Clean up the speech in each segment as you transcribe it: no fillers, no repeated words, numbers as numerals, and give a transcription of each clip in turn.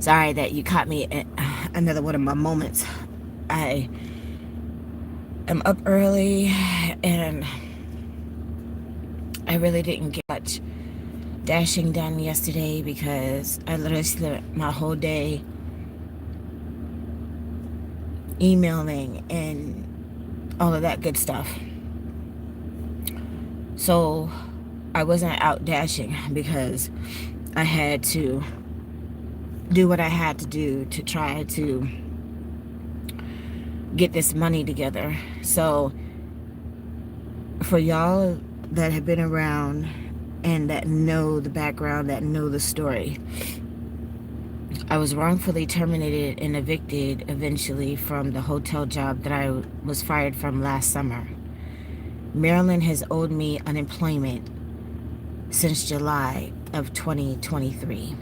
Sorry that you caught me at another one of my moments. I am up early and I really didn't get much dashing done yesterday because I literally spent my whole day emailing and all of that good stuff. So I wasn't out dashing because I had to do what I had to do to try to get this money together. So for y'all that have been around and that know the background, that know the story, I was wrongfully terminated and evicted eventually from the hotel job that I was fired from last summer. Maryland has owed me unemployment since July of 2023.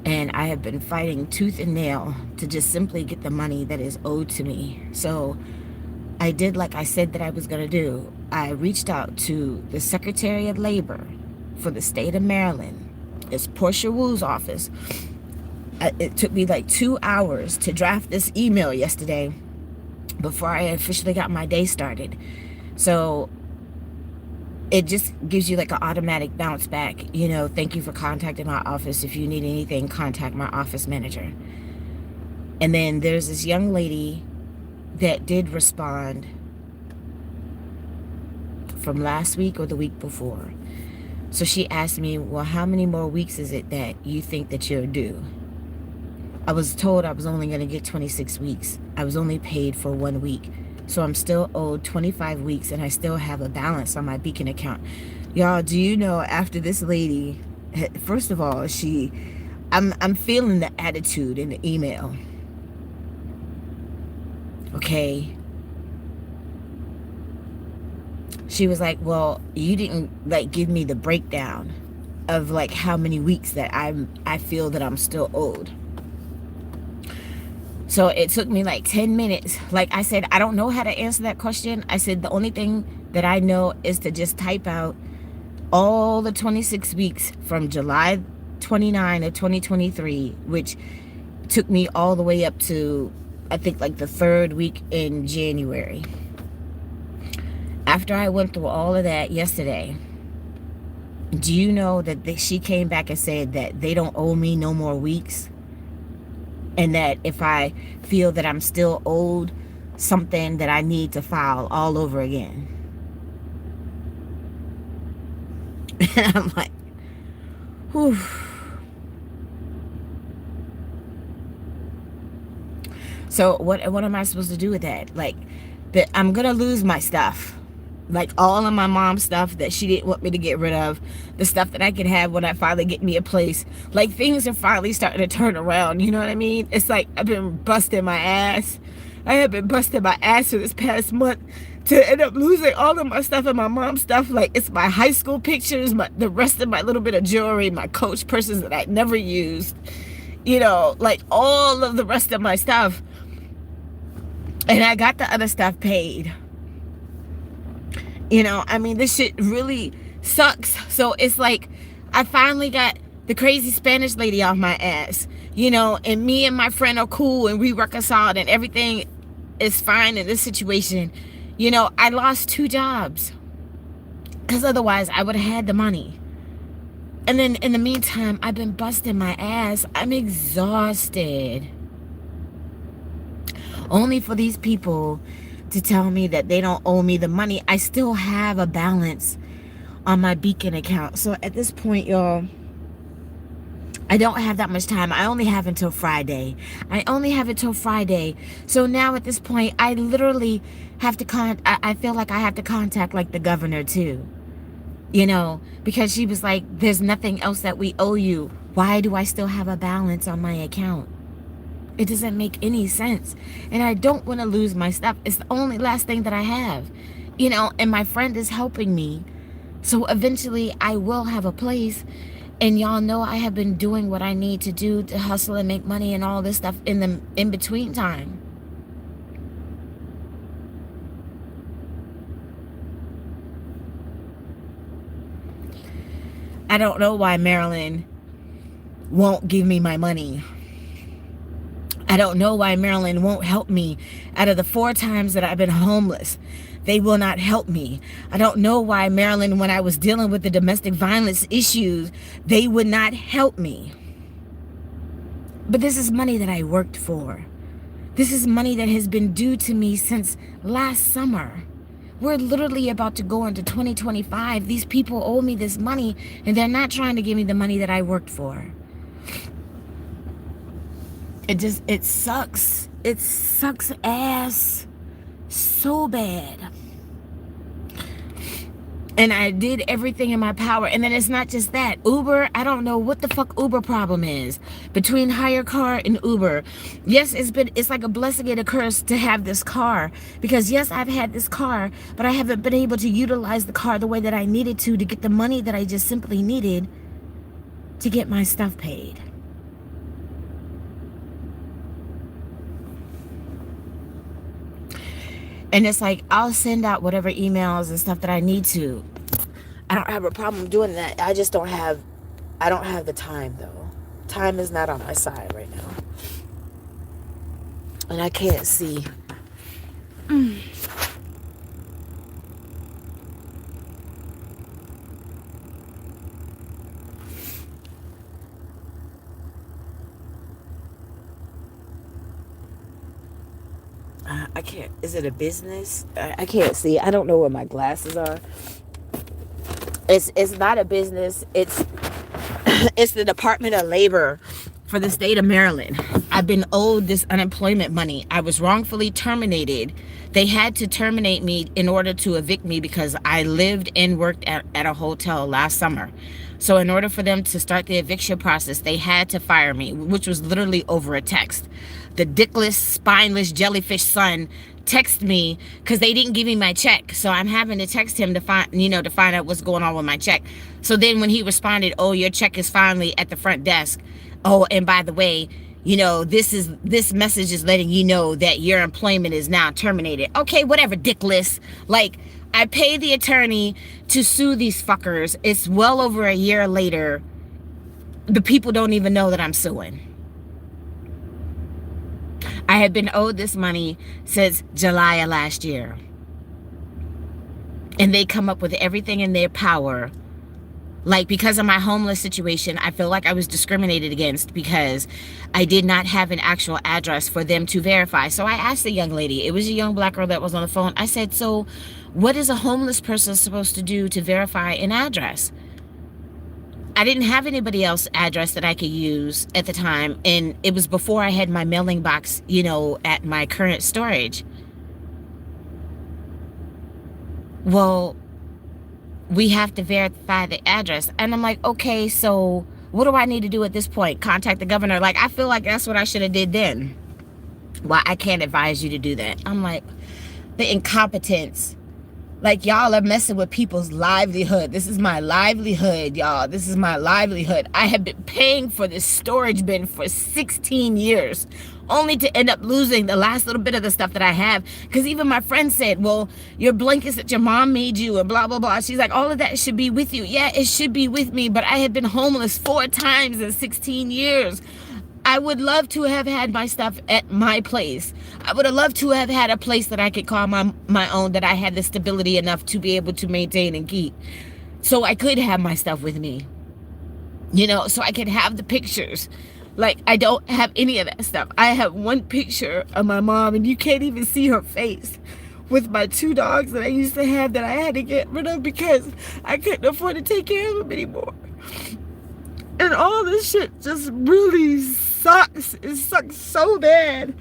And I have been fighting tooth and nail to just simply get the money that is owed to me. So I did like I said that I was going to do. I reached out to the Secretary of Labor for the state of Maryland. It's Portia Wu's office. It took me like 2 hours to draft this email yesterday before I officially got my day started. So it just gives you like an automatic bounce back. You know, thank you for contacting my office. If you need anything, contact my office manager. And then there's this young lady that did respond from last week or the week before. So she asked me, well, how many more weeks is it that you think that you're due? I was told I was only going to get 26 weeks. I was only paid for 1 week. So I'm still owed 25 weeks and I still have a balance on my Beacon account. Y'all, do you know, after this lady, first of all, I'm feeling the attitude in the email. Okay. She was like, well, you didn't like give me the breakdown of like how many weeks that I feel that I'm still owed. So it took me like 10 minutes. Like I said, I don't know how to answer that question. I said the only thing that I know is to just type out all the 26 weeks from July 29 of 2023, which took me all the way up to, I think, like the 3rd week in January. After I went through all of that yesterday, do you know that she came back and said that they don't owe me no more weeks? And that if I feel that I'm still owed something, that I need to file all over again. And I'm like, whew. So what am I supposed to do with that? Like, I'm going to lose my stuff. Like all of my mom's stuff that she didn't want me to get rid of. The stuff that I could have when I finally get me a place. Like things are finally starting to turn around. You know what I mean? It's like I've been busting my ass. I have been busting my ass for this past month to end up losing all of my stuff and my mom's stuff. Like it's my high school pictures, the rest of my little bit of jewelry, my Coach purses that I never used. You know, like all of the rest of my stuff. And I got the other stuff paid. You know, I mean, this shit really sucks. So it's like I finally got the crazy Spanish lady off my ass, you know, and me and my friend are cool and we reconciled and everything is fine in this situation. You know, I lost 2 jobs because otherwise I would have had the money. And then in the meantime, I've been busting my ass. I'm exhausted. Only for these people to tell me that they don't owe me the money. I still have a balance on my Beacon account. So at this point, y'all, I don't have that much time. I only have until Friday. So now at this point, I literally have to I feel like I have to contact like the governor too. You know, because she was like, there's nothing else that we owe you. Why do I still have a balance on my account? It doesn't make any sense. And I don't want to lose my stuff. It's the only last thing that I have. You know, and my friend is helping me. So eventually I will have a place. And y'all know I have been doing what I need to do to hustle and make money and all this stuff in the in-between time. I don't know why Maryland won't give me my money. I don't know why Maryland won't help me. Out of the 4 times that I've been homeless, they will not help me. I don't know why Maryland, when I was dealing with the domestic violence issues, they would not help me. But this is money that I worked for. This is money that has been due to me since last summer. We're literally about to go into 2025. These people owe me this money, and they're not trying to give me the money that I worked for. It sucks. It sucks ass so bad. And I did everything in my power. And then it's not just that. Uber, I don't know what the fuck Uber problem is. Between hire car and Uber. Yes, it's like a blessing and a curse to have this car. Because yes, I've had this car, but I haven't been able to utilize the car the way that I needed to get the money that I just simply needed to get my stuff paid. And it's like, I'll send out whatever emails and stuff that I need to. I don't have a problem doing that. I don't have the time though. Time is not on my side right now. And I can't see. I can't. Is it a business? I can't see. I don't know where my glasses are. It's not a business. It's the Department of Labor for the state of Maryland. I've been owed this unemployment money. I was wrongfully terminated. They had to terminate me in order to evict me because I lived and worked at a hotel last summer. So in order for them to start the eviction process, they had to fire me, which was literally over a text. The dickless, spineless, jellyfish son texted me because they didn't give me my check. So I'm having to text him to find out what's going on with my check. So then when he responded, oh, your check is finally at the front desk. Oh, and by the way, this message is letting you know that your employment is now terminated. Okay, whatever, dickless. Like, I paid the attorney to sue these fuckers. It's well over a year later. The people don't even know that I'm suing. I have been owed this money since July of last year. And they come up with everything in their power. Like, because of my homeless situation, I feel like I was discriminated against because I did not have an actual address for them to verify. So I asked the young lady, it was a young black girl that was on the phone. I said, so what is a homeless person supposed to do to verify an address? I didn't have anybody else's address that I could use at the time. And it was before I had my mailing box, at my current storage. Well, we have to verify the address. And I'm like, okay, so what do I need to do at this point? Contact the governor? Like, I feel like that's what I should have did then. Well, I can't advise you to do that. I'm like, the incompetence. Like, y'all are messing with people's livelihood. This is my livelihood, y'all. This is my livelihood. I have been paying for this storage bin for 16 years, only to end up losing the last little bit of the stuff that I have. Because even my friend said, well, your blankets that your mom made you and blah, blah, blah. She's like, all of that should be with you. Yeah, it should be with me. But I have been homeless 4 times in 16 years. I would love to have had my stuff at my place. I would have loved to have had a place that I could call my own, that I had the stability enough to be able to maintain and keep. So I could have my stuff with me. So I could have the pictures. Like, I don't have any of that stuff. I have one picture of my mom, and you can't even see her face, with my 2 dogs that I used to have that I had to get rid of because I couldn't afford to take care of them anymore. And all this shit just really sucks. It sucks so bad.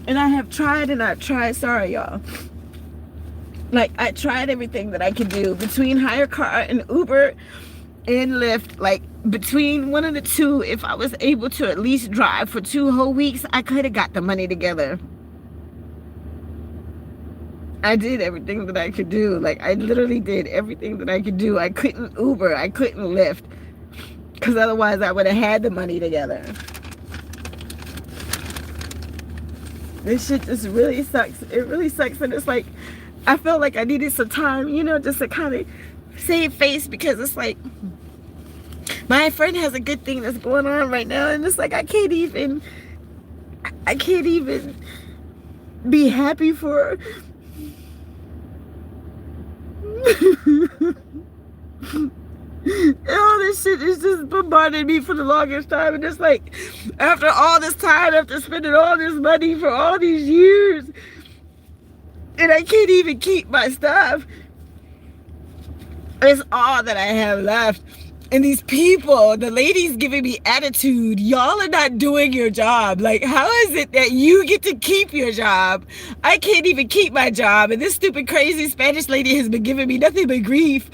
And I have tried and I've tried. Sorry, y'all. Like, I tried everything that I could do between hire car and Uber and Lyft. Like, between one of the two, if I was able to at least drive for 2 whole weeks, I could have got the money together. I did everything that I could do. Like, I literally did everything that I could do. I couldn't Uber. I couldn't Lyft. Because otherwise I would have had the money together. This shit just really sucks. It really sucks. And it's like, I felt like I needed some time, just to kind of save face. Because it's like, My friend has a good thing that's going on right now, and it's like I can't even be happy for her. And all this shit is just bombarding me for the longest time. And it's like, after all this time, after spending all this money for all these years, and I can't even keep my stuff. It's all that I have left. And these people, the ladies giving me attitude, y'all are not doing your job. Like, how is it that you get to keep your job? I can't even keep my job. And this stupid, crazy Spanish lady has been giving me nothing but grief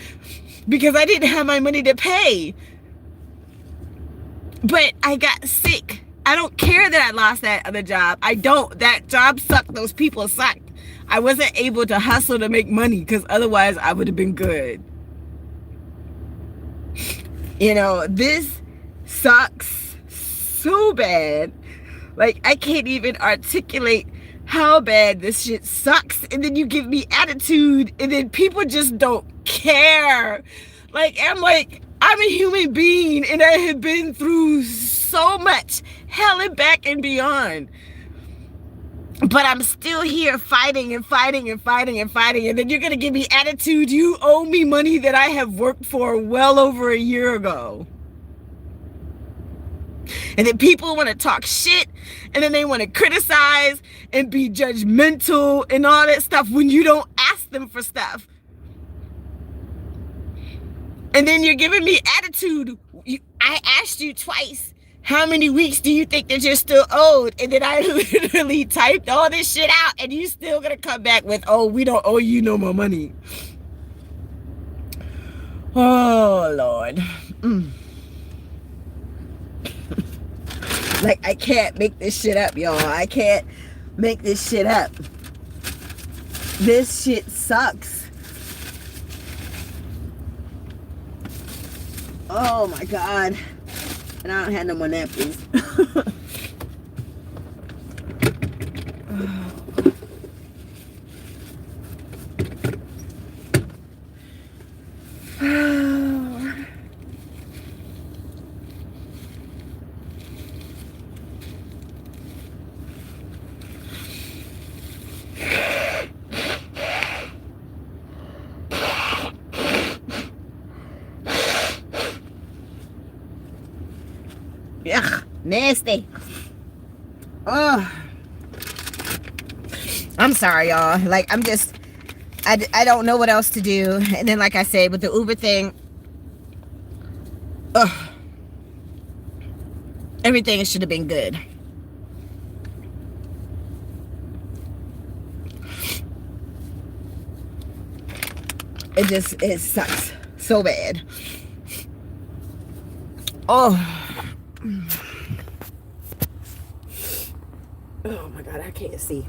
because I didn't have my money to pay. But I got sick. I don't care that I lost that other job. I don't. That job sucked. Those people sucked. I wasn't able to hustle to make money because otherwise I would have been good. You know, this sucks so bad. Like, I can't even articulate how bad this shit sucks. And then you give me attitude, and then people just don't care. Like, I'm a human being, and I have been through so much hell and back and beyond. But I'm still here fighting and fighting and fighting and fighting. And then you're going to give me attitude. You owe me money that I have worked for well over a year ago. And then people want to talk shit. And then they want to criticize and be judgmental and all that stuff when you don't ask them for stuff. And then you're giving me attitude. I asked you twice. How many weeks do you think that you're still owed? And then I literally typed all this shit out, and you still gonna come back with, oh, we don't owe you no more money. Oh, Lord. Like, I can't make this shit up, y'all. I can't make this shit up. This shit sucks. Oh, my God. And I don't have no more napkins. Ugh, nasty. Oh, I'm sorry, y'all. Like, I don't know what else to do. And then, like I said, with the Uber thing, everything should have been good. It sucks so bad. Oh. Oh my God, I can't see.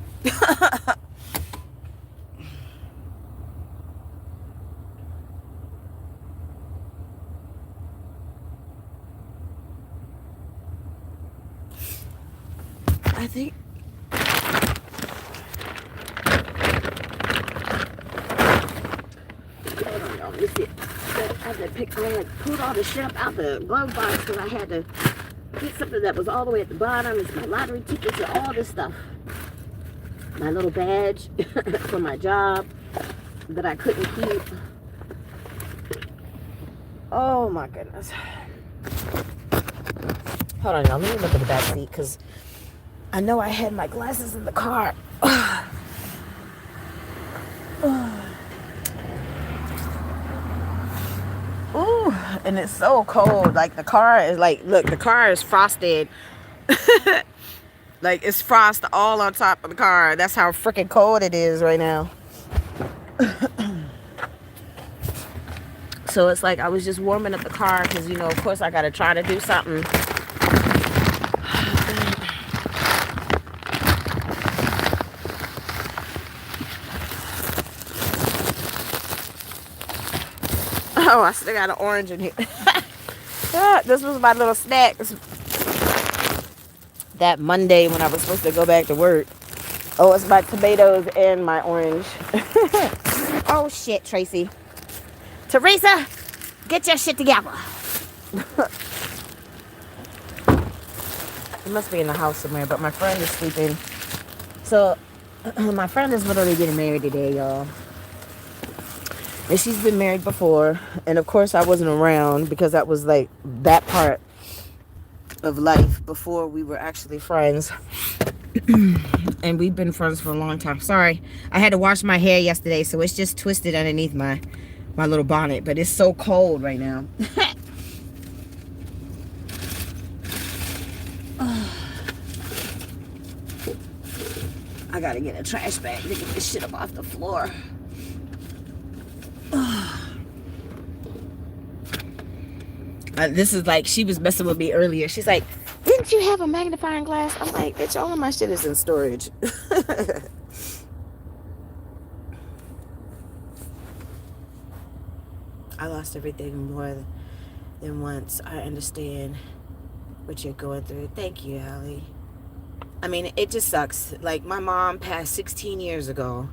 I think hold on, y'all. Let me see. I pulled all the shit up out the glove box because I had to get something that was all the way at the bottom. It's my lottery tickets and all this stuff. My little badge for my job that I couldn't keep. Oh my goodness. Hold on, y'all. Let me look at the back seat because I know I had my glasses in the car. Ooh, and it's so cold. Like, the car is like, look, the car is frosted. Like, it's frost all on top of the car. That's how freaking cold it is right now. So it's like I was just warming up the car because, you know, of course I got to try to do something. Oh, I still got an orange in here. This was my little snack that Monday when I was supposed to go back to work. Oh, it's my tomatoes and my orange. Oh, shit, Tracy. Teresa, get your shit together. He must be in the house somewhere, but my friend is sleeping. So, my friend is literally getting married today, y'all. And she's been married before. And of course, I wasn't around because that was like that part of life before we were actually friends. And we've been friends for a long time. Sorry, I had to wash my hair yesterday, so it's just twisted underneath my little bonnet. But it's so cold right now. I gotta get a trash bag to get this shit up off the floor. This is like, she was messing with me earlier. She's like, didn't you have a magnifying glass? I'm like, bitch, all of my shit is in storage. I lost everything more than once. I understand what you're going through. Thank you, Allie. I mean, it just sucks. Like, my mom passed 16 years ago.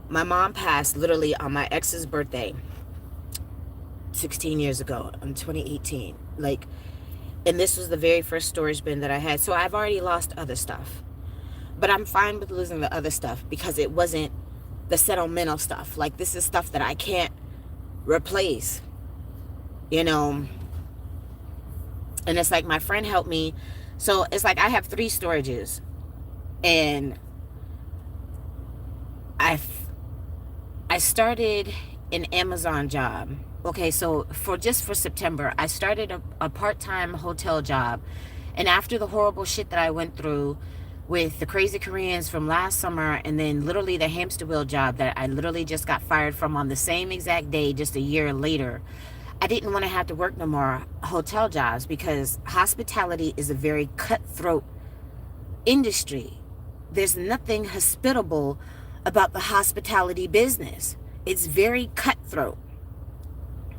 My mom passed literally on my ex's birthday 16 years ago in 2018. Like, and this was the very first storage bin that I had. So I've already lost other stuff. But I'm fine with losing the other stuff because it wasn't the sentimental stuff. Like, this is stuff that I can't replace, you know. And it's like my friend helped me. So it's like I have 3 storages. And I started an Amazon job. Okay, so for September, I started a part-time hotel job. And after the horrible shit that I went through with the crazy Koreans from last summer, and then literally the hamster wheel job that I literally just got fired from on the same exact day just a year later, I didn't want to have to work no more hotel jobs because hospitality is a very cutthroat industry. There's nothing hospitable about the hospitality business. It's very cutthroat.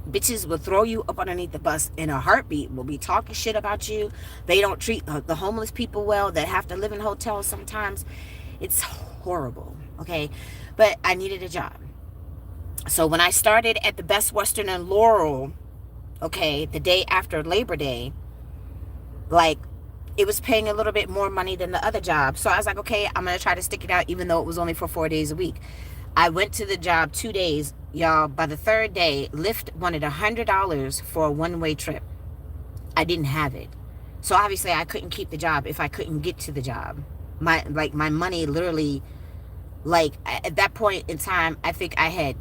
Bitches will throw you up underneath the bus in a heartbeat, will be talking shit about you. They don't treat the homeless people well that have to live in hotels sometimes. It's horrible, okay? But I needed a job. So when I started at the Best Western in Laurel, okay, the day after Labor Day, like, it was paying a little bit more money than the other job. So I was like, okay, I'm going to try to stick it out even though it was only for 4 days a week. I went to the job 2 days. Y'all, by the 3rd day, Lyft wanted $100 for a one-way trip. I didn't have it. So obviously I couldn't keep the job if I couldn't get to the job. My money literally, like, at that point in time, I think I had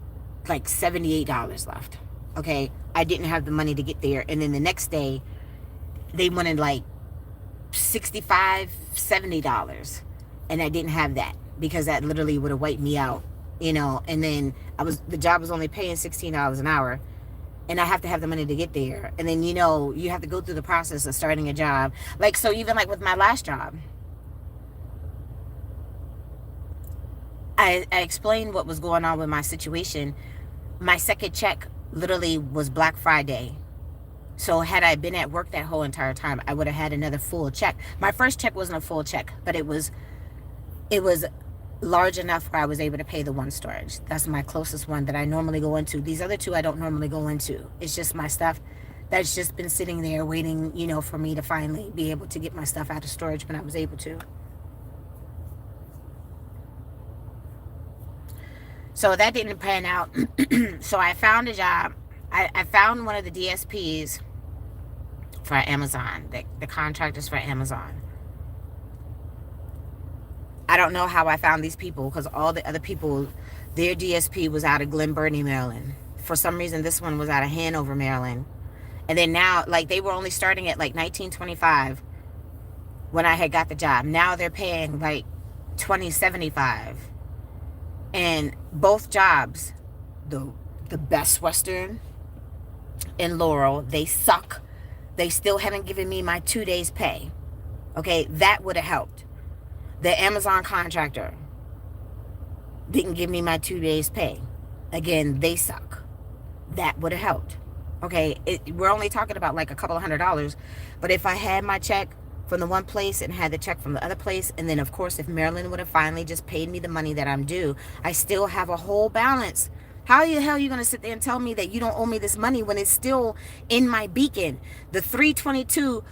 like $78 left. Okay, I didn't have the money to get there. And then the next day, they wanted like $65, $70. And I didn't have that because that literally would have wiped me out, you know. And then the job was only paying $16 an hour. And I have to have the money to get there. And then, you know, you have to go through the process of starting a job. Like, so even like with my last job, I explained what was going on with my situation. My second check literally was Black Friday. So had I been at work that whole entire time, I would have had another full check. My first check wasn't a full check, but it was large enough where I was able to pay the one storage. That's my closest one that I normally go into. These other 2 I don't normally go into. It's just my stuff that's just been sitting there waiting, you know, for me to finally be able to get my stuff out of storage when I was able to. So that didn't pan out. So I found a job. I found one of the DSPs for Amazon, the contractors for Amazon. I don't know how I found these people because all the other people, their DSP was out of Glen Burnie, Maryland. For some reason, this one was out of Hanover, Maryland. And then now, like, they were only starting at like $19.25 when I had got the job. Now they're paying like $20.75. And both jobs, the Best Western in Laurel, they suck. They still haven't given me my 2 days pay. Okay, that would have helped. The Amazon contractor didn't give me my 2 days pay. Again, they suck. That would have helped. Okay, we're only talking about like a couple of $100. But if I had my check from the one place and had the check from the other place, and then of course if Maryland would have finally just paid me the money that I'm due, I still have a whole balance How the hell are you going to sit there and tell me that you don't owe me this money when it's still in my beacon? The 322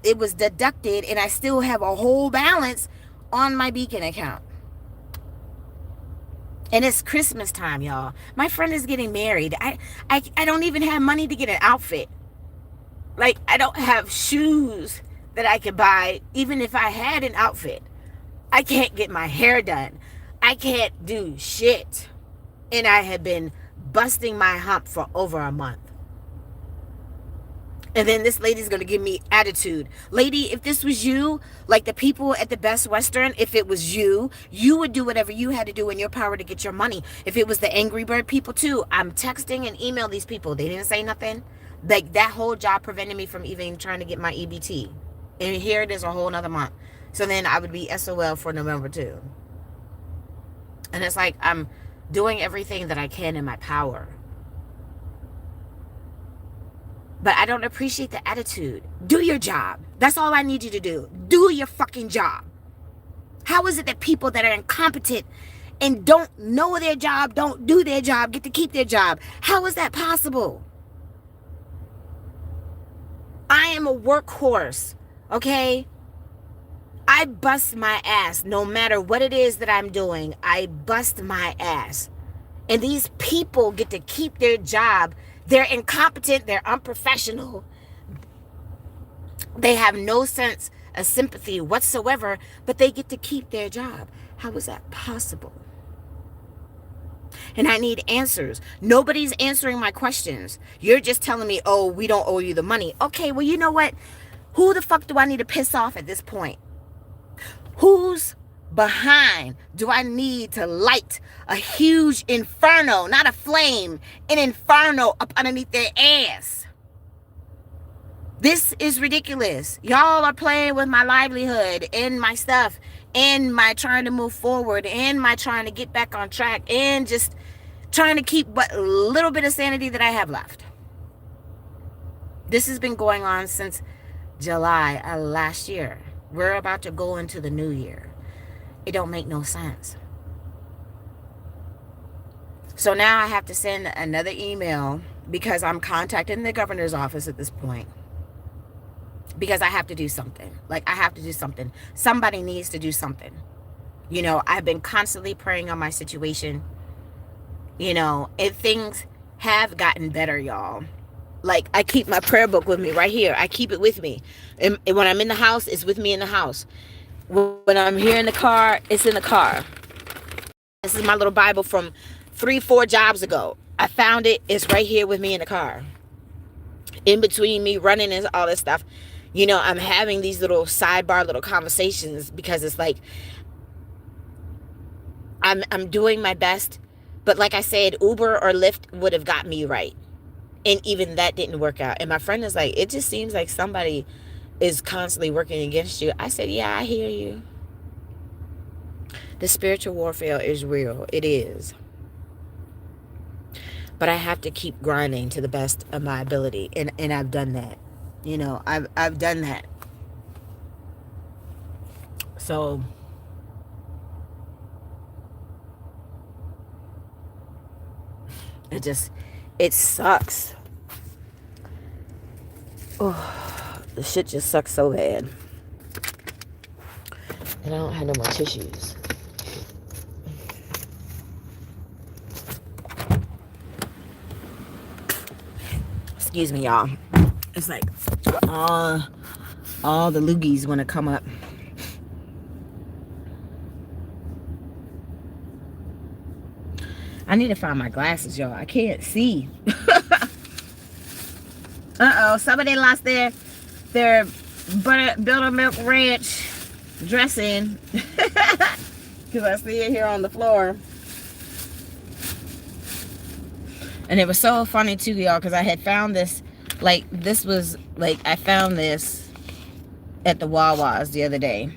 it was deducted, and I still have a whole balance on my beacon account. And it's Christmas time, y'all. My friend is getting married. I don't even have money to get an outfit. Like, I don't have shoes that I could buy, even if I had an outfit. I can't get my hair done. I can't do shit. And I have been busting my hump for over a month. And then this lady's going to give me attitude. Lady, if this was you, like the people at the Best Western, if it was you, you would do whatever you had to do in your power to get your money. If it was the Angry Bird people too, I'm texting and email these people. They didn't say nothing. Like, that whole job prevented me from even trying to get my EBT. And here it is a whole nother month. So then I would be SOL for November too. And it's like, I'm doing everything that I can in my power. But I don't appreciate the attitude. Do your job. That's all I need you to do. Do your fucking job. How is it that people that are incompetent and don't know their job, don't do their job, get to keep their job? How is that possible? I am a workhorse, okay? I bust my ass no matter what it is that I'm doing. I bust my ass. And these people get to keep their job. They're incompetent. They're unprofessional. They have no sense of sympathy whatsoever, but they get to keep their job. How is that possible? And I need answers. Nobody's answering my questions. You're just telling me, oh, we don't owe you the money. Okay, well, you know what? Who the fuck do I need to piss off at this point? Who's behind do I need to light a huge inferno, not a flame, an inferno up underneath their ass? This is ridiculous. Y'all are playing with my livelihood and my stuff and my trying to move forward and my trying to get back on track and just trying to keep what little bit of sanity that I have left. This has been going on since July of last year. We're about to go into the new year. It don't make no sense. So now I have to send another email because I'm contacting the governor's office at this point. Because I have to do something. Like, I have to do something. Somebody needs to do something. You know, I've been constantly praying on my situation. You know, and things have gotten better, y'all. Like, I keep my prayer book with me right here. I keep it with me. And when I'm in the house, it's with me in the house. When I'm here in the car, it's in the car. This is my little Bible from 3-4 jobs ago. I found it. It's right here with me in the car. In between me running and all this stuff, you know, I'm having these little sidebar little conversations because it's like I'm doing my best. But like I said, Uber or Lyft would have got me right. And even that didn't work out. And my friend is like, it just seems like somebody is constantly working against you. I said, yeah, I hear you. The spiritual warfare is real. It is. But I have to keep grinding to the best of my ability. And I've done that. You know, I've done that. So it sucks. Oh, the shit just sucks so bad. And I don't have no more tissues. Excuse me, y'all. It's like all the loogies want to come up. I need to find my glasses, y'all. I can't see. Uh-oh, somebody lost their buttermilk ranch dressing. Because I see it here on the floor. And it was so funny too, y'all, because I had found this, like, this was, like, I found this at the Wawa's the other day.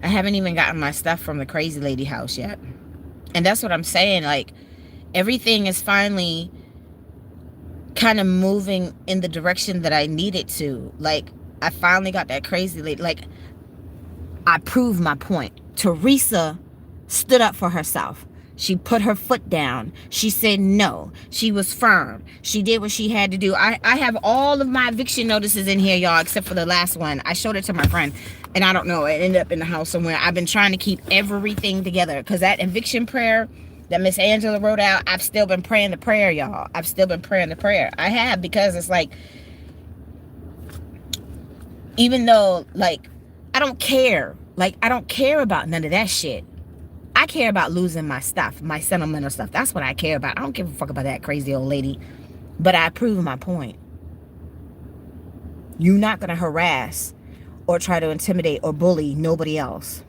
I haven't even gotten my stuff from the crazy lady house yet. And that's what I'm saying. Like, everything is finally kind of moving in the direction that I needed to. Like, I finally got that crazy lady. Like, I proved my point. Teresa stood up for herself. She put her foot down. She said no. She was firm. She did what she had to do. I have all of my eviction notices in here, y'all, except for the last one. I showed it to my friend, and I don't know. It ended up in the house somewhere. I've been trying to keep everything together because that eviction prayer that Miss Angela wrote out, I've still been praying the prayer, y'all. I've still been praying the prayer. I have, because it's like, even though, like, I don't care. Like, I don't care about none of that shit. I care about losing my stuff, my sentimental stuff. That's what I care about. I don't give a fuck about that crazy old lady. But I proved my point. You're not going to harass or try to intimidate or bully nobody else.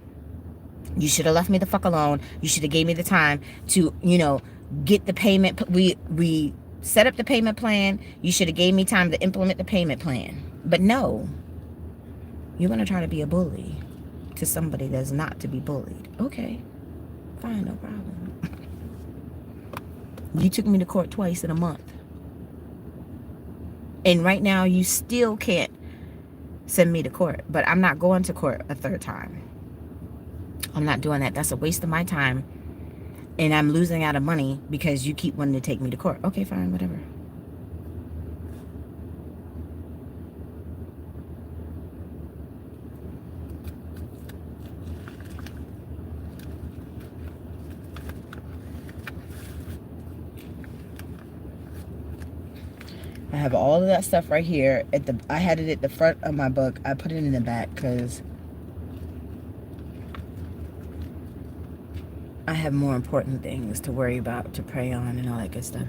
You should have left me the fuck alone. You should have gave me the time to, get the payment. We set up the payment plan. You should have gave me time to implement the payment plan. But no, you're going to try to be a bully to somebody that's not to be bullied. Okay, fine, no problem. You took me to court twice in a month. And right now you still can't send me to court. But I'm not going to court a third time. I'm not doing that. That's a waste of my time. And I'm losing out of money because you keep wanting to take me to court. Okay, fine, whatever. I have all of that stuff right here. I had it at the front of my book. I put it in the back because I have more important things to worry about, to pray on, and all that good stuff.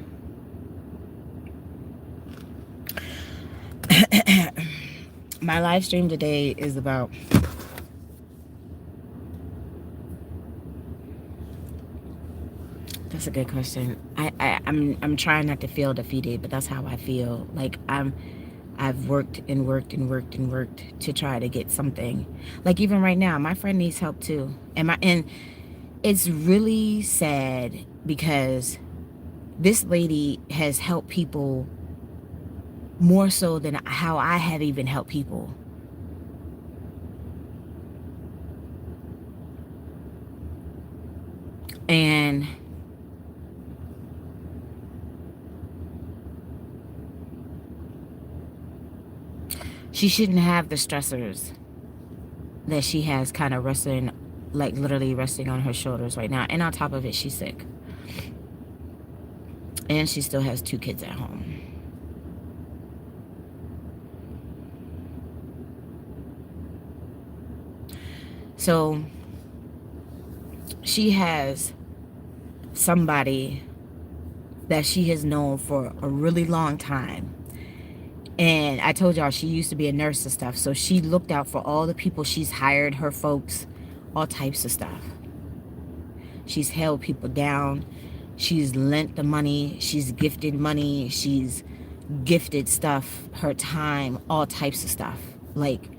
My live stream today is about that's a good question. I'm trying not to feel defeated, but that's how I feel. Like I've worked and worked and worked and worked to try to get something. Like even right now, my friend needs help too. And it's really sad because this lady has helped people more so than how I have even helped people. And she shouldn't have the stressors that she has kind of resting, like literally resting on her shoulders right now. And on top of it, she's sick. And she still has 2 kids at home. So she has somebody that she has known for a really long time. And I told y'all she used to be a nurse and stuff. So she looked out for all the people. She's hired her folks, all types of stuff. She's held people down. She's lent the money. She's gifted money. She's gifted stuff, her time, all types of stuff. Like,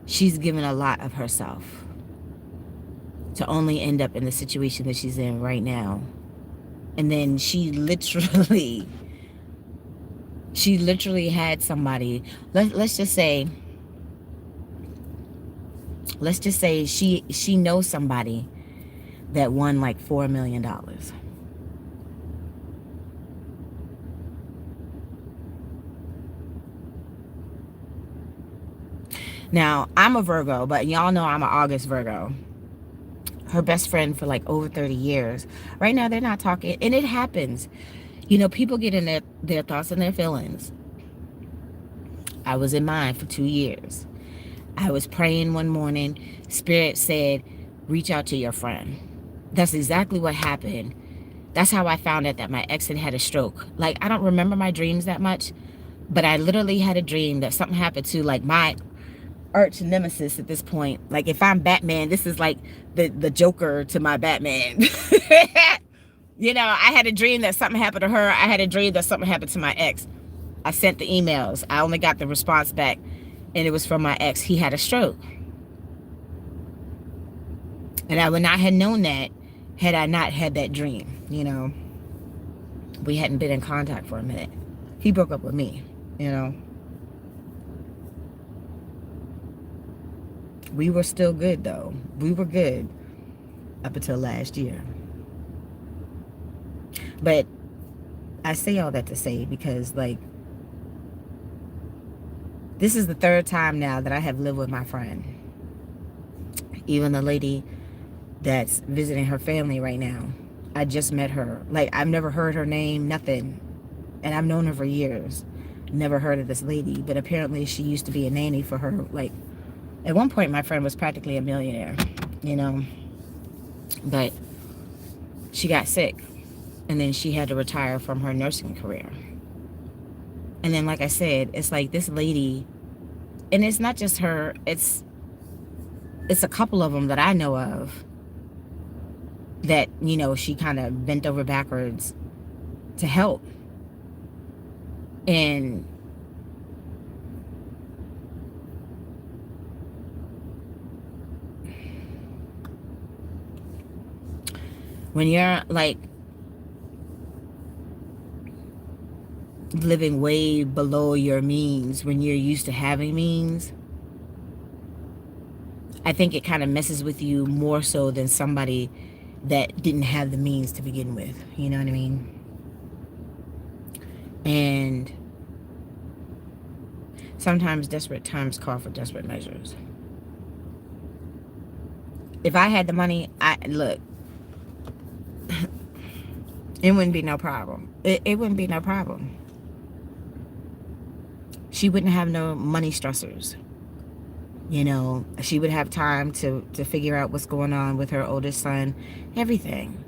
she's given a lot of herself to only end up in the situation that she's in right now. And then she literally had somebody, let's just say she knows somebody that won like $4 million. Now, I'm a Virgo, but y'all know I'm an August Virgo. Her best friend for like over 30 years. Right now, they're not talking, and it happens. People get in their thoughts and their feelings. I was in mine for 2 years. I was praying one morning. Spirit said, reach out to your friend. That's exactly what happened. That's how I found out that my ex had a stroke. Like, I don't remember my dreams that much, but I literally had a dream that something happened to like my arch nemesis at this point. Like, if I'm Batman, this is like the Joker to my Batman. I had a dream that something happened to her. I had a dream that something happened to my ex. I sent the emails. I only got the response back, and it was from my ex. He had a stroke. And I would not have known that had I not had that dream. We hadn't been in contact for a minute. He broke up with me, you know. We were still good, though. We were good up until last year. But I say all that to say because, like, this is the third time now that I have lived with my friend. Even the lady that's visiting her family right now, I just met her. Like, I've never heard her name, nothing. And I've known her for years. Never heard of this lady. But apparently she used to be a nanny for her. Like, at one point, my friend was practically a millionaire, you know. But she got sick. And then she had to retire from her nursing career. And then, like I said, it's like this lady, and it's not just her, it's a couple of them that I know of that, you know, she kind of bent over backwards to help. And when you're like living way below your means, when you're used to having means, I think it kind of messes with you more so than somebody that didn't have the means to begin with. You know what I mean? And sometimes desperate times call for desperate measures. If I had the money, look, it wouldn't be no problem. It wouldn't be no problem. She wouldn't have no money stressors. You know, she would have time to figure out what's going on with her oldest son, everything.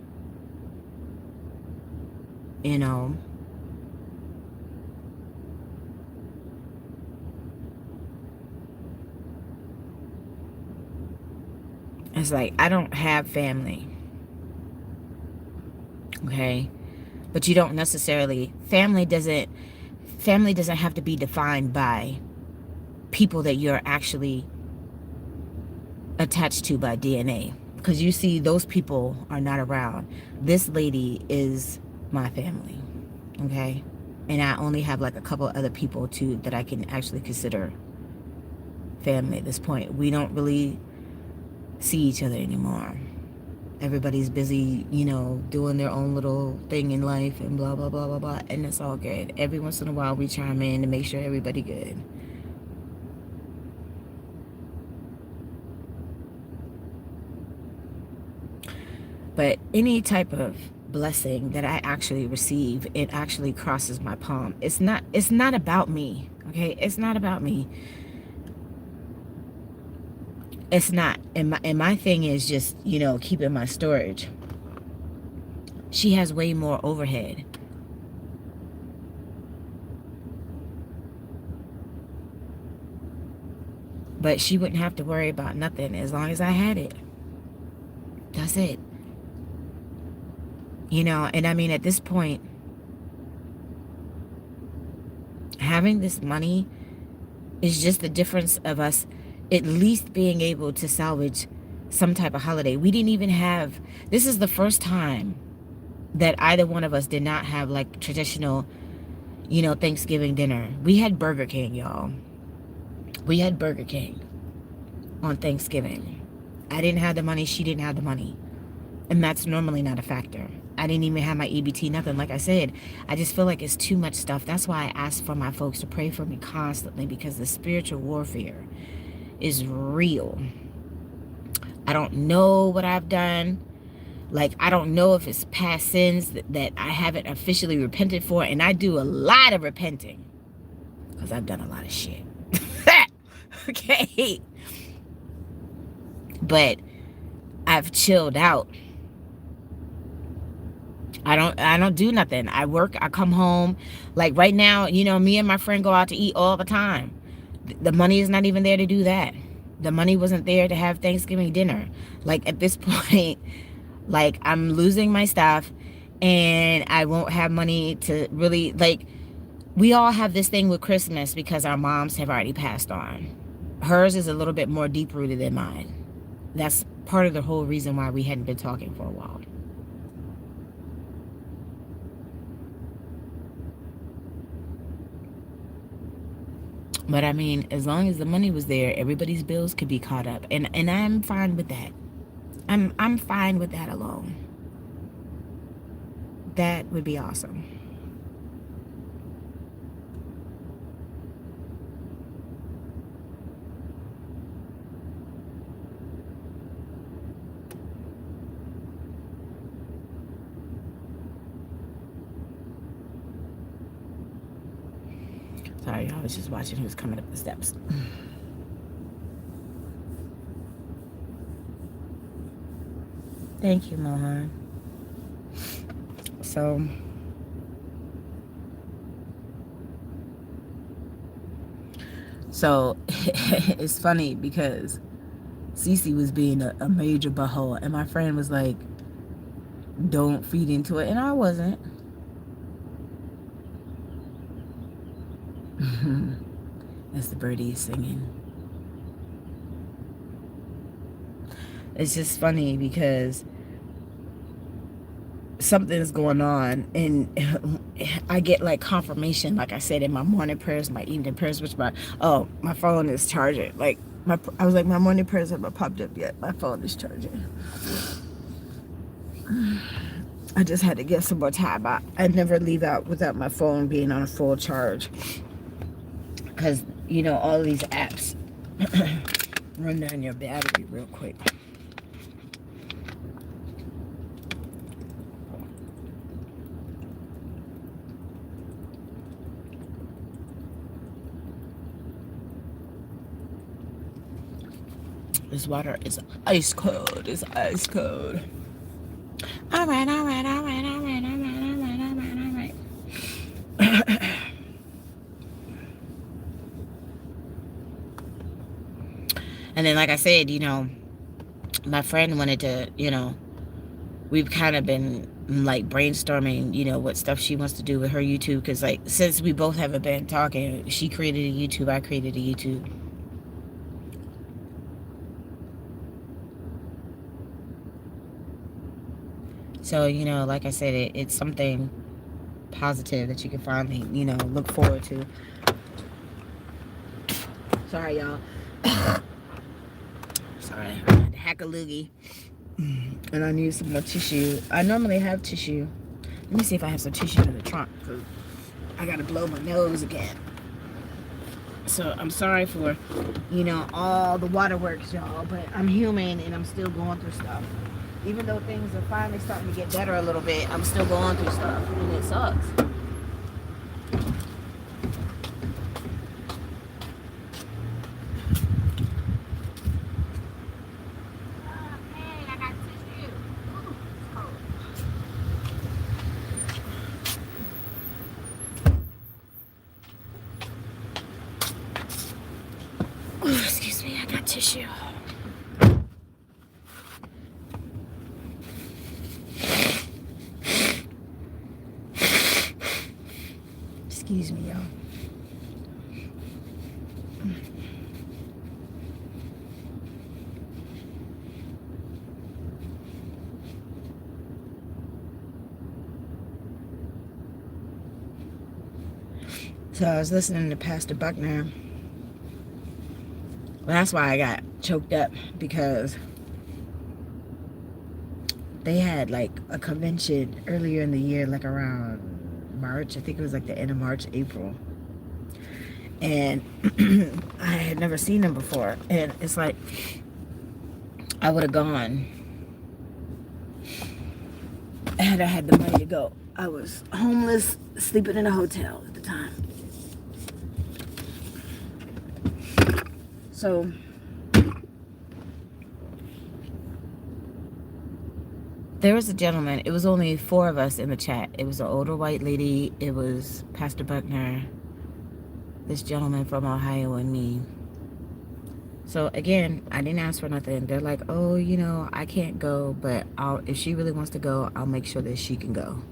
You know. It's like, I don't have family. Okay? But you don't necessarily, family doesn't have to be defined by people that you're actually attached to by DNA. Because you see, those people are not around. This lady is my family. Okay? And I only have like a couple other people too that I can actually consider family at this point. We don't really see each other anymore. Everybody's busy, you know, doing their own little thing in life and blah, blah, blah, blah, blah. And it's all good. Every once in a while we chime in to make sure everybody good. But any type of blessing that I actually receive, it actually crosses my palm. It's not about me. Okay? It's not about me. It's not. And my thing is just, you know, keeping my storage. She has way more overhead. But she wouldn't have to worry about nothing as long as I had it. That's it. You know, and I mean, at this point, having this money is just the difference of us at least being able to salvage some type of holiday. We didn't even have, this is the first time that either one of us did not have like traditional, you know, Thanksgiving dinner. We had Burger King, y'all. We had Burger King on Thanksgiving. I didn't have the money. She didn't have the money. And that's normally not a factor. I didn't even have my EBT, nothing. Like I said, I just feel like it's too much stuff. That's why I ask for my folks to pray for me constantly, because the spiritual warfare is real. I don't know what I've done. Like, I don't know if it's past sins that I haven't officially repented for. And I do a lot of repenting because I've done a lot of shit. Okay. But I've chilled out. I don't do nothing. I work, I come home. Like right now, you know, me and my friend go out to eat all the time. The money is not even there to do that. The money wasn't there to have Thanksgiving dinner. Like at this point, like I'm losing my stuff and I won't have money to really, like, we all have this thing with Christmas because our moms have already passed on. Hers is a little bit more deep rooted than mine. That's part of the whole reason why we hadn't been talking for a while. But I mean, as long as the money was there, everybody's bills could be caught up, and I'm fine with that. I'm fine with that alone. That would be awesome. Sorry, I was just watching who's coming up the steps. Thank you, Mohan. So, it's funny because Cece was being a major butthole, and my friend was like, "Don't feed into it," and I wasn't. That's the birdies singing. It's just funny because something's going on, and I get like confirmation, like I said, in my morning prayers, my evening prayers, which my phone is charging. Like I was like, my morning prayers haven't popped up yet. My phone is charging. I just had to get some more time. I never leave out without my phone being on a full charge, because all of these apps run down your battery real quick. This water is ice cold. It's ice cold. All right. And then, like I said, my friend wanted to, we've kind of been like brainstorming, what stuff she wants to do with her YouTube. Because, like, since we both haven't been talking, she created a YouTube, I created a YouTube. So, like I said, it's something positive that you can finally, look forward to. Sorry, y'all. Sorry, I had to hack a loogie. And I need some more tissue. I normally have tissue. Let me see if I have some tissue in the trunk, because I gotta blow my nose again. So I'm sorry for, all the waterworks, y'all, but I'm human and I'm still going through stuff. Even though things are finally starting to get better a little bit, I'm still going through stuff, and it sucks. Excuse me, I got tissue. Excuse me, y'all. So I was listening to Pastor Buckner. Well, that's why I got choked up, because they had like a convention earlier in the year, like around March. I think it was like the end of March, April. And I had never seen them before. And it's like, I would have gone had I had the money to go. I was homeless, sleeping in a hotel at the time. So there was a gentleman. It was only 4 of us in the chat. It was an older white lady. It was Pastor Buckner, this gentleman from Ohio, and me. So again, I didn't ask for nothing. They're like, oh, I can't go, but if she really wants to go, I'll make sure that she can go.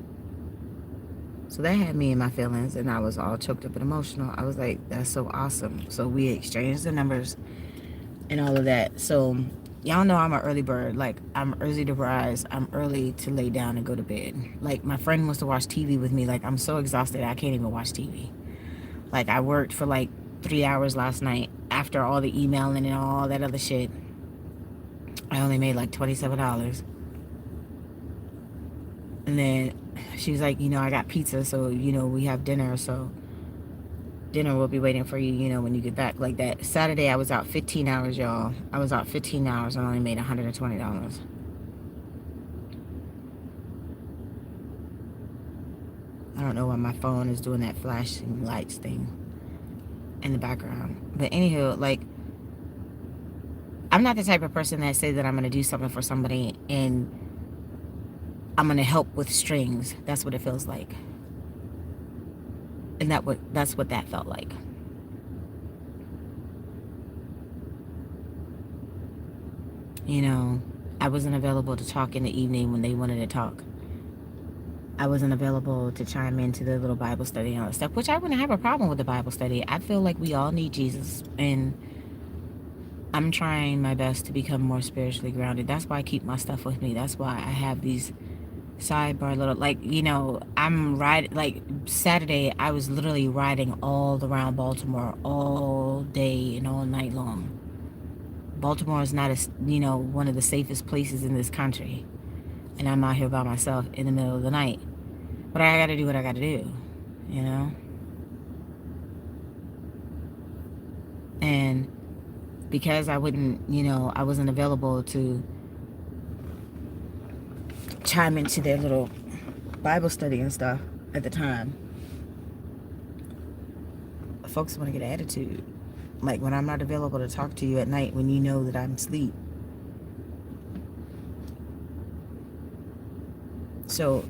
So that had me in my feelings, and I was all choked up and emotional. I was like, that's so awesome. So we exchanged the numbers and all of that. So y'all know I'm an early bird. Like, I'm early to rise. I'm early to lay down and go to bed. Like, my friend wants to watch TV with me. Like, I'm so exhausted I can't even watch TV. Like, I worked for like 3 hours last night after all the emailing and all that other shit. I only made like $27. And then she was like, I got pizza, so, we have dinner, so dinner will be waiting for you, when you get back, like that. Saturday, I was out 15 hours, y'all. I was out 15 hours and only made $120. I don't know why my phone is doing that flashing lights thing in the background. But anywho, like, I'm not the type of person that says that I'm going to do something for somebody and I'm going to help with strings. That's what it feels like. And that's what that felt like. I wasn't available to talk in the evening when they wanted to talk. I wasn't available to chime into the little Bible study and all that stuff, which I wouldn't have a problem with the Bible study. I feel like we all need Jesus, and I'm trying my best to become more spiritually grounded. That's why I keep my stuff with me. That's why I have these sidebar little, like, I'm riding, like, Saturday, I was literally riding all around Baltimore all day and all night long. Baltimore is not, one of the safest places in this country. And I'm out here by myself in the middle of the night. But I gotta do what I gotta do, And because I wouldn't, I wasn't available to chime into their little Bible study and stuff at the time, folks want to get an attitude. Like when I'm not available to talk to you at night when you know that I'm asleep. So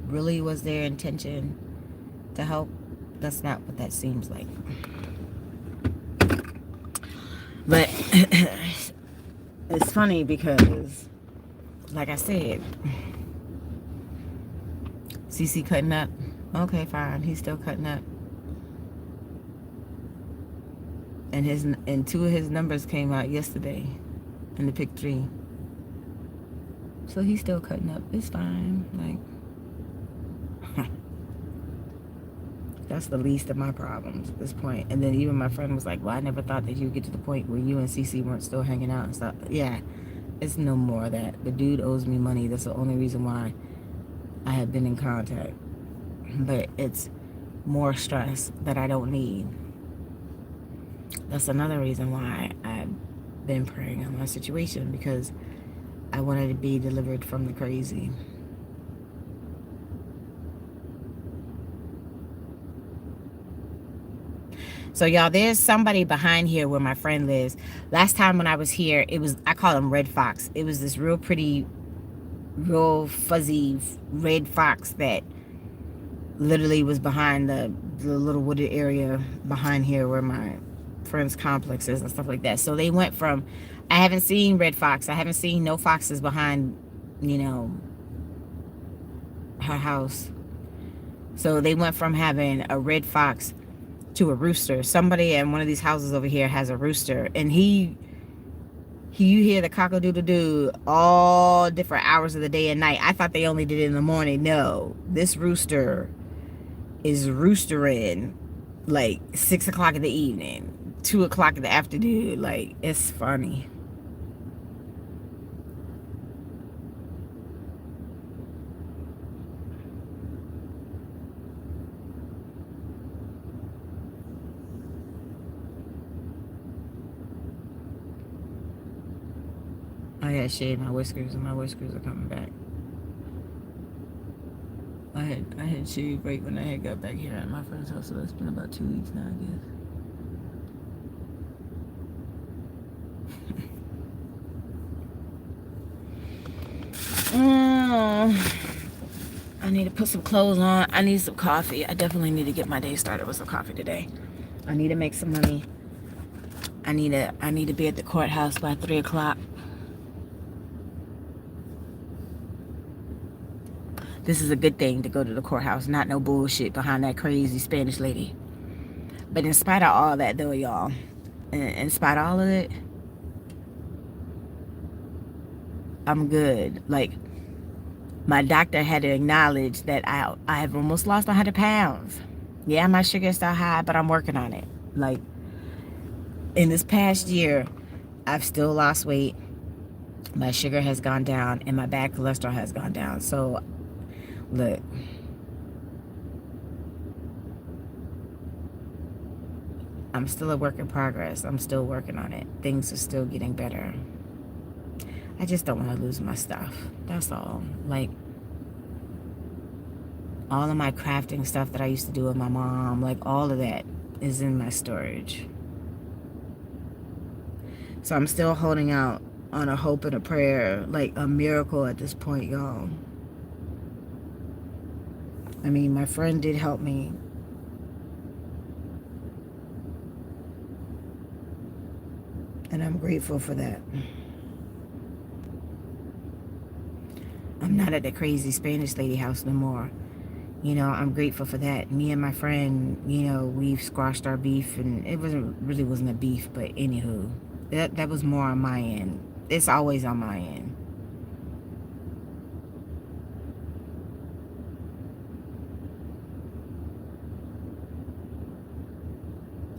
really was their intention to help? That's not what that seems like. But it's funny because, like I said, CC cutting up. Okay, fine. He's still cutting up. And two of his numbers came out yesterday in the pick 3. So he's still cutting up. It's fine. Like, that's the least of my problems at this point. And then even my friend was like, well, I never thought that you'd get to the point where you and CC weren't still hanging out and stuff. Yeah, it's no more of that. The dude owes me money. That's the only reason why I have been in contact. But it's more stress that I don't need. That's another reason why I've been praying on my situation, because I wanted to be delivered from the crazy. So y'all, there's somebody behind here where my friend lives. Last time when I was here, I call him Red Fox. It was this real pretty, real fuzzy red fox that literally was behind the little wooded area behind here where my friend's complex is and stuff like that. So they went from, I haven't seen Red Fox. I haven't seen no foxes behind, her house. So they went from having a red fox to a rooster. Somebody in one of these houses over here has a rooster, and you hear the cock-a-doodle-doo all different hours of the day and night. I thought they only did it in the morning. No, this rooster is roostering like 6 o'clock in the evening, 2 o'clock in the afternoon. Like, it's funny. I had shaved my whiskers, and my whiskers are coming back. I had shaved right when I had got back here at my friend's house, so that's been about 2 weeks now, I guess. I need to put some clothes on. I need some coffee. I definitely need to get my day started with some coffee today. I need to make some money. I need to be at the courthouse by 3 o'clock. This is a good thing to go to the courthouse, not no bullshit behind that crazy Spanish lady. But in spite of all that, though, y'all, in spite of all of it, I'm good. Like, my doctor had to acknowledge that I have almost lost 100 pounds. Yeah, my sugar is still high, but I'm working on it. Like, in this past year, I've still lost weight. My sugar has gone down and my bad cholesterol has gone down. So, look, I'm still a work in progress. I'm still working on it. Things are still getting better. I just don't want to lose my stuff. That's all. Like, all of my crafting stuff that I used to do with my mom, like, all of that is in my storage. So I'm still holding out on a hope and a prayer, like a miracle at this point, y'all. I mean, my friend did help me. And I'm grateful for that. I'm not at the crazy Spanish lady house no more. You know, I'm grateful for that. Me and my friend, you know, we've squashed our beef, and it wasn't a beef, but anywho, that was more on my end. It's always on my end.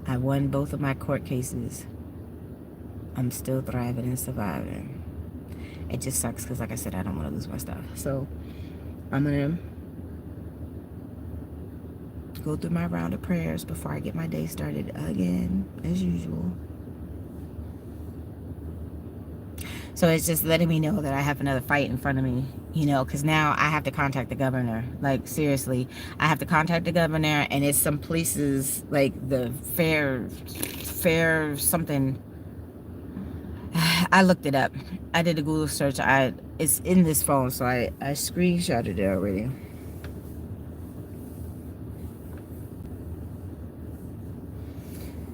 I won both of my court cases. I'm still thriving and surviving. It just sucks because, like I said, I don't want to lose my stuff. So I'm going to go through my round of prayers before I get my day started again, as usual. So it's just letting me know that I have another fight in front of me, you know, because now I have to contact the governor. Like, seriously, I have to contact the governor, and it's some places like the fair something. I looked it up. I did a Google search. It's in this phone, so I screenshotted it already.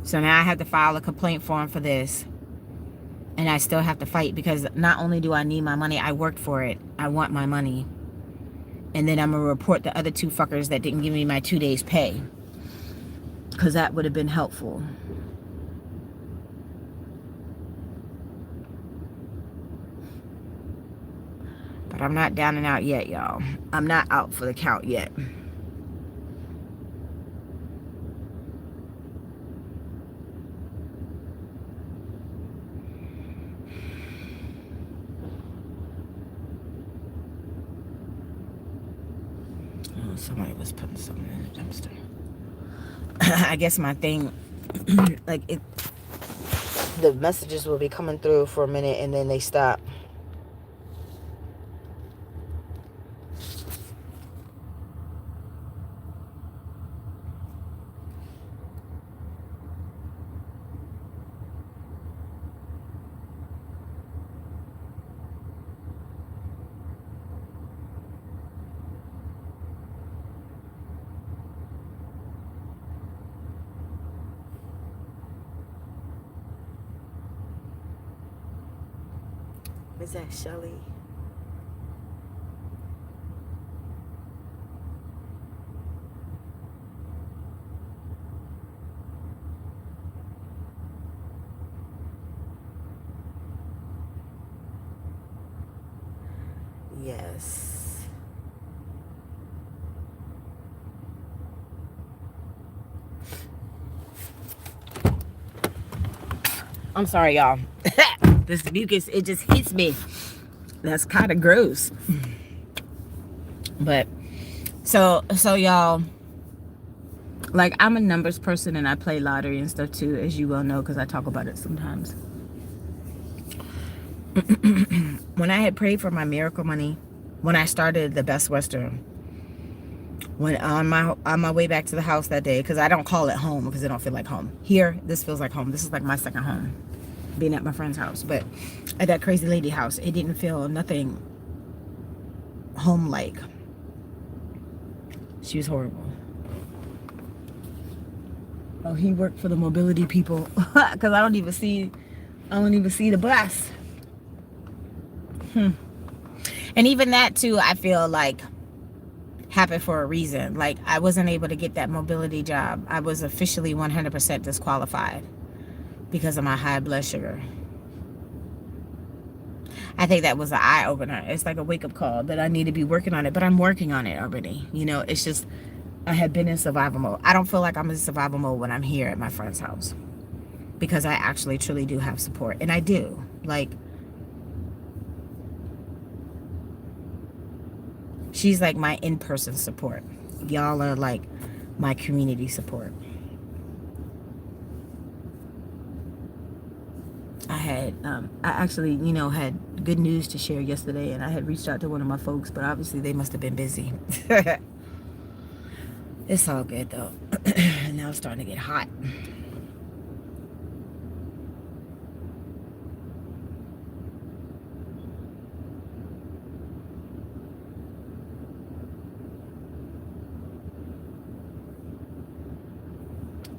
So now I have to file a complaint form for this. And I still have to fight because not only do I need my money, I worked for it. I want my money. And then I'm going to report the other two fuckers that didn't give me my 2 days pay. Because that would have been helpful. But I'm not down and out yet, y'all. I'm not out for the count yet. Oh, somebody was putting something in the dumpster. I guess my thing, like, the messages will be coming through for a minute and then they stop. Is that Shelly? Yes. I'm sorry, y'all. This mucus, it just hits me. That's kind of gross. But so y'all, like, I'm a numbers person and I play lottery and stuff too, as you well know, because I talk about it sometimes. When I had prayed for my miracle money, when I started the Best Western, when on my way back to the house that day, because I don't call it home because it don't feel like home. Here, this feels like home. This is like my second home, being at my friend's house. But at that crazy lady house, it didn't feel nothing home-like. She was horrible. Oh, he worked for the mobility people because I don't even see the bus. And even that too, I feel like happened for a reason. Like, I wasn't able to get that mobility job. I was officially 100% disqualified because of my high blood sugar. I think that was an eye-opener. It's like a wake-up call that I need to be working on it, but I'm working on it already. You know, it's just I have been in survival mode. I don't feel like I'm in survival mode when I'm here at my friend's house, because I actually truly do have support, and I do. Like, she's like my in-person support. Y'all are like my community support. I actually, had good news to share yesterday, and I had reached out to one of my folks, but obviously they must have been busy. It's all good though. Now it's starting to get hot.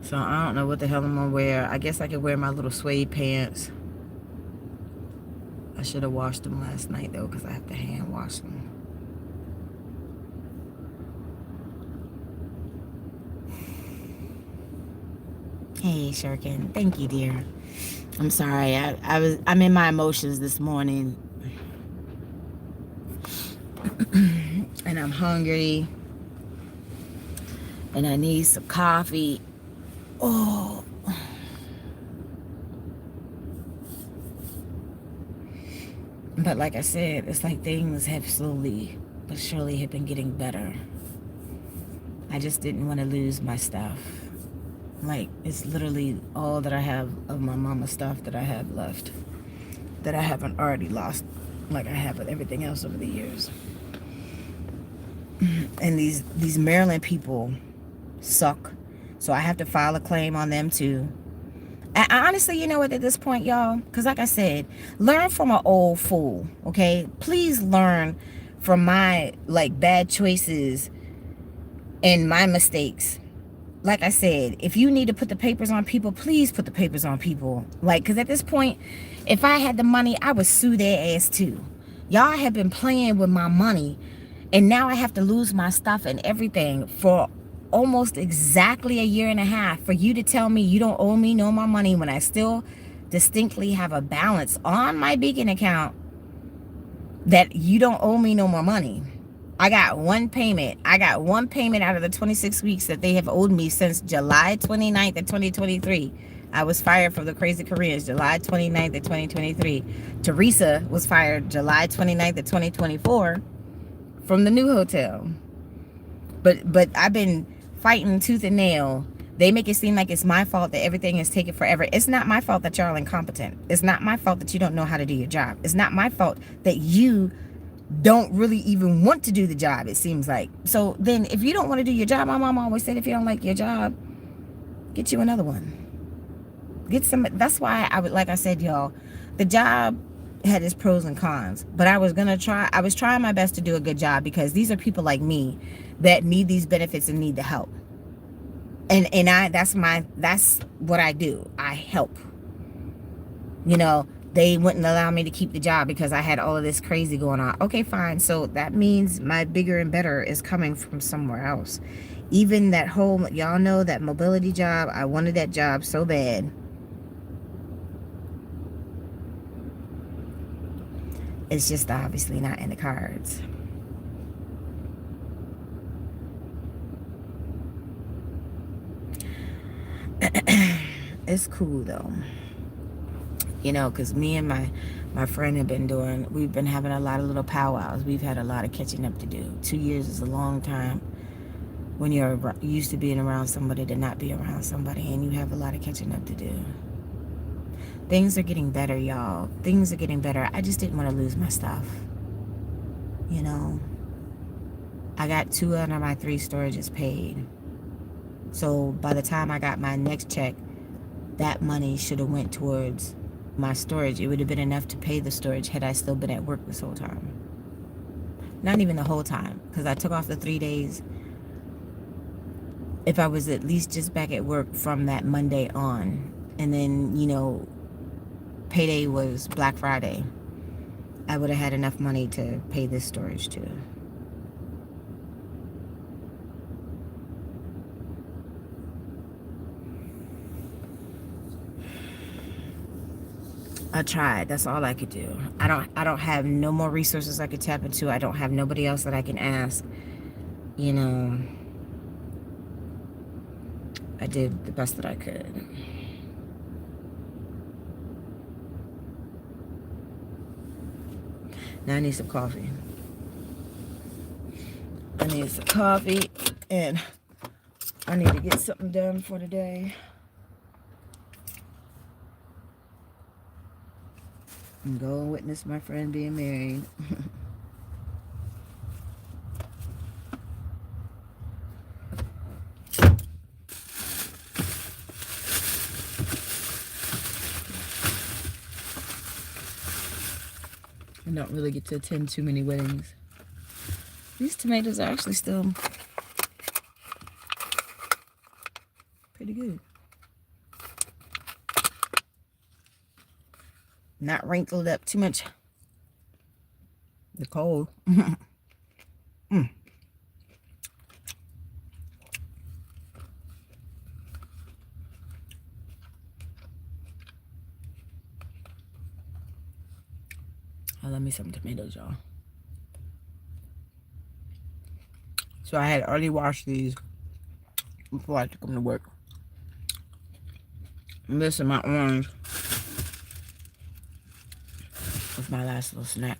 So I don't know what the hell I'm gonna wear. I guess I could wear my little suede pants. I should have washed them last night though, because I have to hand wash them. Hey, Shirkin. Thank you, dear. I'm sorry. I'm in my emotions this morning. And I'm hungry. And I need some coffee. Oh. But like I said, it's like things have slowly but surely have been getting better. I just didn't want to lose my stuff. Like, it's literally all that I have of my mama's stuff that I have left, that I haven't already lost, like I have with everything else over the years. And these Maryland people suck. So I have to file a claim on them too. And honestly, you know what, at this point, y'all, because like I said, learn from an old fool, okay? Please learn from my, like, bad choices and my mistakes. Like I said, if you need to put the papers on people, please put the papers on people. Like, because at this point, if I had the money, I would sue their ass too. Y'all have been playing with my money, and now I have to lose my stuff and everything for almost exactly a year and a half for you to tell me you don't owe me no more money when I still distinctly have a balance on my Beacon account, that you don't owe me no more money. I got one payment. I got one payment out of the 26 weeks that they have owed me since July 29th of 2023. I was fired from the Crazy Koreans July 29th of 2023. Teresa was fired July 29th of 2024 from the new hotel. But I've been fighting tooth and nail. They make it seem like it's my fault that everything is taking forever. It's not my fault that y'all are incompetent. It's not my fault that you don't know how to do your job. It's not my fault that you don't really even want to do the job, it seems like. So then if you don't want to do your job, my mom always said, if you don't like your job, get you another one. Get some. That's why I would, like I said, y'all, the job had its pros and cons, but I was trying my best to do a good job, because these are people like me that need these benefits and need the help. And that's what I do. I help. They wouldn't allow me to keep the job because I had all of this crazy going on. Okay, fine. So that means my bigger and better is coming from somewhere else. Even that whole, y'all know, that mobility job, I wanted that job so bad. It's just obviously not in the cards. It's cool though. Because me and my friend we've been having a lot of little powwows. We've had a lot of catching up to do. 2 years is a long time when you're used to being around somebody to not be around somebody, and you have a lot of catching up to do. Things are getting better, y'all. Things are getting better. I just didn't want to lose my stuff. I got 2 out of my 3 storages paid. So by the time I got my next check, that money should have went towards my storage. It would have been enough to pay the storage had I still been at work this whole time. Not even the whole time, because I took off the 3 days. If I was at least just back at work from that Monday on, and then, payday was Black Friday, I would have had enough money to pay this storage too. I tried. That's all I could do. I don't have no more resources I could tap into. I don't have nobody else that I can ask. I did the best that I could. Now I need some coffee. I need some coffee, and I need to get something done for the day. And go and witness my friend being married. I don't really get to attend too many weddings. These tomatoes are actually still pretty good. Not wrinkled up too much. They're cold. Mm. I love me some tomatoes, y'all. So I had already washed these before I took them to work. And this is my orange. With my last little snack.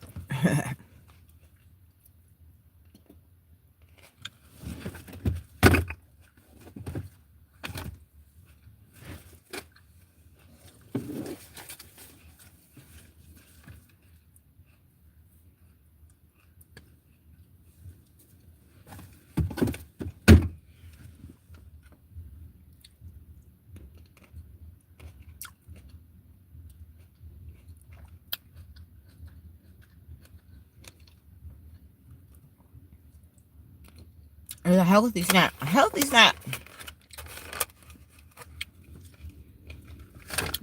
It's a healthy snack. A healthy snack.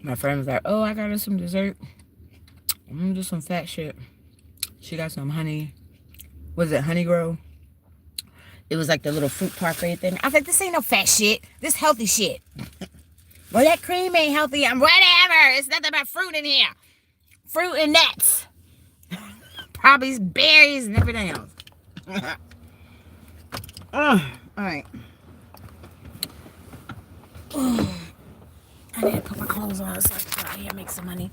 My friend was like, oh, I got her some dessert. I'm gonna do some fat shit. She got some honey. Was it honey grow? It was like the little fruit parfait thing. I was like, this ain't no fat shit. This healthy shit. Well, that cream ain't healthy. I'm whatever. It's nothing but fruit in here. Fruit and nuts. Probably berries and everything else. All right. I need to put my clothes on so I can go out here and make some money.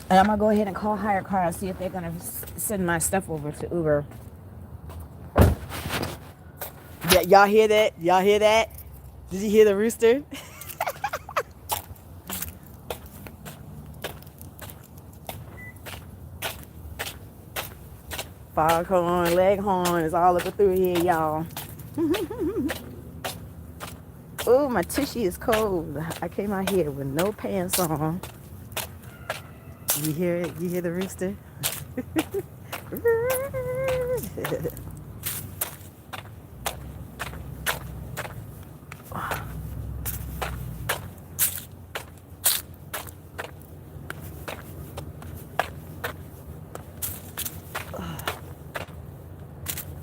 And I'm going to go ahead and call Hire Car and see if they're going to send my stuff over to Uber. Yeah, y'all hear that? Y'all hear that? Did you hear the rooster? Foghorn, leghorn is all up and through here, y'all. Oh, my tushy is cold. I came out here with no pants on. You hear it? You hear the rooster?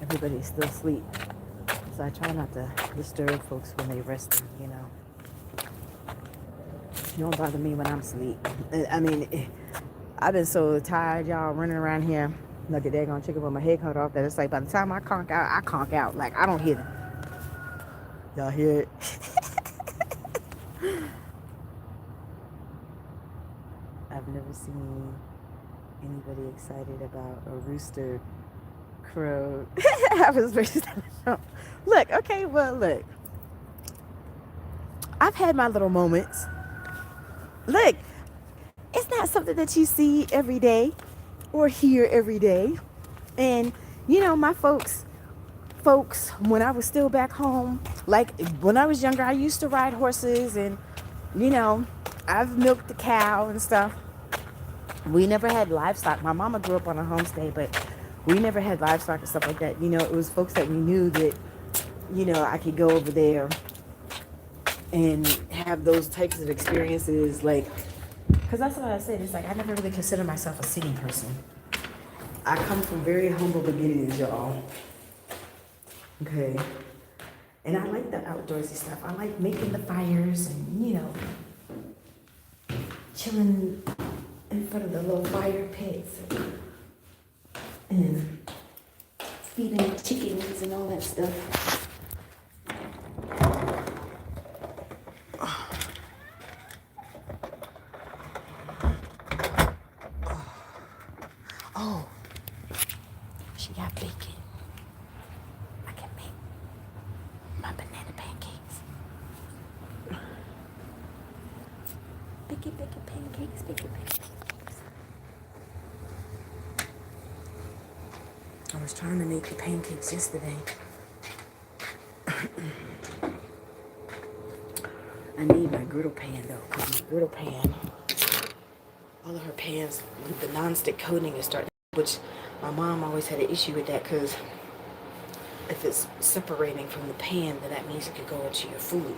Everybody's still asleep. So I try not to disturb folks when they resting, you know. You don't bother me when I'm asleep. I mean, I've been so tired, y'all, running around here like a daggone chicken with my head cut off that it's like by the time I conk out. Like, I don't hear them. Y'all hear it? I've never seen anybody excited about a rooster crow. I was raised Look, okay, well, look. I've had my little moments. Look, it's not something that you see every day or hear every day. And, you know, my folks, when I was still back home, like when I was younger, I used to ride horses and, you know, I've milked the cow and stuff. We never had livestock. My mama grew up on a homestead, but we never had livestock and stuff like that. You know, it was folks that we knew that, you know, I could go over there and have those types of experiences, like, because that's what I said. It's like I never really consider myself a city person. I come from very humble beginnings, y'all. Okay. And I like the outdoorsy stuff. I like making the fires and, you know, chilling in front of the little fire pits and feeding chickens and all that stuff. She got bacon. I can make my banana pancakes. Bacon pancakes, bacon pancakes. I was trying to make the pancakes yesterday. I need my griddle pan though, because my griddle pan, all of her pans, the non-stick coating is starting, which my mom always had an issue with that, because if it's separating from the pan, then that means it could go into your food.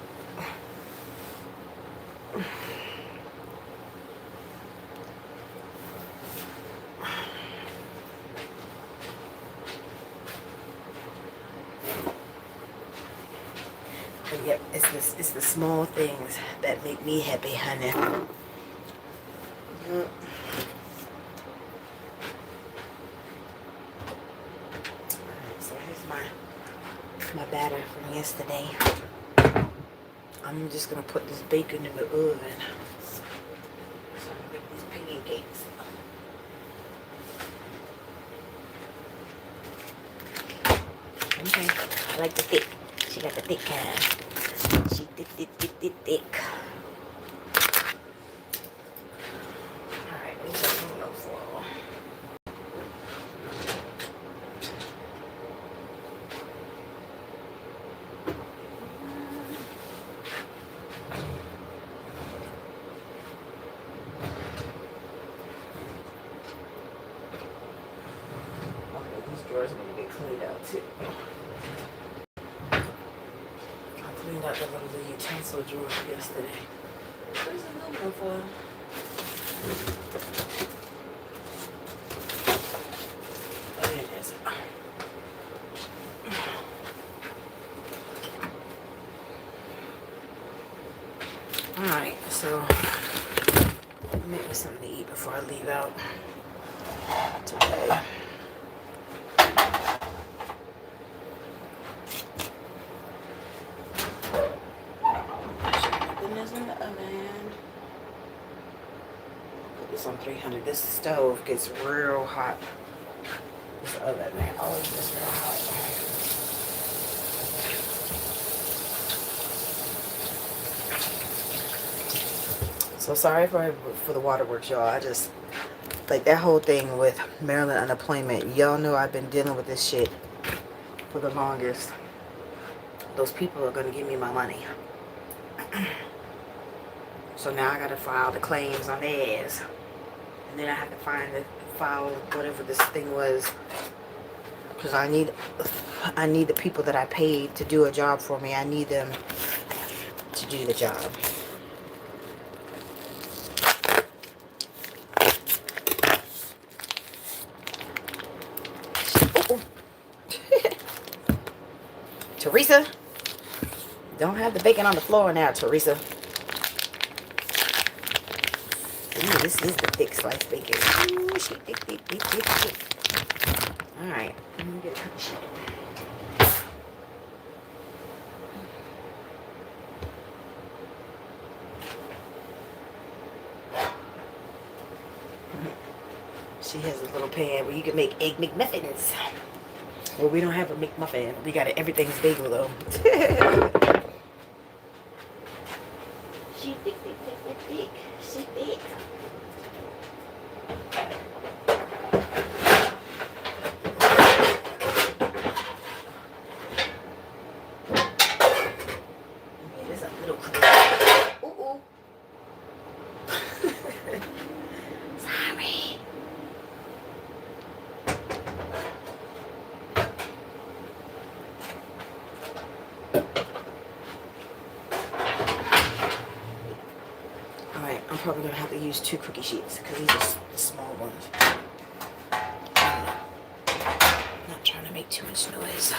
But yep, it's the small things that make me happy, honey. Yep. Alright, so here's my batter from yesterday. I'm just gonna put this bacon in the oven. So I'm gonna make these pancakes. Okay, I like the thick. She got the thick kind. She thick. Alright, let me put some milk foil. Okay, these drawers need to get cleaned out too. Cleaned out the little utensil drawer yesterday. Where's the aluminum foil? Oh, there it is. Alright, so make me something to eat before I leave out today. In the oven. Put this on 300. This stove gets real hot. This oven, man, always gets real hot. So sorry for the waterworks, y'all. I just like that whole thing with Maryland unemployment. Y'all know I've been dealing with this shit for the longest. Those people are gonna give me my money. So now I gotta file the claims on theirs. And then I have to file whatever this thing was. Because I need the people that I paid to do a job for me. I need them to do the job. Oh. Teresa, don't have the bacon on the floor now, Teresa. Ooh, this is the thick sliced bacon. Ooh, shit, thick. Alright, let me get a cut sheet. She has a little pan where you can make egg McMuffins. Well, we don't have a McMuffin. We got everything's bagel though. She thick. She thick. There's a little cricket. Ooh. Sorry. Alright, I'm probably going to have to use 2 cookie sheets because these are the small ones. I'm not trying to make too much noise.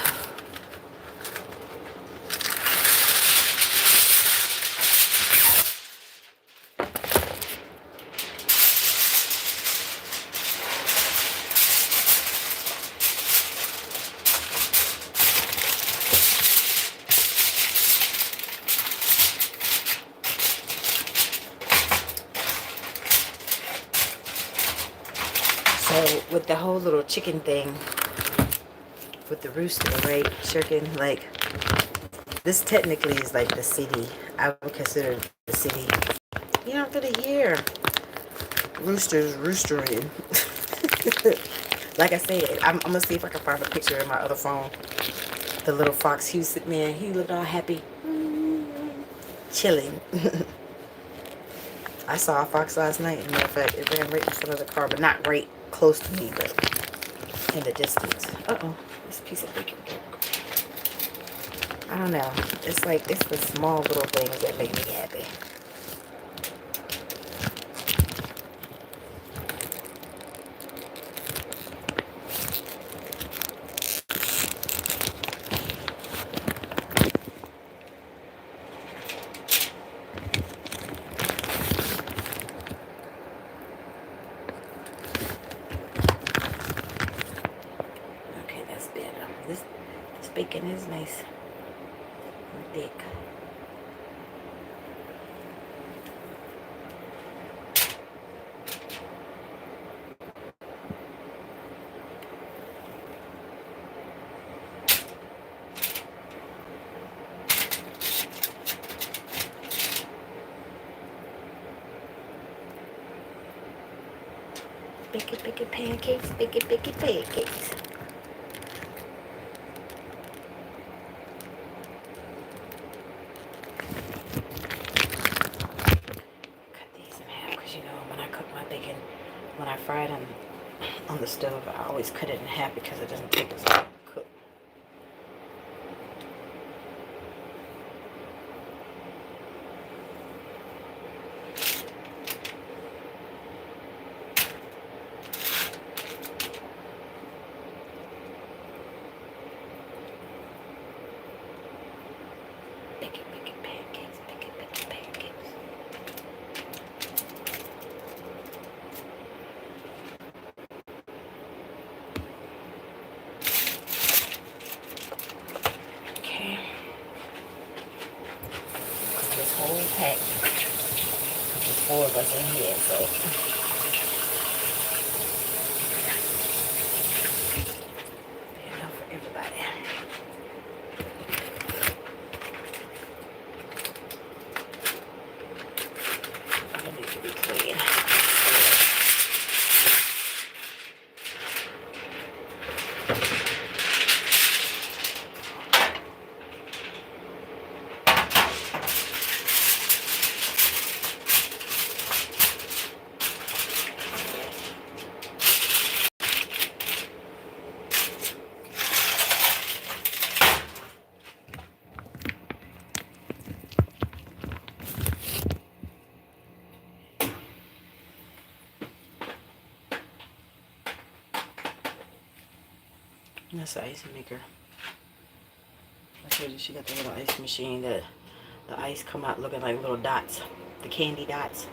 So with the whole little chicken thing, with the rooster, right? Chirking, like, this technically is like the city. I would consider the city. You don't really hear roosters roostering. Like I said, I'm gonna see if I can find a picture in my other phone. The little fox, he was sitting there, he looked all happy, chilling. I saw a fox last night, and matter of fact, it ran right in front of the car, but not right close to me, but in the distance. Uh-oh, this piece of bacon. I don't know. It's like, it's the small little things that make me happy. Okay, that's better. This bacon is nice and thick. Bacon pancakes, bacon pancakes. Cut these in half because, you know, when I cook my bacon, when I fry it on the stove, I always cut it in half because it doesn't take as long to cook. Bacon pancakes, bacon pancakes. Okay. This whole pack. There's 4 of us in here, so enough for everybody. I need to be clean. That's the ice maker. I told you she got the little ice machine that the ice come out looking like little dots. The candy dots.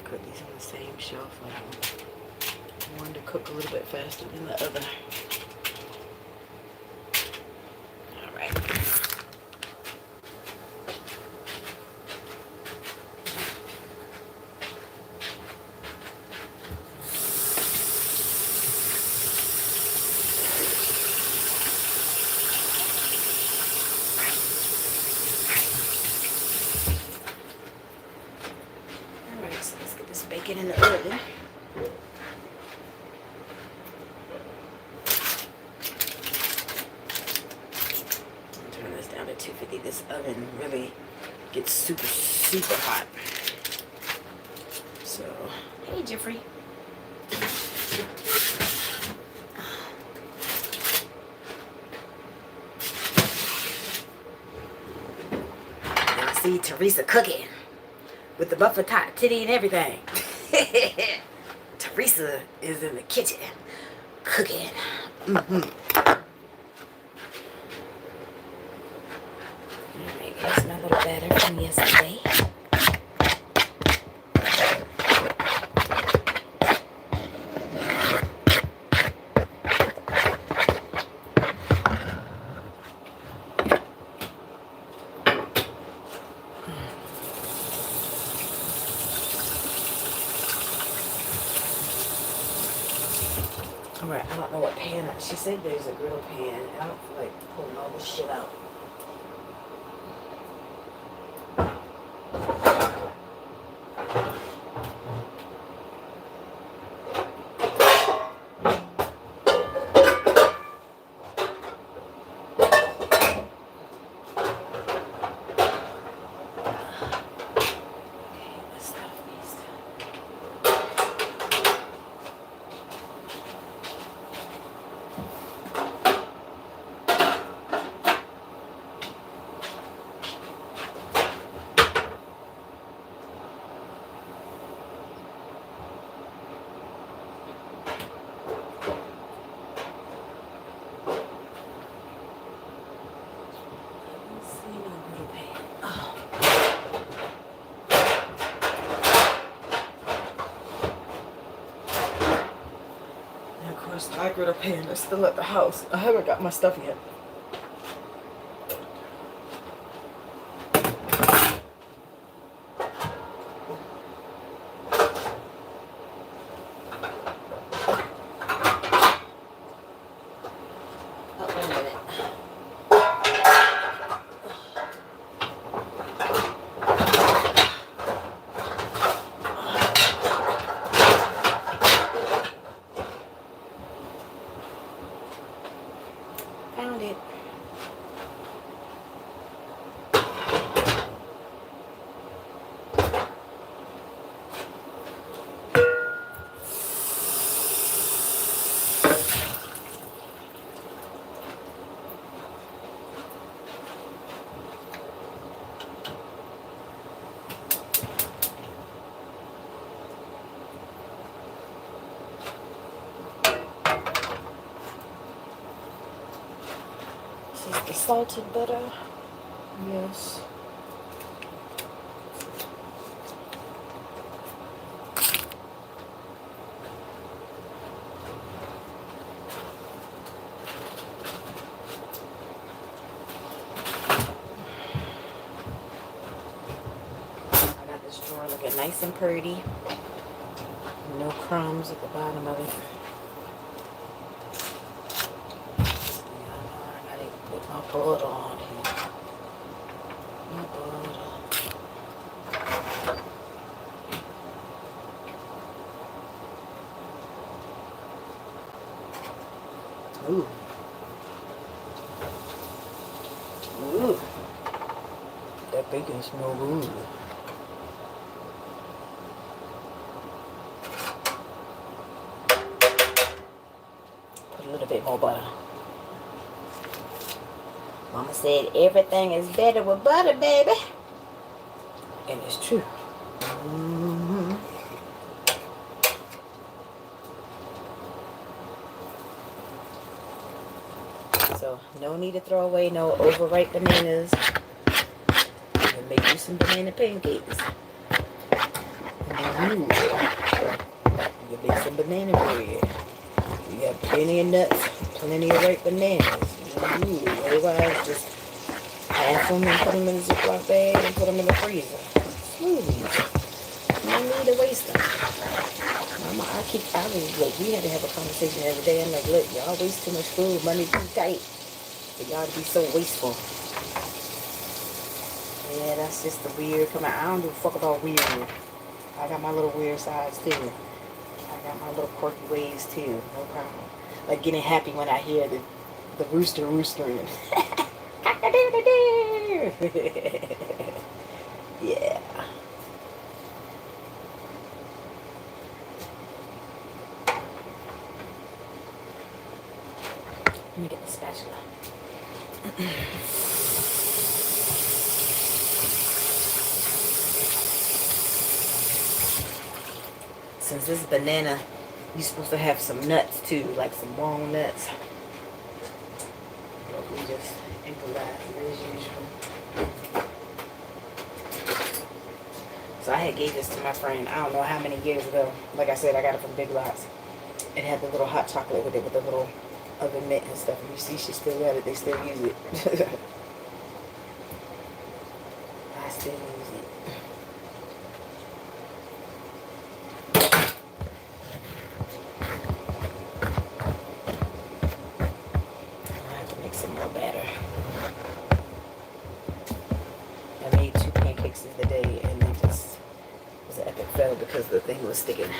Put these on the same shelf. I want to cook a little bit faster than the other. Alright. Alright, so let's get this bacon in the oven. Turn this down to 250. This oven really gets super, super hot. So, hey Jeffrey. Now see Teresa cooking with the buffer top titty and everything. Teresa is in the kitchen cooking. Alright, here's my little batter from yesterday. Alright, I don't know what pan. She said there's a griddle pan, and I don't feel like pulling all this shit out. My griddle pan is still at the house. I haven't got my stuff yet. Found it. This is the salted butter. Yes. I got this drawer looking nice and pretty. No crumbs at the bottom of it. Put my butter on here. My butter. Ooh. Ooh. That bacon smells good. Put a little bit more butter. Mama said everything is better with butter, baby. And it's true. So, no need to throw away no overripe bananas. You can make you some banana pancakes. And you can make some banana bread. You got plenty of nuts, plenty of ripe bananas. Otherwise, just half them and put them in a Ziploc bag and put them in the freezer. No need to waste them. Mama, we had to have a conversation the other day. I'm like, look, y'all waste too much food. Money too tight. But y'all to be so wasteful. Yeah, that's just the weird. Come on, I don't give a fuck about weird. I got my little weird sides too. I got my little quirky ways too. No problem. Like getting happy when I hear the rooster roostering. Yeah. Let me get the spatula. Since this is banana, you're supposed to have some nuts too, like some walnuts. But we just improvise as usual. So I had gave this to my friend, I don't know how many years ago. Like I said, I got it from Big Lots. It had the little hot chocolate with it, with the little oven mitt and stuff. And you see, she still got it. They still use it. I still use it. the other day, and it just was an epic fail because the thing was sticking.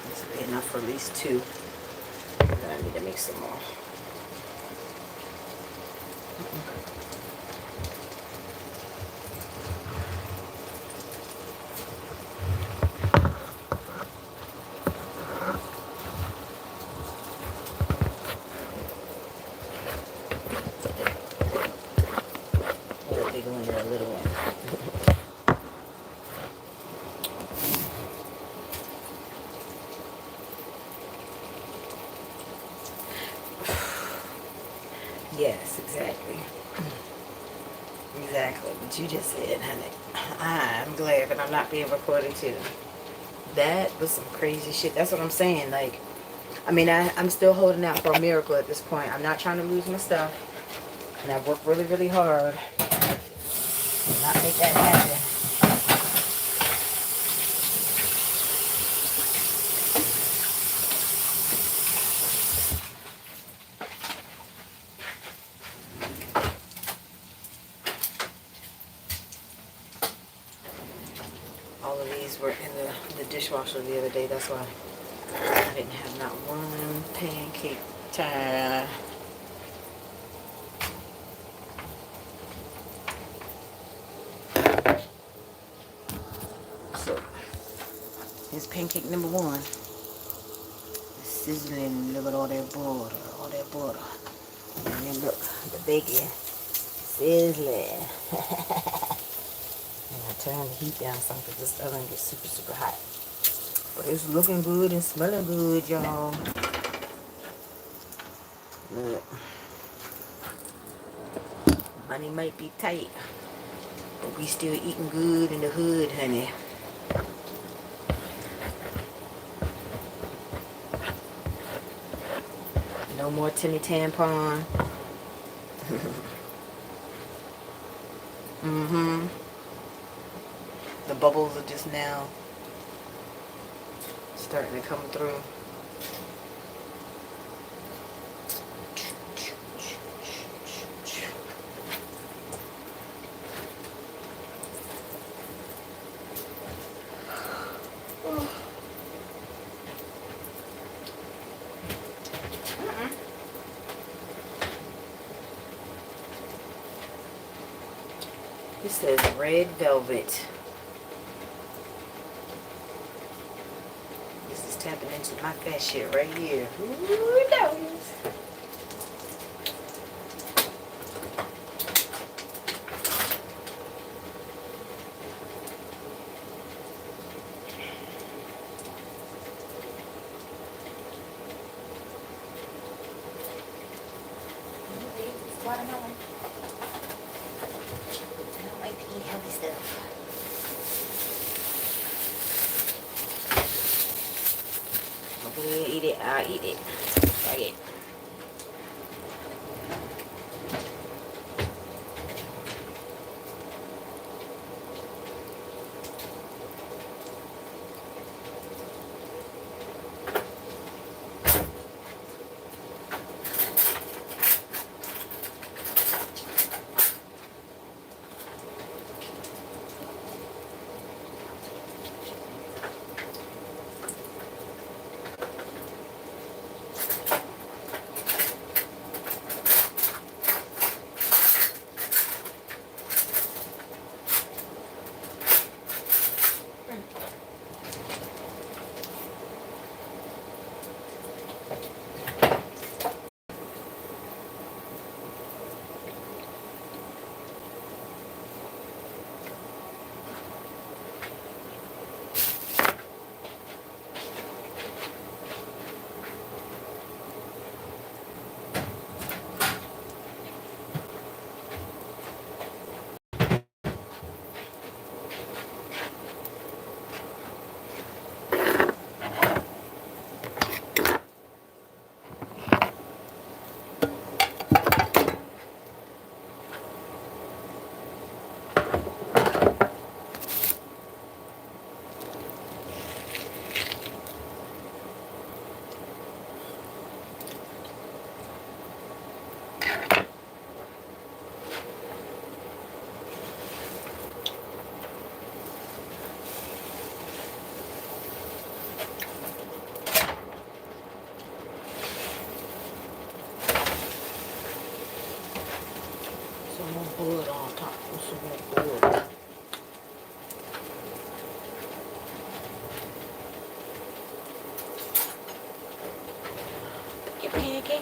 This will be enough for at least 2. And then I need to make some more. A big one and a little one. Yes, exactly. Exactly what you just said, honey. I'm glad that I'm not being recorded too. That was some crazy shit. That's what I'm saying. Like, I mean, I'm still holding out for a miracle at this point. I'm not trying to lose my stuff. And I've worked really, really hard to not make that happen. All of these were in the dishwasher the other day. That's why I didn't have not one pancake tie. So, here's pancake number 1. It's sizzling. Look at all that butter. All that butter. And then look, the bacon sizzling. And I turn the heat down some because this oven gets super, super hot. But it's looking good and smelling good, y'all. Look. Money might be tight, but we still eating good in the hood, honey. No more Timmy Tampon. Mm-hmm. The bubbles are just now starting to come through. It says red velvet. This is tapping into my fat shit right here. Who knows? Watermelon. I don't like to eat healthy stuff. Okay, eat it. I'll eat it. Like it.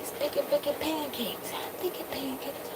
Thicket pancakes. Thicket pancakes.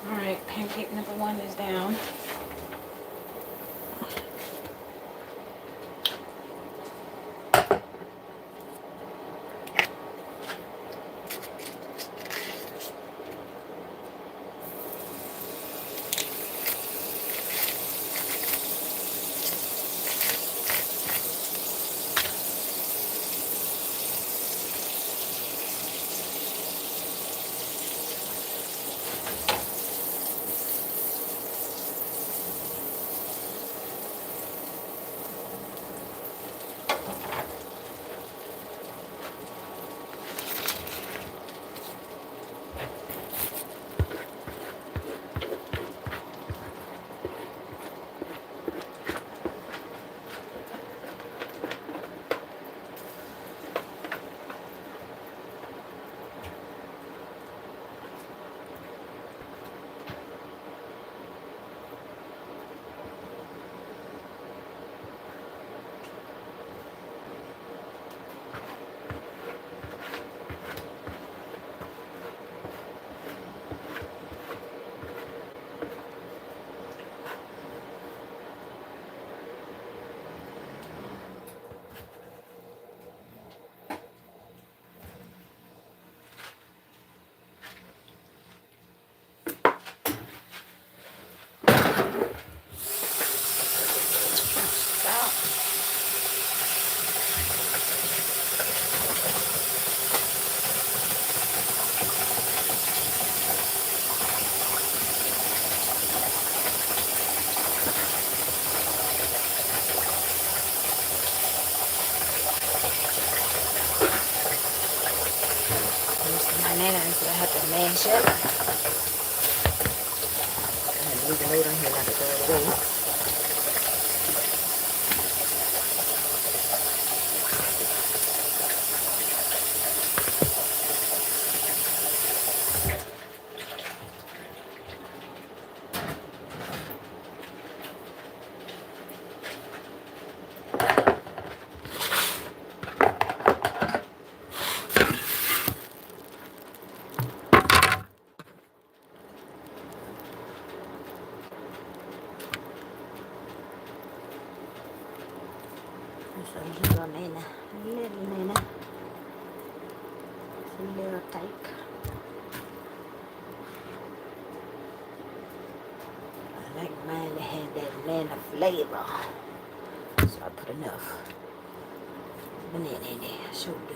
Alright, pancake number 1 is down. My nana said I have to mash up. And leave the load on here, not to throw it away. So little nana, it's a little tyke. I like mine to have that nana flavor, so I put enough banana in there. Sure do.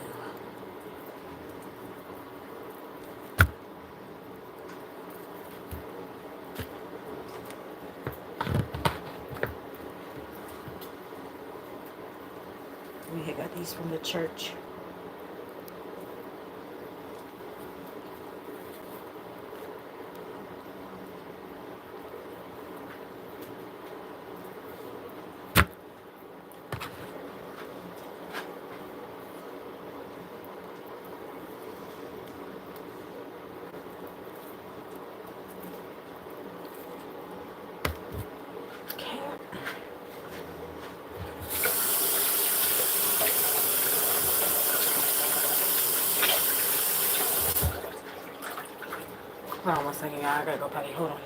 We got these from the church. Hold on 1 second, y'all. I gotta go potty. Hold on.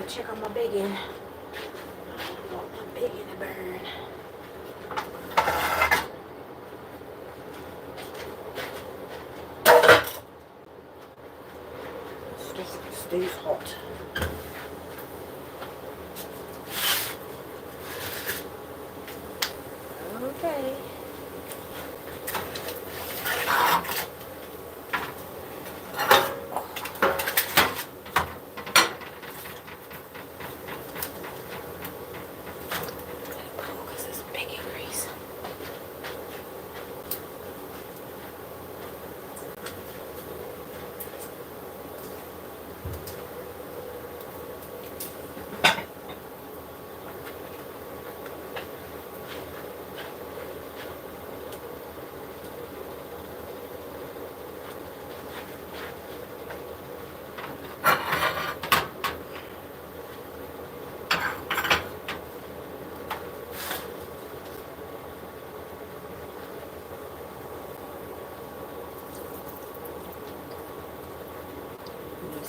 gotta check on my bacon. I don't want my bacon to burn. Stuff stays hot. Okay.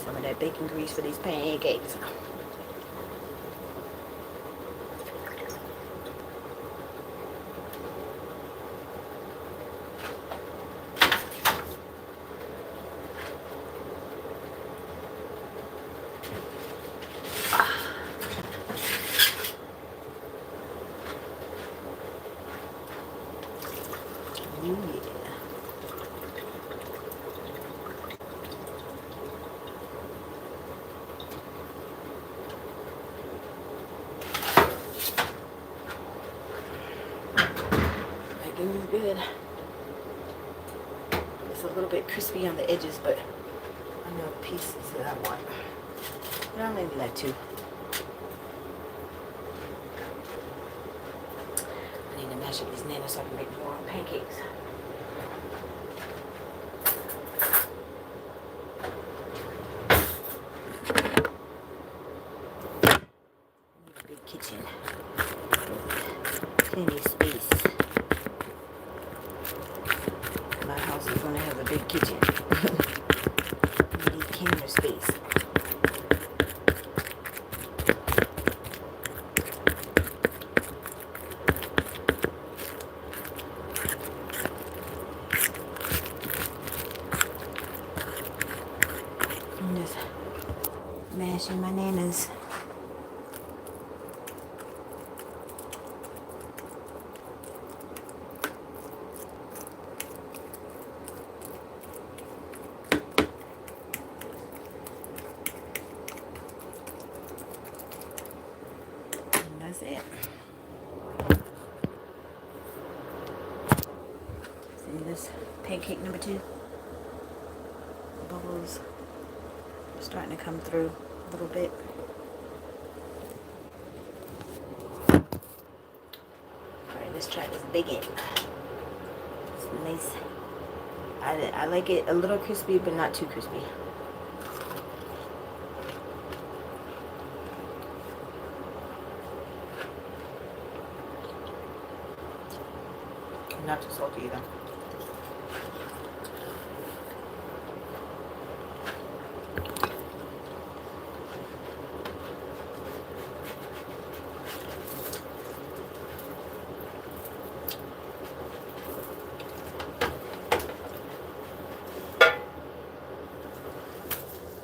Some of that bacon grease for these pancakes. Bacon's good. It's a little bit crispy on the edges, but enough pieces that I want. But I'll maybe like 2. I need to mash up these nanas so I can make more pancakes. Big kitchen. Plenty of space. My house is gonna have a big kitchen. Need camera space. I'm just mashing my nanas. That's it. See this pancake number 2? Bubbles are starting to come through a little bit. Alright, let's try this bacon. It's nice. I like it a little crispy, but not too crispy. Not too salty either.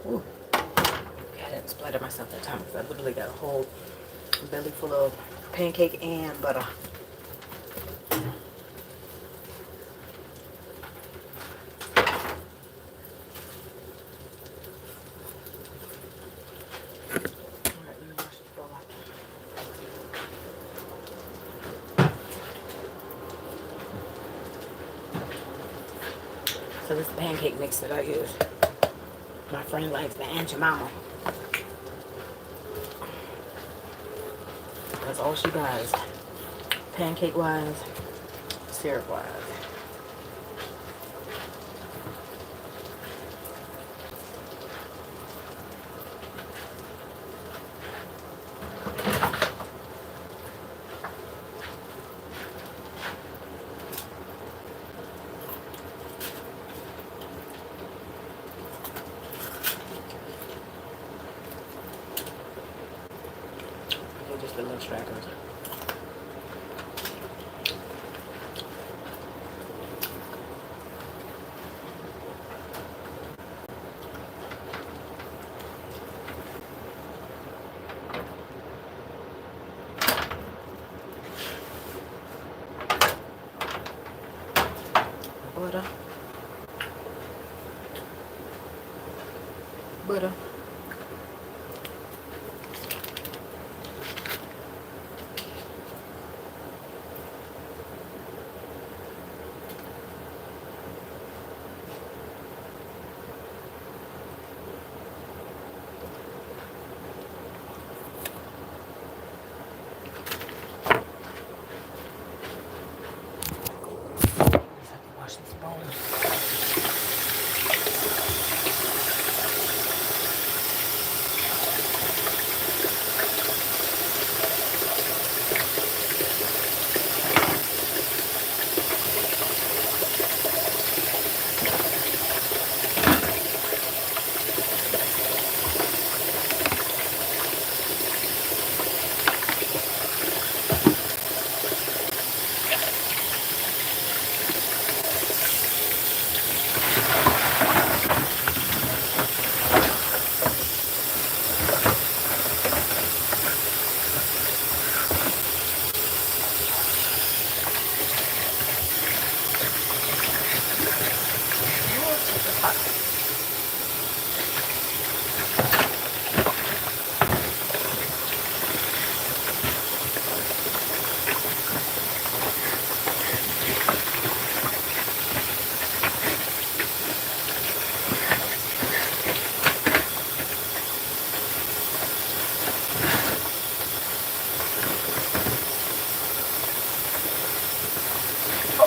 Ooh. Okay, I didn't splatter myself that time because I literally got a whole belly full of pancake and butter. So this pancake mix that I use, my friend likes the Aunt Your Mama. That's all she buys. Pancake wise, syrup wise. record. Butter. Butter. Wash this bowl.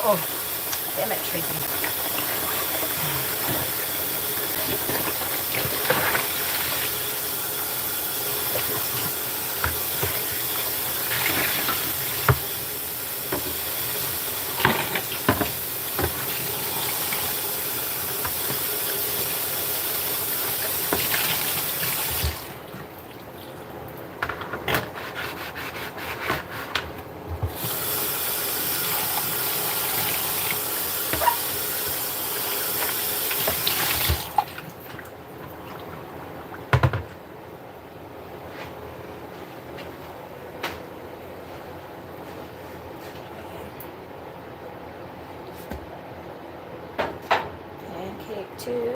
Oh, damn it, Tracy. Pancake too.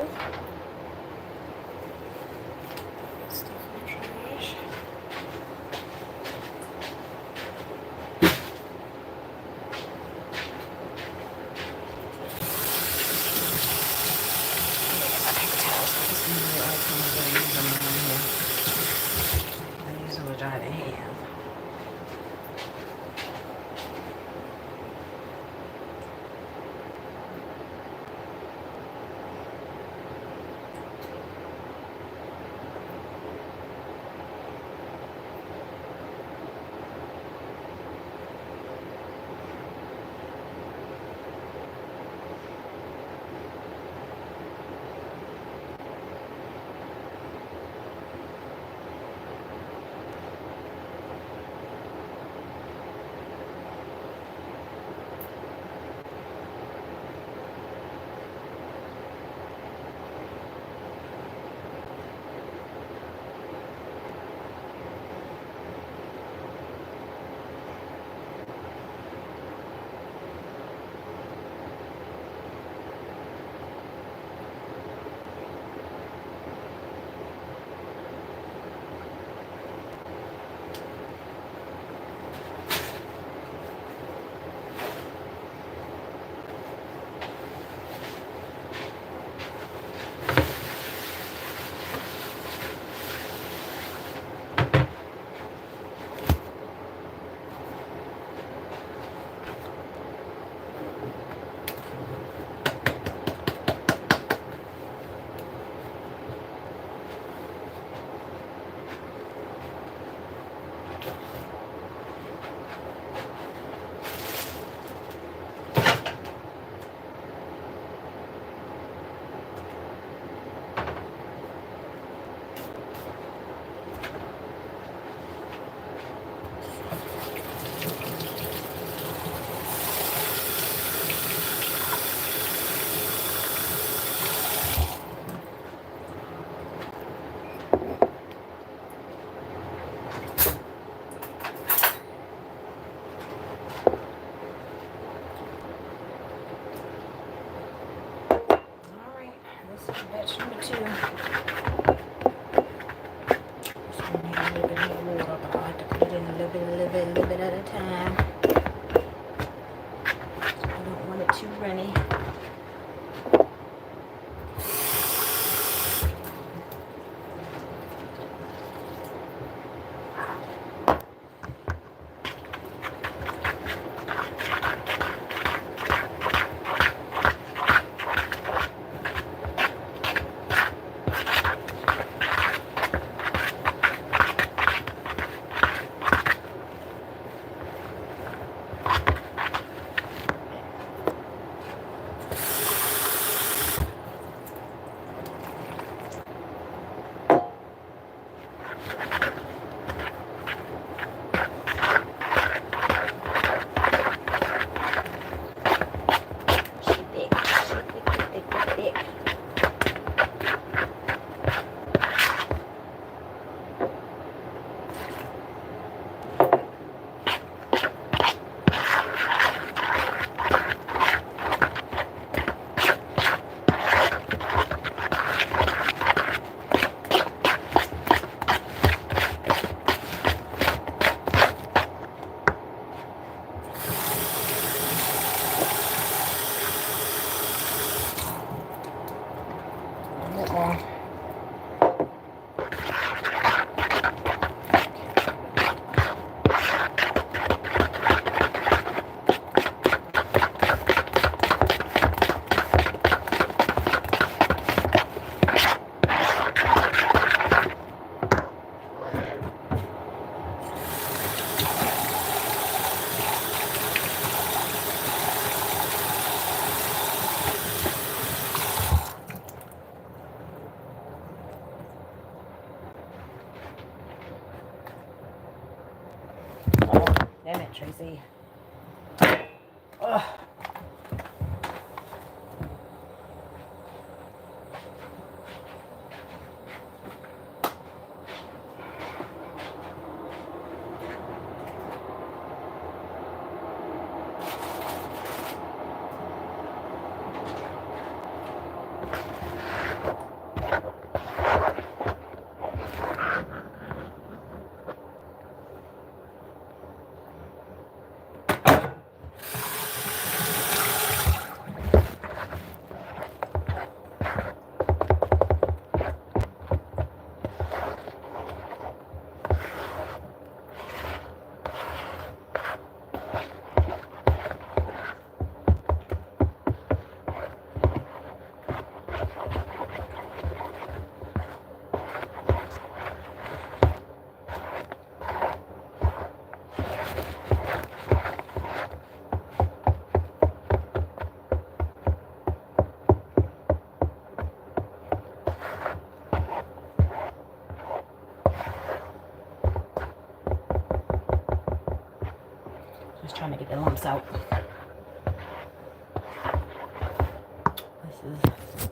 Stuff in the trash. I use them to dry the hand. Batch number 2. It's gonna need a little bit more water, but I'll have to put it in a little bit at a time. I don't want it too runny. Damn it, Tracy. Ugh. Just trying to get the lumps out. This is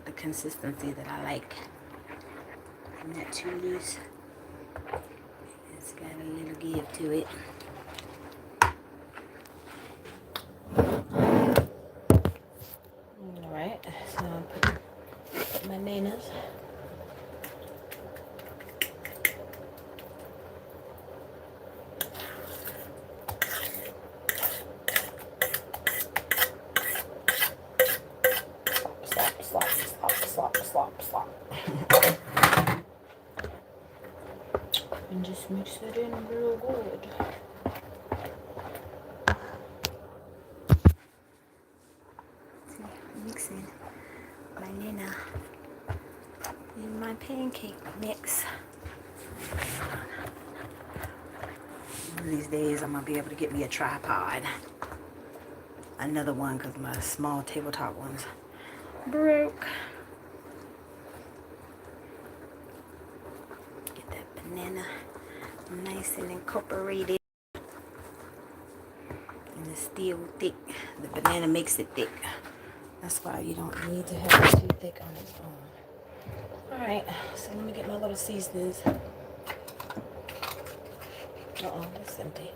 the consistency that I like. Not too loose. It's got a little give to it. Alright, so I'll put my nanas. Slop. And just mix it in real good. See, mixing banana in my pancake mix. One of these days I'm gonna be able to get me a tripod. Another one, because my small tabletop ones broke. Get that banana nice and incorporated. And it's still thick. The banana makes it thick. That's why you don't need to have it too thick on its own. Alright, so let me get my little seasonings. Uh-oh, that's empty.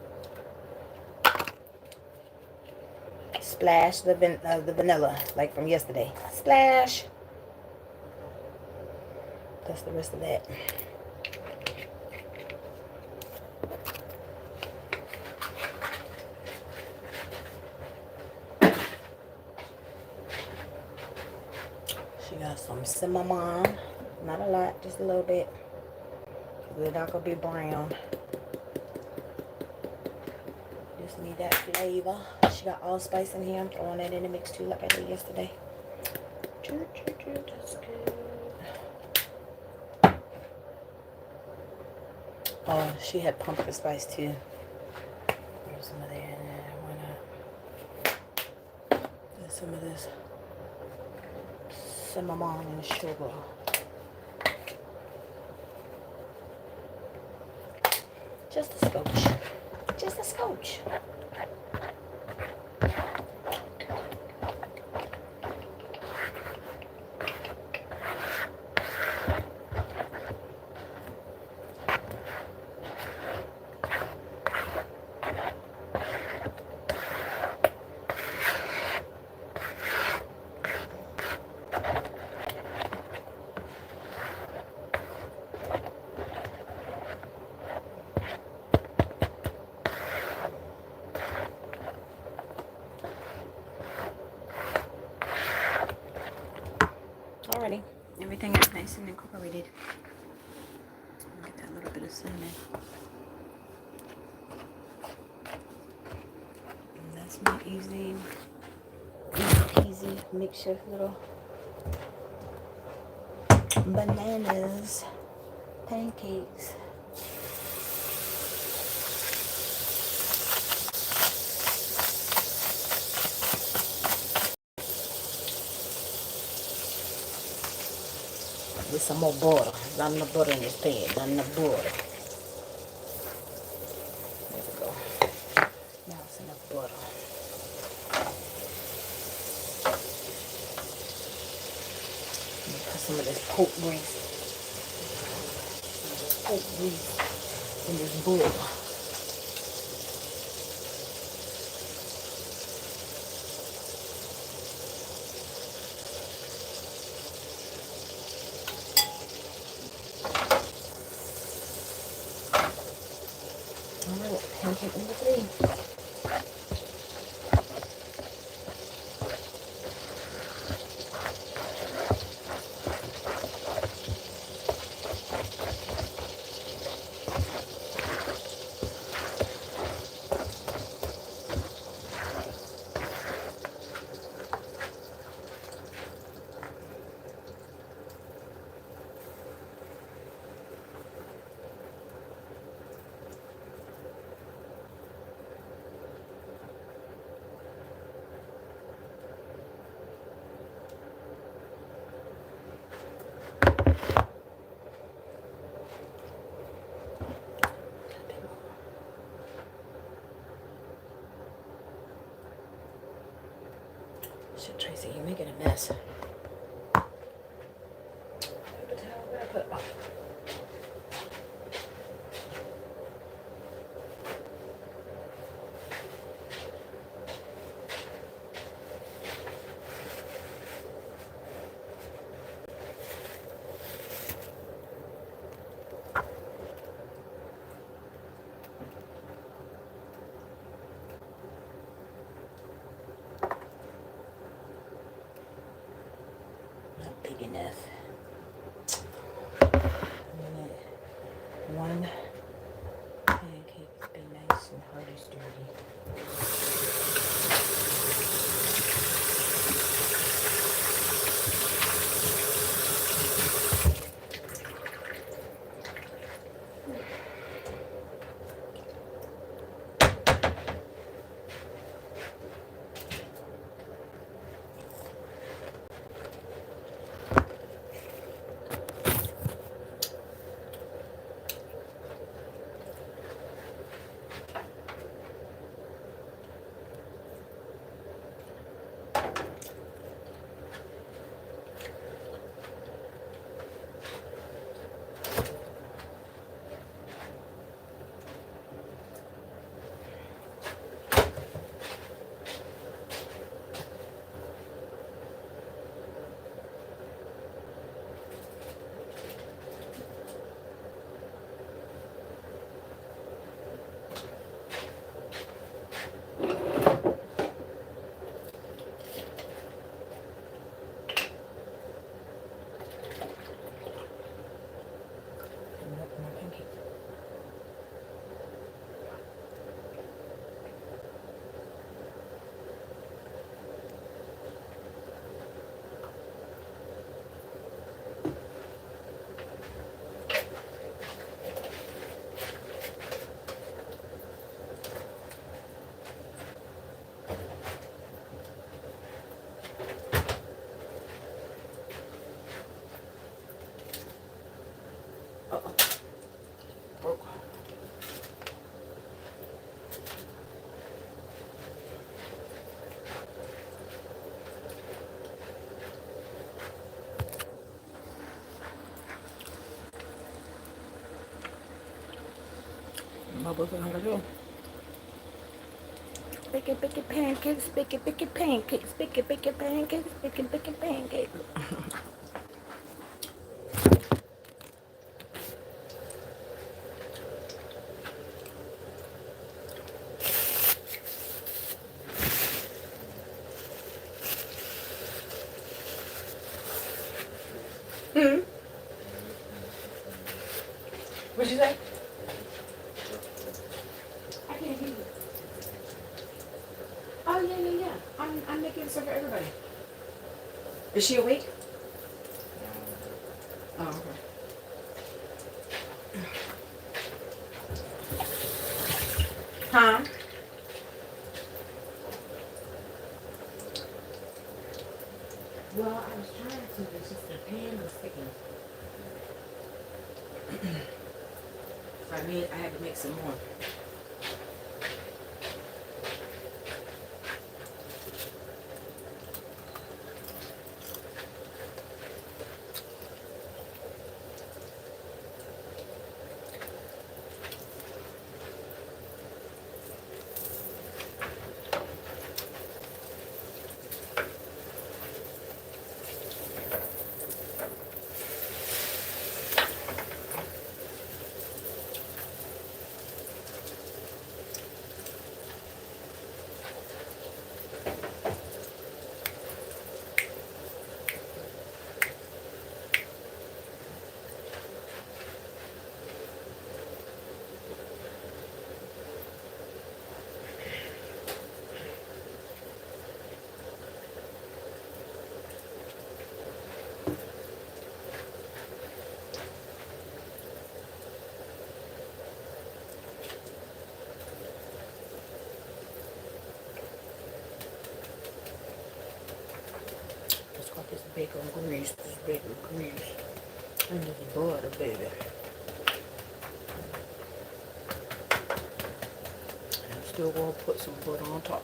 splash the vanilla, like from yesterday. Splash. That's the rest of that. She got some cinnamon. Not a lot, just a little bit. They're not gonna be brown. Just need that flavor. She got allspice in here. I'm throwing that in the mix too, like I did yesterday. That's good. Oh, she had pumpkin spice too. There's some of that in there. Why not? There's some of this cinnamon and sugar. Just a scotch. Just a scotch. Alrighty, everything is nice and incorporated. Get that little bit of cinnamon. And that's my easy peasy makeshift little bananas pancakes. With some more butter. Not enough butter in this pan. Not enough butter. There we go. Now it's enough butter. Put some of this pork grease. Pork grease in this bowl. Alright, pancake number 3. Shit, Tracy, you're making a mess. Big enough. One pancake be nice and hard and sturdy. Uh-oh. Broke. My boyfriend hungry too. Bacon pancakes, bacon pancakes, bacon pancakes, bacon pancakes. Hmm. What'd you say? I can't hear you. Oh yeah. I'm making some for everybody. Is she awake? Oh, okay. Huh? Well, I was trying to, but just the pan was sticking. So I had to make some more. Let's got this bacon grease. This bacon grease. And this butter, baby. And I'm still gonna put some butter on top.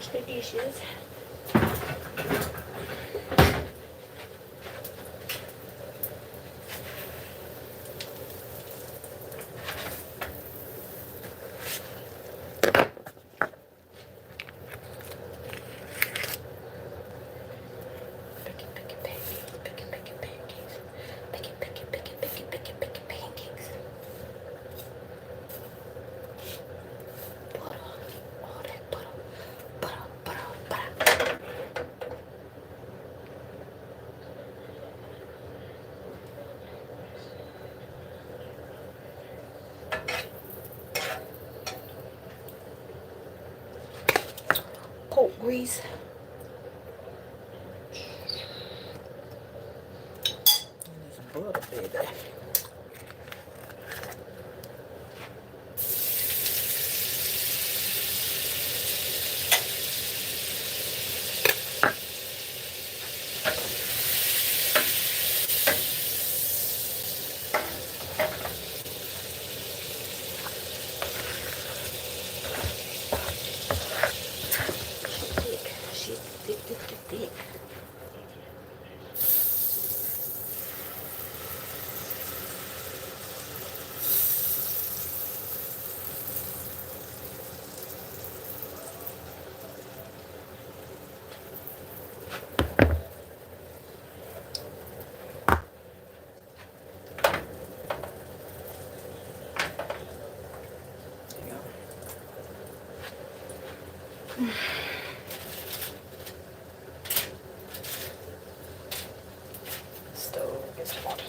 wash the dishes. Pork grease. And some butter, baby. Shit, thick. Stove is hot.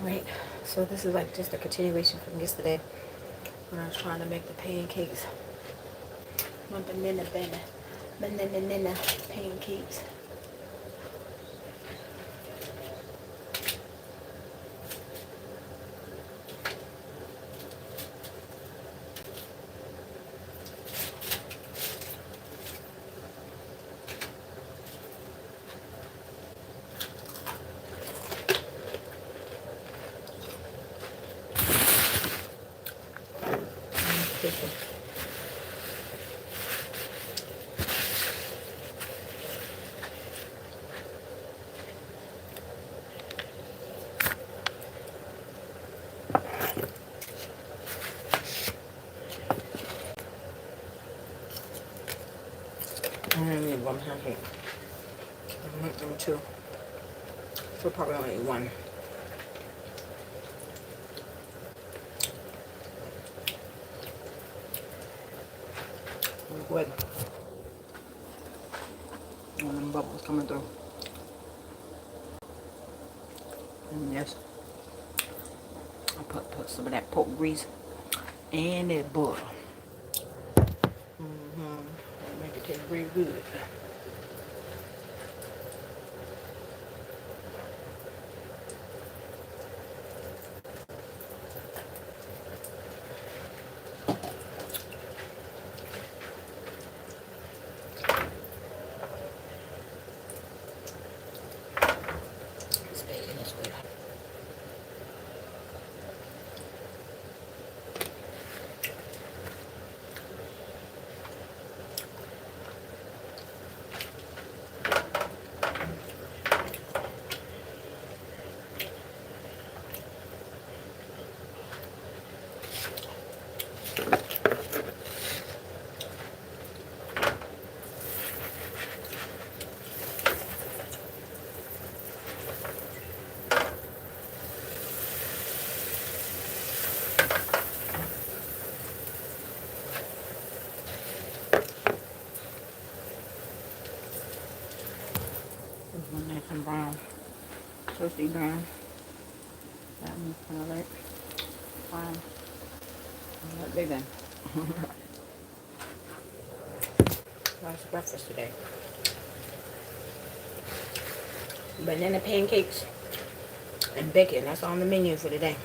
Alright, so this is like just a continuation from yesterday when I was trying to make the pancakes. My banana pancakes. I only need one pancake. I make them two. So probably only eat one. Good. And them bubbles coming through. And yes, I put some of that pork grease and that butter. Make it taste real good. It's bacon as well. And then some brown, toasty brown. That one's kind of like brown. Not big then. That's breakfast today. Banana pancakes and bacon. That's on the menu for today.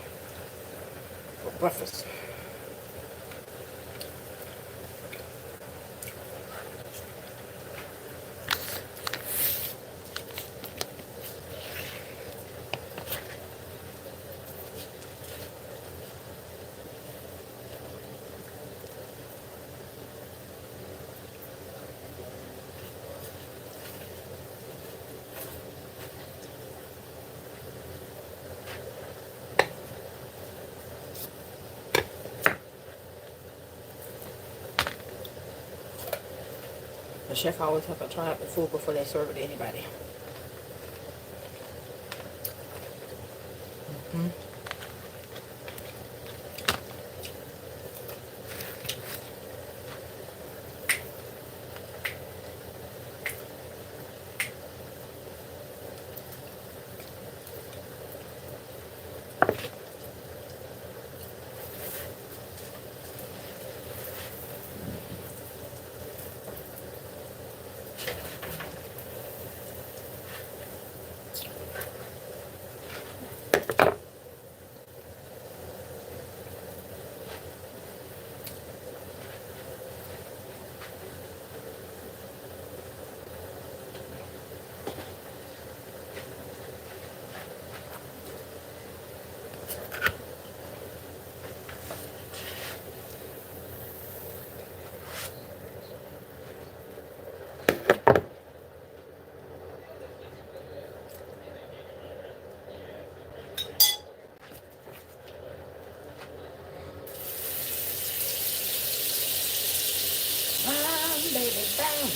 For breakfast. The chef always have to try out the food before they serve it to anybody. Mm-hmm. Baby, bang.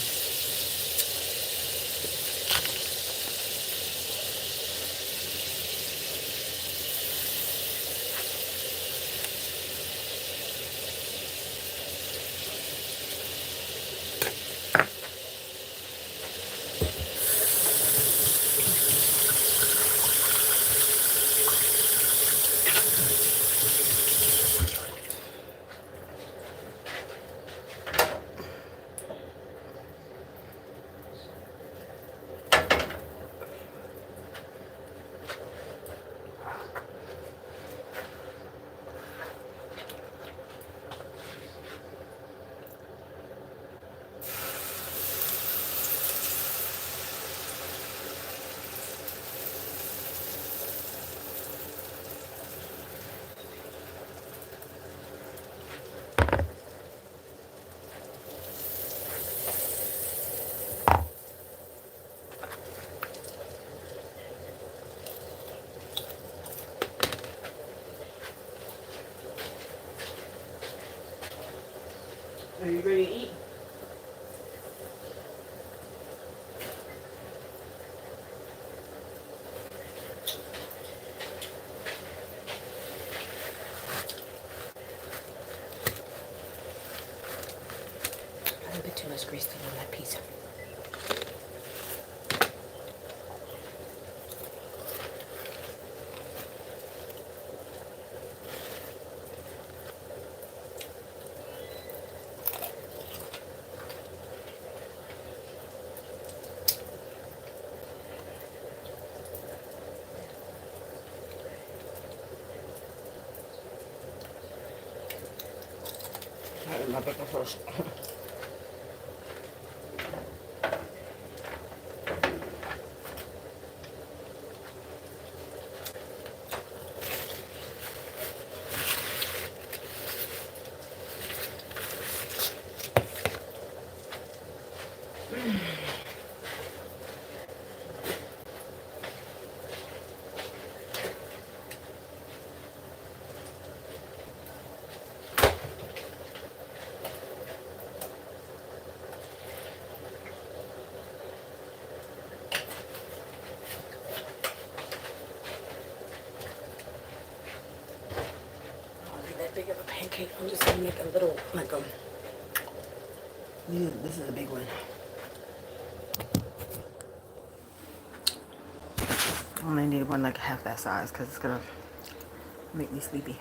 Are you ready to eat? A little bit too much grease still on that pizza. I did my bacon first. Big of a pancake. I'm just gonna make a little, like a, this is a big one. only need one like half that size because it's gonna make me sleepy.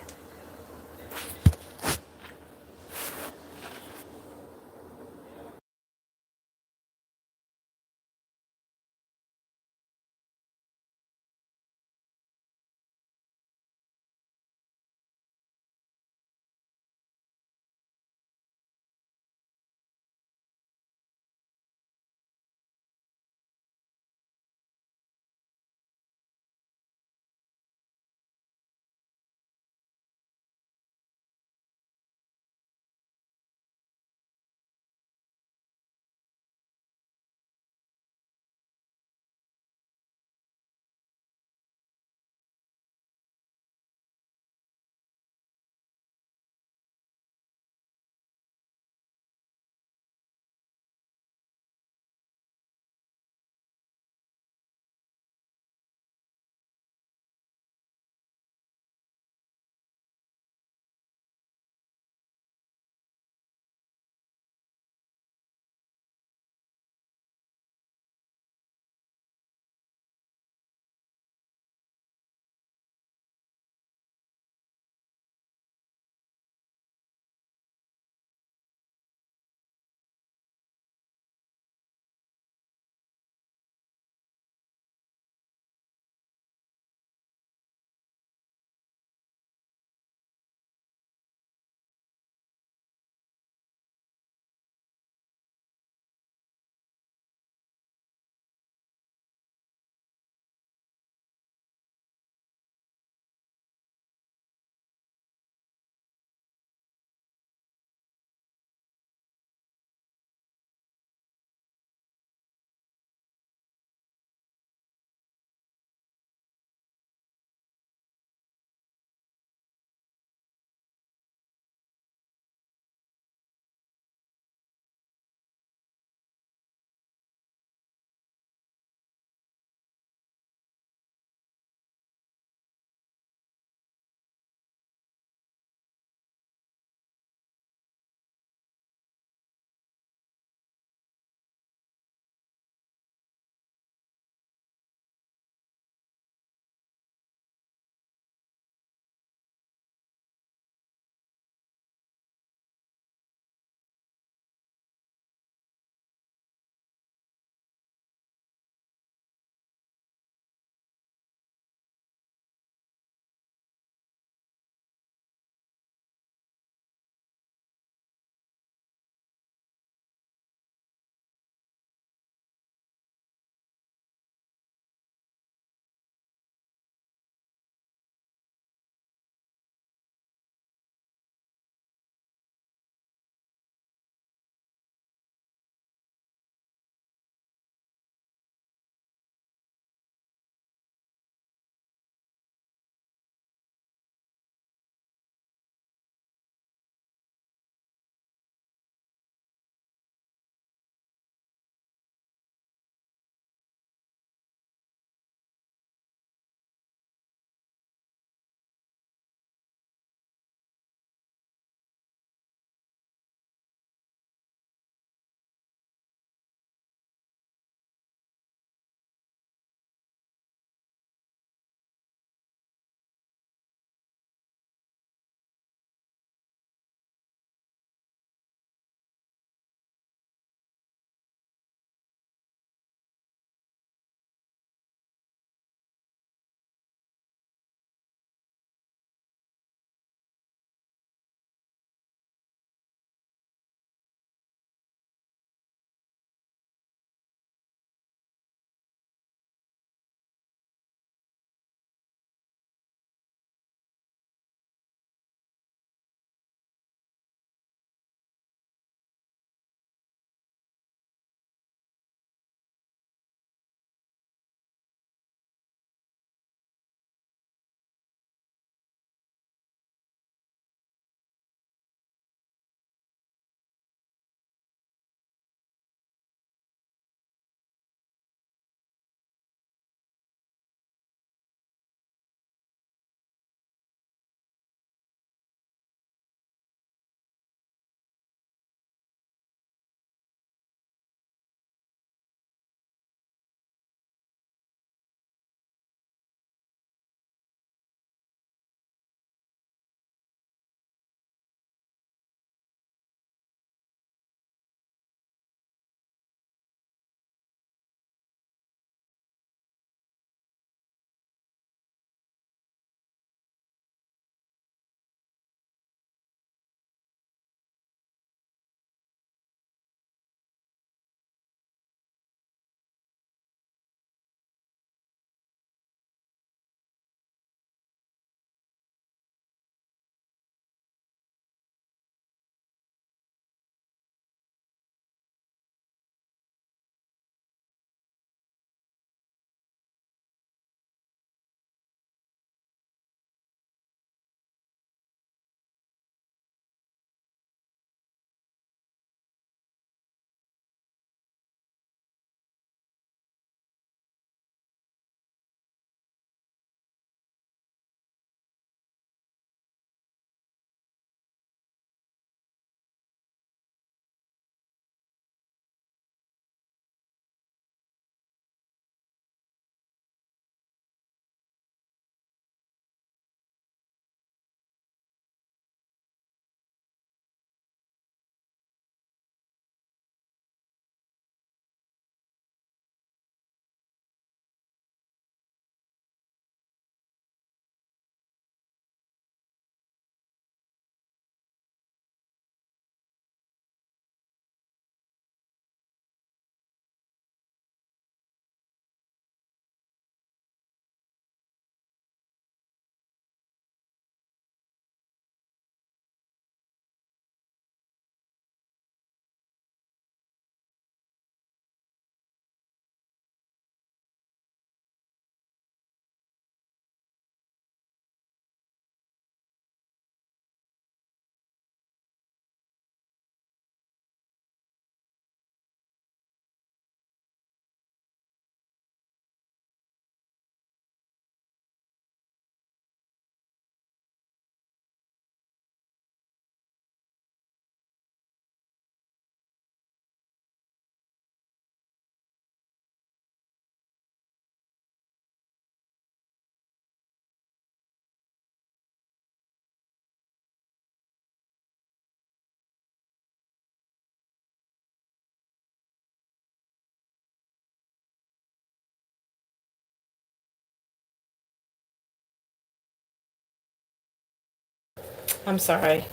I'm sorry.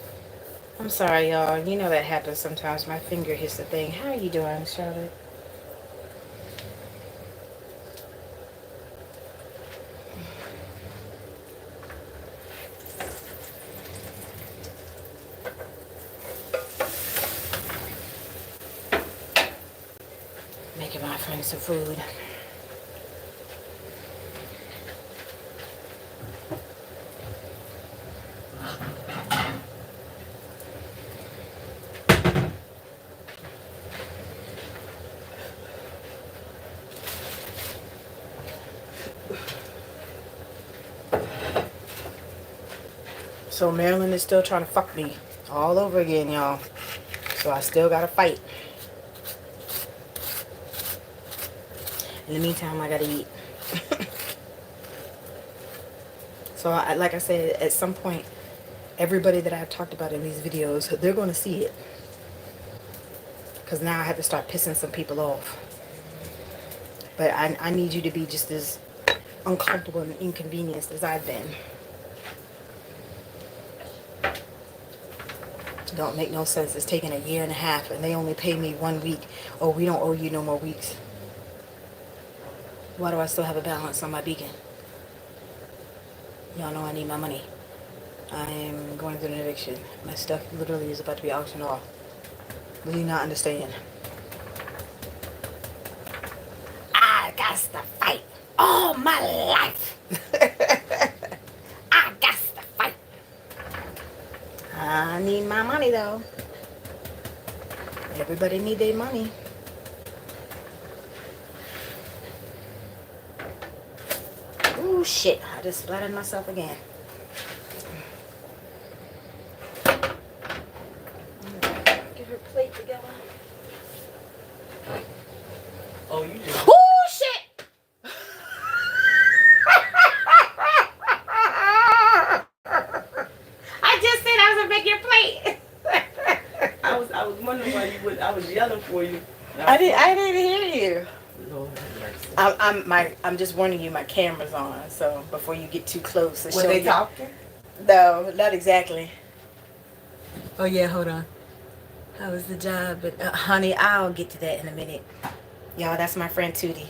I'm sorry, y'all. You know that happens sometimes. My finger hits the thing. How are you doing, Charlotte? Making my friends some food. So Maryland is still trying to fuck me all over again, y'all. So I still gotta fight. In the meantime, I gotta eat. So like I said, at some point, everybody that I've talked about in these videos, they're gonna see it. Because now I have to start pissing some people off. But I need you to be just as uncomfortable and inconvenienced as I've been. Don't make no sense. It's taking 1.5 years and they only pay me 1 week. Oh, we don't owe you no more weeks. Why do I still have a balance on my beacon? Y'all know I need my money. I'm going through an eviction. My stuff literally is about to be auctioned off. Do you not understand? I got to fight all my life. I got to fight. I need my money though. Everybody need their money. Ooh, shit. I just splattered myself again. Get her plate together. Oh, you just... Ooh, shit! I just said I was gonna make your plate. I was wondering why you would. I was yelling for you. I didn't hear you. Lord have mercy. I'm just warning you. My camera's on, so before you get too close, Were they talking? No, not exactly. Oh yeah, hold on. How was the job? But honey, I'll get to that in a minute. Y'all, that's my friend Tootie.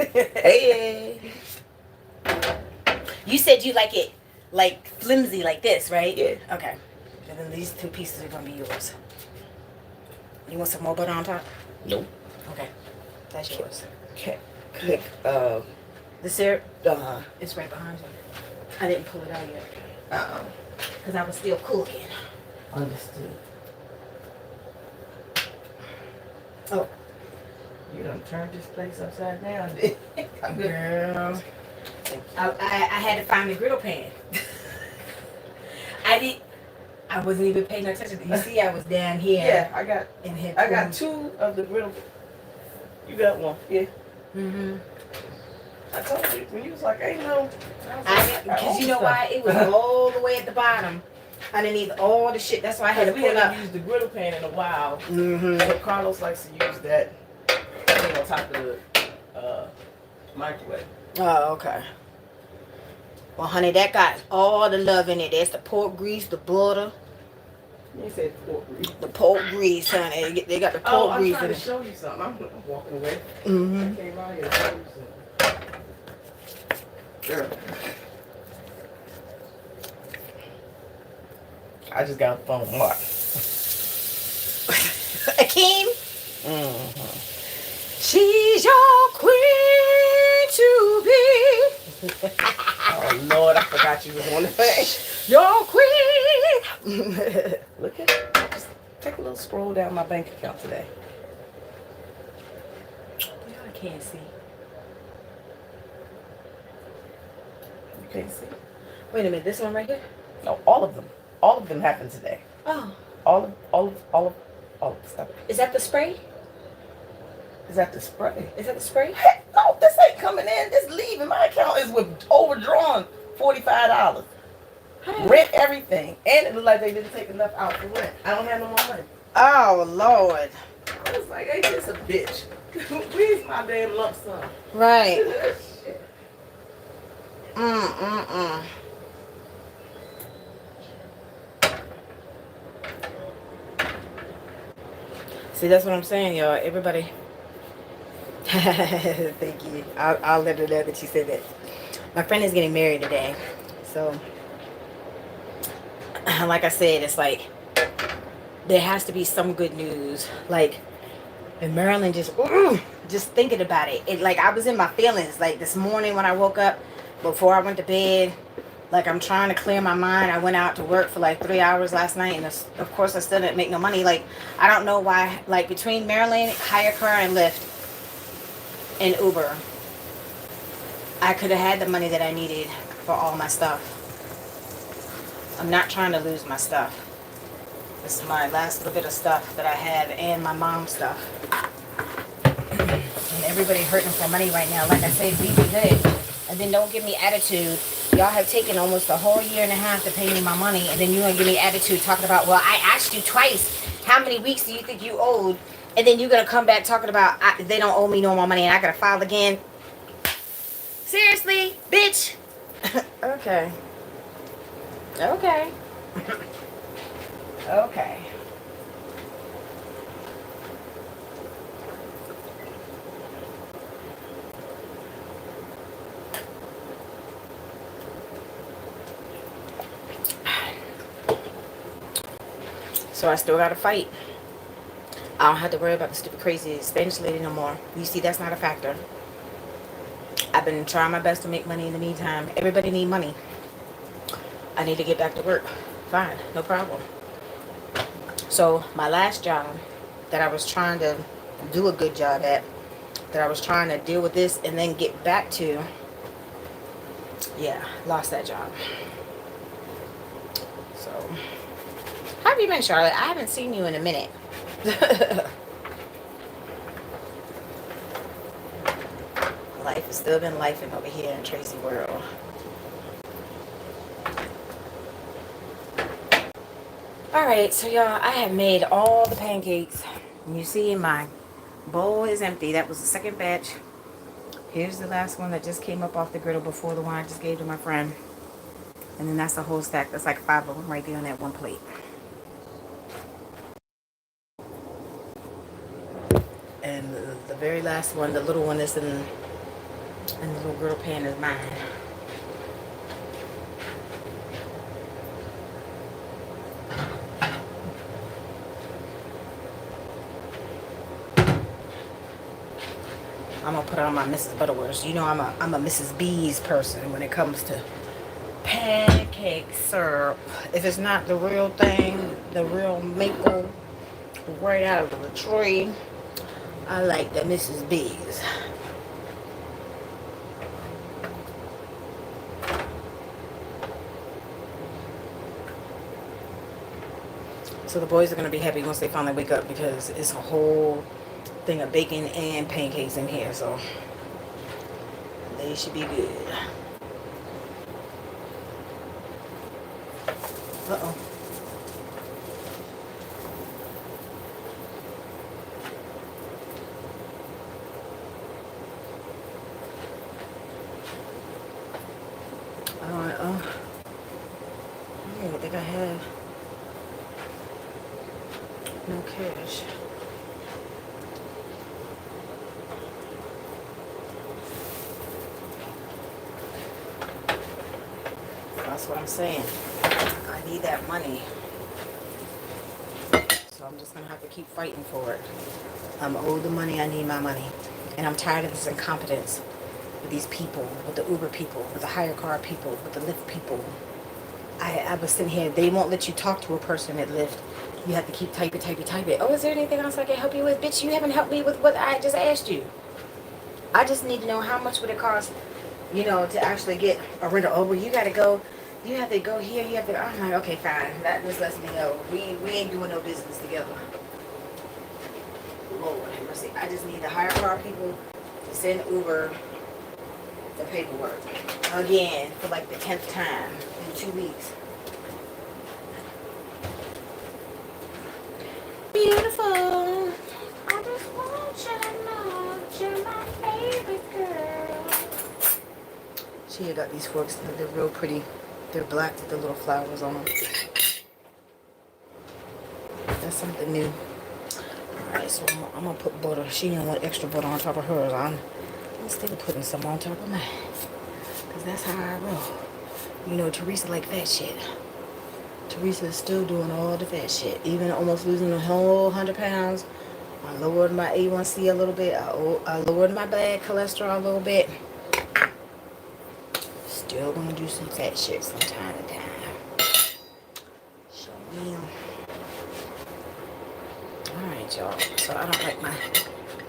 Hey. You said you like it like flimsy like this, right? Yeah. Okay. And then these 2 pieces are gonna be yours. You want some more butter on top? Nope. Okay. That's yours. Okay. The syrup? It's right behind you. I didn't pull it out yet. Because I was still cooking. Understood. Oh. You done turned this place upside down. Girl. I had to find the griddle pan. I wasn't even paying attention. You see, I was down here. Yeah, I got 2 of the griddle. You got 1. Yeah. Mm-hmm. I told you when you was like, ain't no. Because you know why? It was all the way at the bottom. Underneath all the shit. That's why I had to We pull up. haven't used the griddle pan in a while. Mm-hmm. But Carlos likes to use that thing on top of the microwave. Oh, okay. Well, honey, that got all the love in it. There's the pork grease, the butter. You said pork grease. The pork grease, honey. They got the pork grease in I'm trying to it. show you something. I'm walking away. Mm-hmm. I came out here to show you something. Girl. I just got a phone with Mark. Akeem? Mm-hmm. She's your queen to be. Oh, Lord, I forgot you was on the thing. Your queen. Look at it. Just take a little scroll down my bank account today. I can't see. You can't see. Wait a minute, this one right here? No, all of them. All of them happened today. Oh. All of the stuff. Is that the spray? Is that the spray? Is that the spray? Heck no, this ain't coming in. This leaving. My account is with overdrawn $45. Rent everything. And it looked like they didn't take enough out for rent. I don't have no more money. Oh, Lord. I was like, ain't this a bitch? Where's my damn lump sum? Right. Shit. See, that's what I'm saying, y'all. Everybody. Thank you. I'll let her know that you said that. My friend is getting married today. So, like I said, it's like there has to be some good news. Like, in Maryland, just thinking about it. It like I was in my feelings. Like this morning when I woke up, before I went to bed, like I'm trying to clear my mind. I went out to work for like 3 hours last night, and of course I still didn't make no money. Like I don't know why. Like between Maryland, hire car and Lyft, and Uber, I could have had the money that I needed for all my stuff. I'm not trying to lose my stuff. This is my last little bit of stuff that I have, and my mom's stuff. And everybody hurting for money right now. Like I said, be good. And then don't give me attitude. Y'all have taken almost a whole year and a half to pay me my money, and then you're gonna give me attitude talking about, well, I asked you twice. How many weeks do you think you owed? And then you're gonna come back talking about they don't owe me no more money, and I gotta file again. Seriously, bitch. Okay. Okay. Okay. So I still gotta fight. I don't have to worry about the stupid crazy Spanish lady no more. You see, that's not a factor. I've been trying my best to make money in the meantime. Everybody need money. I need to get back to work. Fine, no problem. So my last job that I was trying to do a good job at, that I was trying to deal with this and then get back to, yeah, lost that job. So, how have you been, Charlotte? I haven't seen you in a minute. Life has still been lifing over here in Tracy world. Alright, so y'all, I have made all the pancakes. And you see my bowl is empty. That was the second batch. Here's the last one that just came up off the griddle before the one I just gave to my friend. And then that's the whole stack. That's like 5 of them right there on that one plate. And the very last one, the little one that's in the little griddle pan is mine. I'm gonna put on my Mrs. Butterworth. You know I'm a Mrs. B's person when it comes to pancake syrup. If it's not the real thing, the real maple right out of the tree, I like the Mrs. B's. So the boys are gonna be happy once they finally wake up because it's a whole thing of bacon and pancakes in here, so they should be good. Uh-oh. I don't think I have no cash. That's what I'm saying. I need that money. So I'm just going to have to keep fighting for it. I'm owed the money. I need my money. And I'm tired of this incompetence with these people, with the Uber people, with the hire car people, with the Lyft people. I was sitting here. They won't let you talk to a person at Lyft. You have to keep type it. Oh, is there anything else I can help you with? Bitch, you haven't helped me with what I just asked you. I just need to know how much would it cost, to actually get a rental. Oh, well, you got to go. You have to go here. You have to. I'm like, okay, fine. That just lets me know we ain't doing no business together. Lord have mercy. I just need to hire car people to send Uber the paperwork again for like the 10th time in 2 weeks. Beautiful. I just want you to know you're my favorite girl. She got these forks. They're real pretty. They're black with the little flowers on them. That's something new. Alright. Alright, so I'm gonna put butter. She didn't want extra butter on top of hers. I'm still putting some on top of mine. Because that's how I roll. You know, Teresa like fat shit. Teresa is still doing all the fat shit. Even almost losing a whole 100 pounds. I lowered my A1C a little bit. I lowered my bad cholesterol a little bit. Still gonna do some fat shit from time to time. So, yeah. Alright, y'all. So I don't like my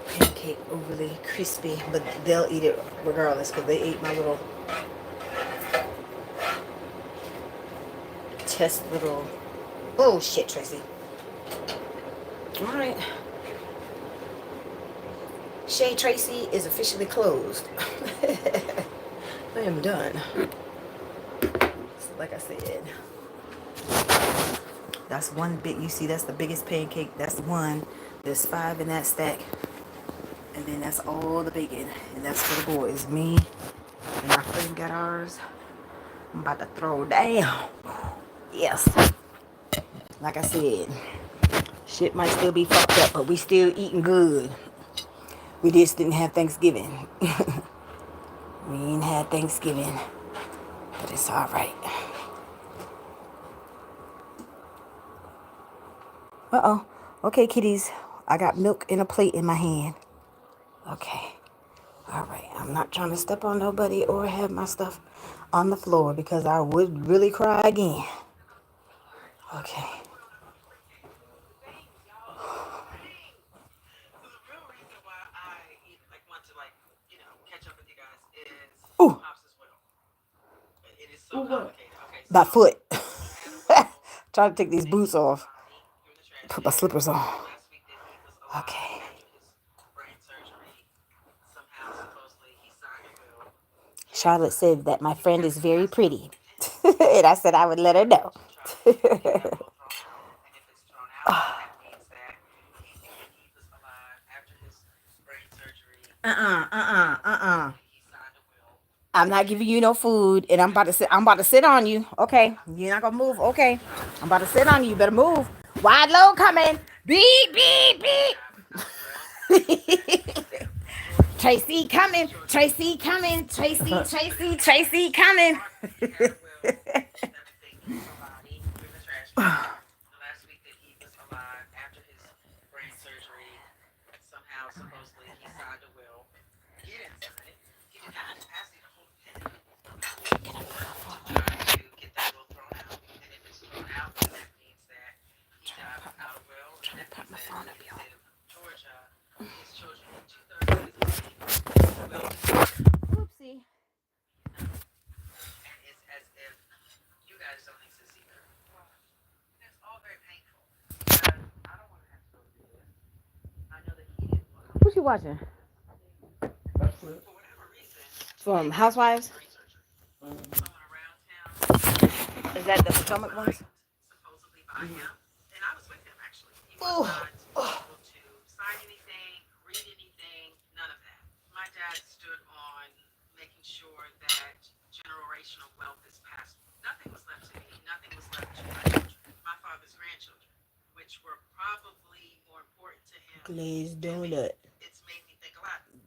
pancake overly crispy, but they'll eat it regardless because they ate my little test little. Oh shit, Tracy. Alright. Shea Tracy is officially closed. I am done. Like I said, that's one big. You see, that's the biggest pancake. That's one. There's 5 in that stack, and then that's all the bacon, and that's for the boys. Me and my friend got ours. I'm about to throw down. Yes. Like I said, shit might still be fucked up, but we still eating good. We just didn't have Thanksgiving. We ain't had Thanksgiving, but it's all right. Uh-oh. Okay, kitties. I got milk in a plate in my hand. Okay. All right. I'm not trying to step on nobody or have my stuff on the floor because I would really cry again. Okay. Ooh. My foot. Trying to take these boots off. Put my slippers on. Okay. Charlotte said that my friend is very pretty. And I said I would let her know. I'm not giving you no food, and I'm about to sit on you. Okay, you're not gonna move. Okay, I'm about to sit on you. You better move. Wide load coming. Beep beep beep. Tracy coming. Tracy coming. Tracy coming. Oopsie. What you watching? From Housewives? Is that the Potomac ones? Oh. Glazed donut.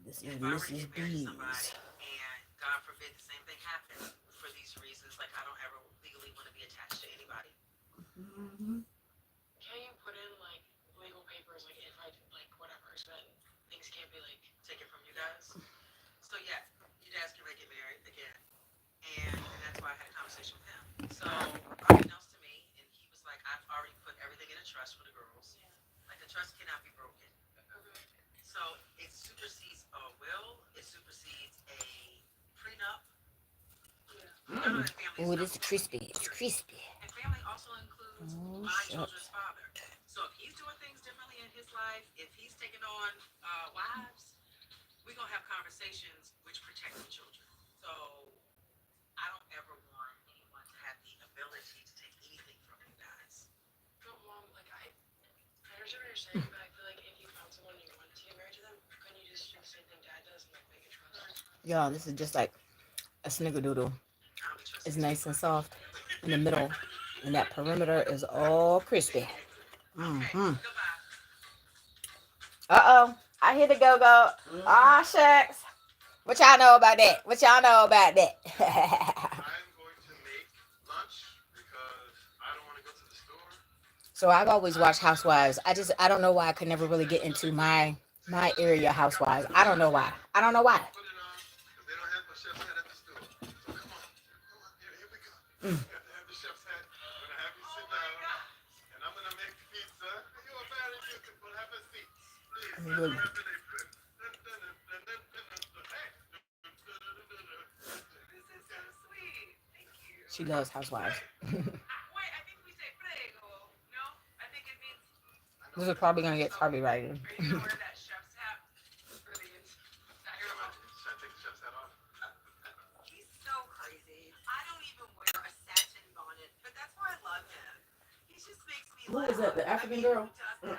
This is Mrs. B's. Mm-hmm. Oh, it is crispy. It's crispy. Oh, shucks. Y'all, this is just like a snickerdoodle. It's nice and soft in the middle, and that perimeter is all crispy. Mm-hmm. I hear the go-go. Ah, shucks. What y'all know about that? What y'all know about that? I'm going to make lunch because I don't want to go to the store. So I've always watched Housewives. I don't know why I could never really get into my area Housewives. I don't know why. I don't know why. Put it on because they don't have the chef's hat at the store. So come on, here we go. Mm. You have to have the chef's hat. I'm gonna have you sit down, and I'm gonna make pizza. You are very beautiful. Have a seat, please. Let me wrap it apron. This is so sweet. Thank you. She loves Housewives. Wait, I think we say prego. No? I think it means. This is probably gonna get copyrighted. Are you gonna wear that chef's hat for the entire month? Should I take the chef's hat off? He's so crazy. I don't even wear a satin bonnet, but that's why I love him. He just makes me Who laugh. is that? The African I mean, girl? who does that?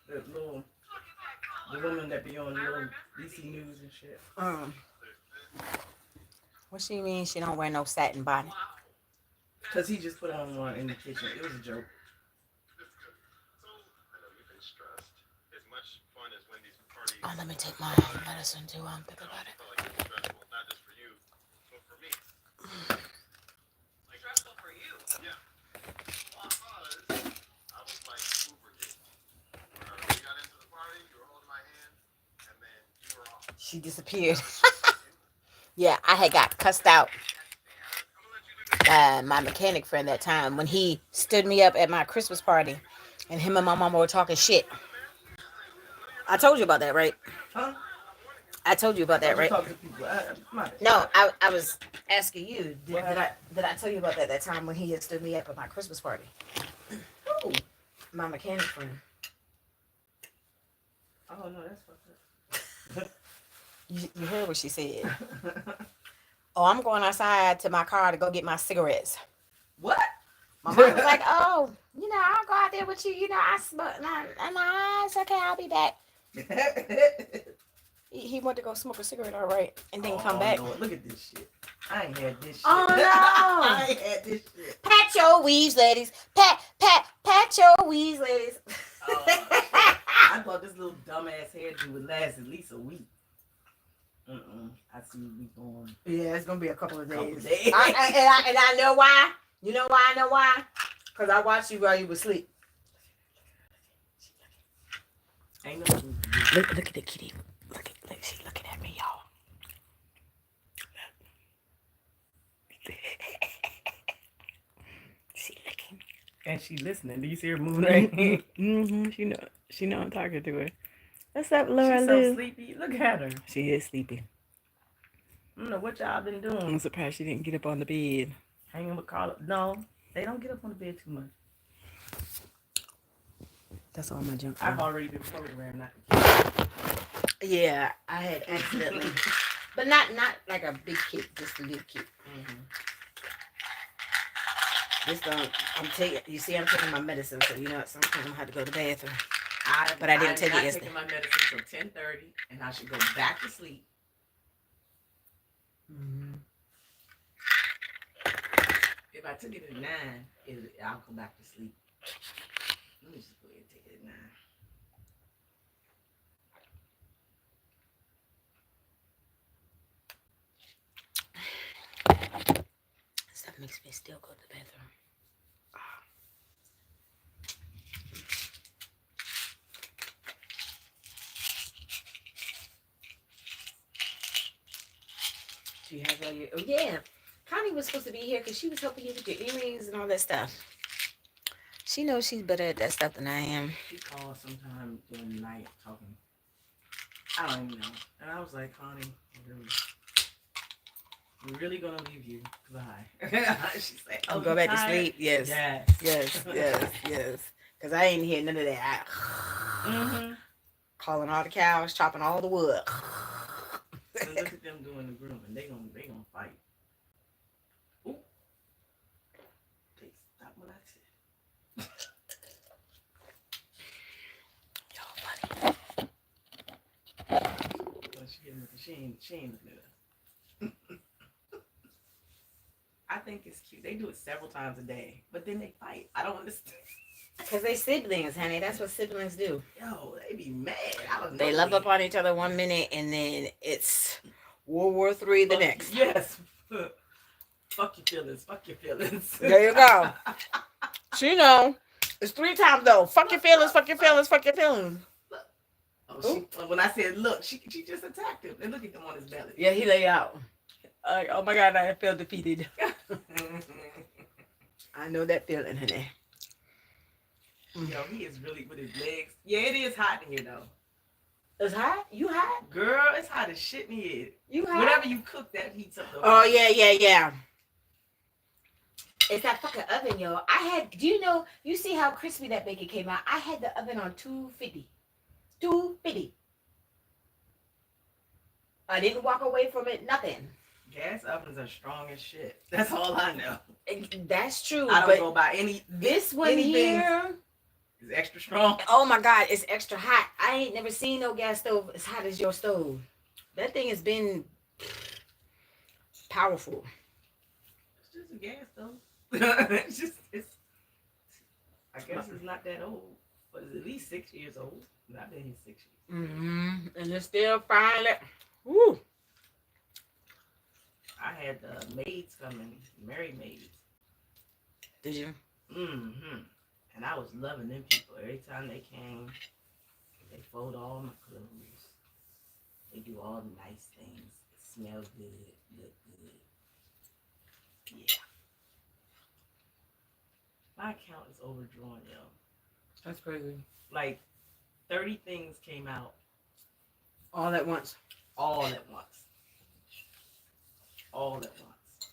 The little, Look at that color. the woman that be on little DC News and shit. What she mean? She don't wear no satin bonnet. Wow. Cause he just put on one in the kitchen. It was a joke. That's good. So I know you've been stressed. As much fun as Wendy's party. Oh, let me take my medicine too. I'm thinking about it. Felt like it was stressful, not just for you, but for me. Like stressful for you. Yeah. Because I was like Uber did. We got into the party, you were holding my hand, and then you were off. She disappeared. Yeah, I had got cussed out. My mechanic friend that time when he stood me up at my Christmas party, and him and my mama were talking shit. I told you about that, right? Huh? I told you about that, right? Talking to people. No, I was asking you. Did I tell you about that time when he had stood me up at my Christmas party? Who? My mechanic friend. Oh no, that's fucked up. You heard what she said. Oh, I'm going outside to my car to go get my cigarettes. What? My mom was like, oh, I'll go out there with you. I smoke. It's okay. I'll be back. He went to go smoke a cigarette, all right, and then come back. Lord, look at this shit. I ain't had this shit. Oh, no. I ain't had this shit. Pat your weaves, ladies. Pat your weaves, ladies. Oh, I thought this little dumbass hairdo would last at least a week. I see we going. Yeah, it's gonna be a couple of days. days. I know why. You know why I know why? Because I watched you while you were asleep. Ain't no Look at the kitty. Look, she's looking at me, y'all. She looking. And she listening. Do you see her moving right here? Mm-hmm. She know I'm talking to her. What's up, Laura She's Lou? so sleepy. Look at her. She is sleepy. I don't know what y'all been I'm doing. surprised she didn't get up on the bed. Hanging with Carla. No, they don't get up on the bed too much. That's all my junk. I've already been programmed not to kick. Yeah, I had accidentally, but not like a big kick, just a little kick. Mm-hmm. This don't. I'm taking my medicine, so sometimes I have to go to the bathroom. But I didn't take it I'm yesterday. taking my medicine till 10:30, and I should go back to sleep. Mm-hmm. If I took it at 9, I'll go back to sleep. Let me just go ahead and take it at 9. Stuff makes me still go to the bathroom. Do you have all your? Oh yeah, Connie was supposed to be here because she was helping you with your earrings and all that stuff. She knows she's better at that stuff than I am. She called sometime during the night talking. I don't even know. And I was like, Connie, we're really gonna leave you. Goodbye. She said, Oh, go back to sleep. Yes. Yes. Yes. Because I ain't hear none of that. Mm-hmm. Calling all the cows, chopping all the wood. So look at them doing the grooming. They gonna fight. Ooh. They stop what I said. Y'all funny. Well, she ain't looking at us. I think it's cute. They do it several times a day, but then they fight. I don't understand. Cause they siblings, honey. That's what siblings do. Yo, they be mad out of They love nowhere. up on each other 1 minute, and then it's World War III the next. Yes. Fuck your feelings. Fuck your feelings. There you go. She know. It's 3 times though. Fuck your feelings. Fuck your feelings. Fuck your feelings. Oh, when I said look, she just attacked him. And look at him on his belly. Yeah, he lay out. Like, oh my God, I feel defeated. I know that feeling, honey. Yo, he is really with his legs. Yeah, it is hot in here though. It's hot? You hot? Girl, it's hot as shit in here. You hot? Whatever you cook, that heats up the Oh, yeah. It's that fucking oven, yo. Do you know, you see how crispy that bacon came out? I had the oven on 250. 250. I didn't walk away from it, nothing. Gas ovens are strong as shit. That's all I know. That's true. I don't go by any. This one here is extra strong. Oh my God, it's extra hot. I ain't never seen no gas stove as hot as your stove. That thing has been powerful. It's just a gas stove. I guess it's not that old, but it's at least 6 years old. And I've been here 6 years. And it's still frying. Woo. I had maids coming, married maids. Did you? And I was loving them people. Every time they came, they fold all my clothes. They do all the nice things. It smells good, look good. Yeah. My account is overdrawn, yo. That's crazy. Like 30 things came out. All at once. All at once. All at once.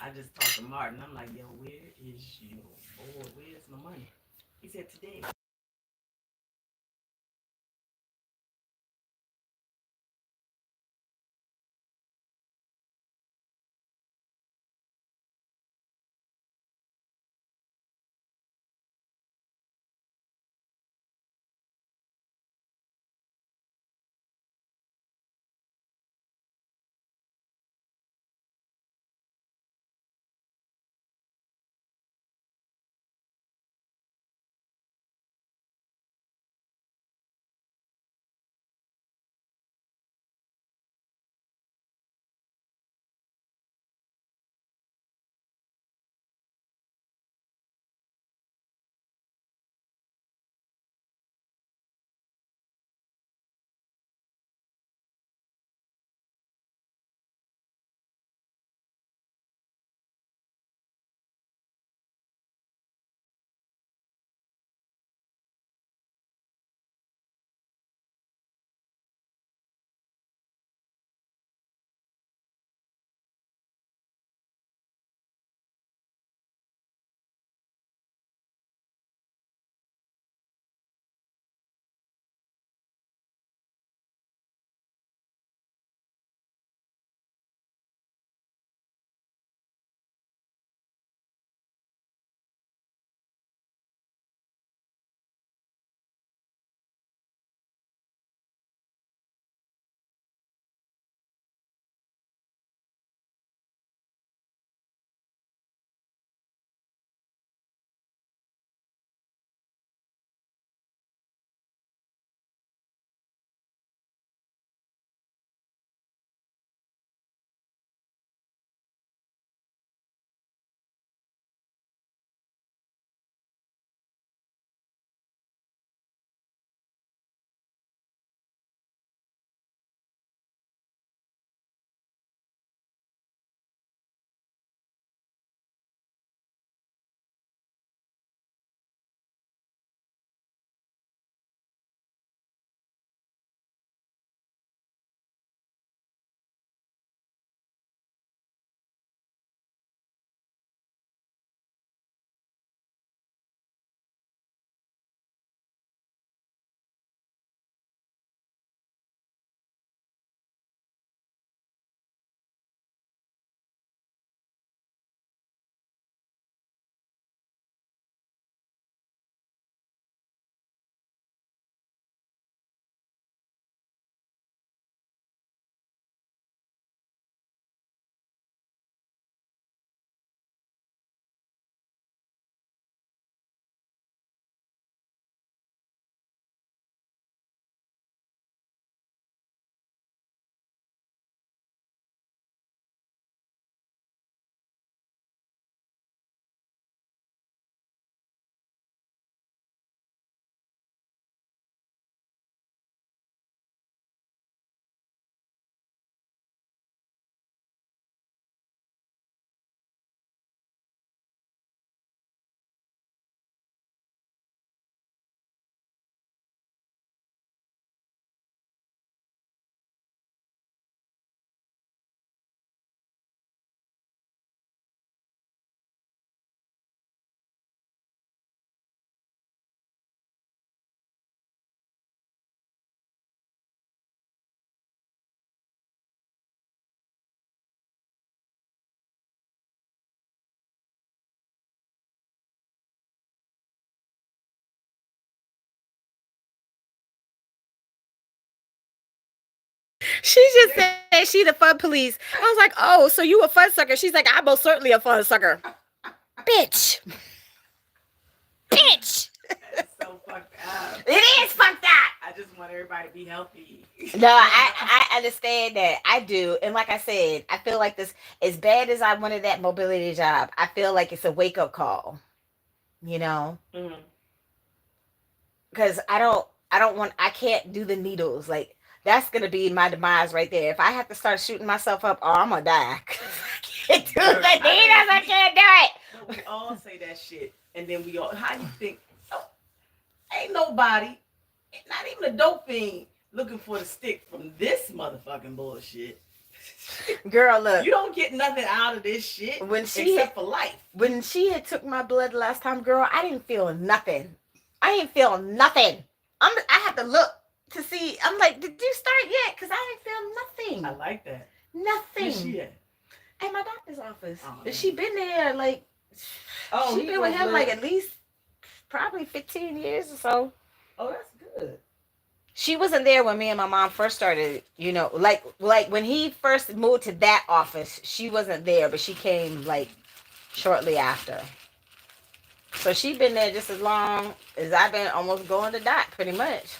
I just talked to Martin. I'm like, yo, where is your boy? Where's my money? He said today. that she the fun police. I was like, oh, so you a fun sucker? She's like, I'm most certainly a fun sucker. Bitch. Bitch. That's so fucked up. It is fucked up. I just want everybody to be healthy. No, I understand that. I do. And like I said, I feel like this, as bad as I wanted that mobility job, I feel like it's a wake up call, you know? Mm-hmm. Because I can't do the needles. Like, that's going to be my demise right there. If I have to start shooting myself up, oh, I'm going to die. I can't do the needles. I can't do it. But we all say that shit. And then we all, how you think? Oh, ain't nobody, not even a dope fiend, looking for the stick from this motherfucking bullshit. Girl, look. You don't get nothing out of this shit except for life. When she had took my blood last time, girl, I didn't feel nothing. I didn't feel nothing. I have to look to see. I'm like, did you start yet? Because I didn't feel nothing. I like that. Nothing. Where's she at? At my doctor's office. Oh, she been there like, she been with him like at least probably 15 years or so. Oh, that's good. She wasn't there when me and my mom first started, you know, like when he first moved to that office, she wasn't there, but she came like shortly after. So she been there just as long as I've been almost going to doc, pretty much.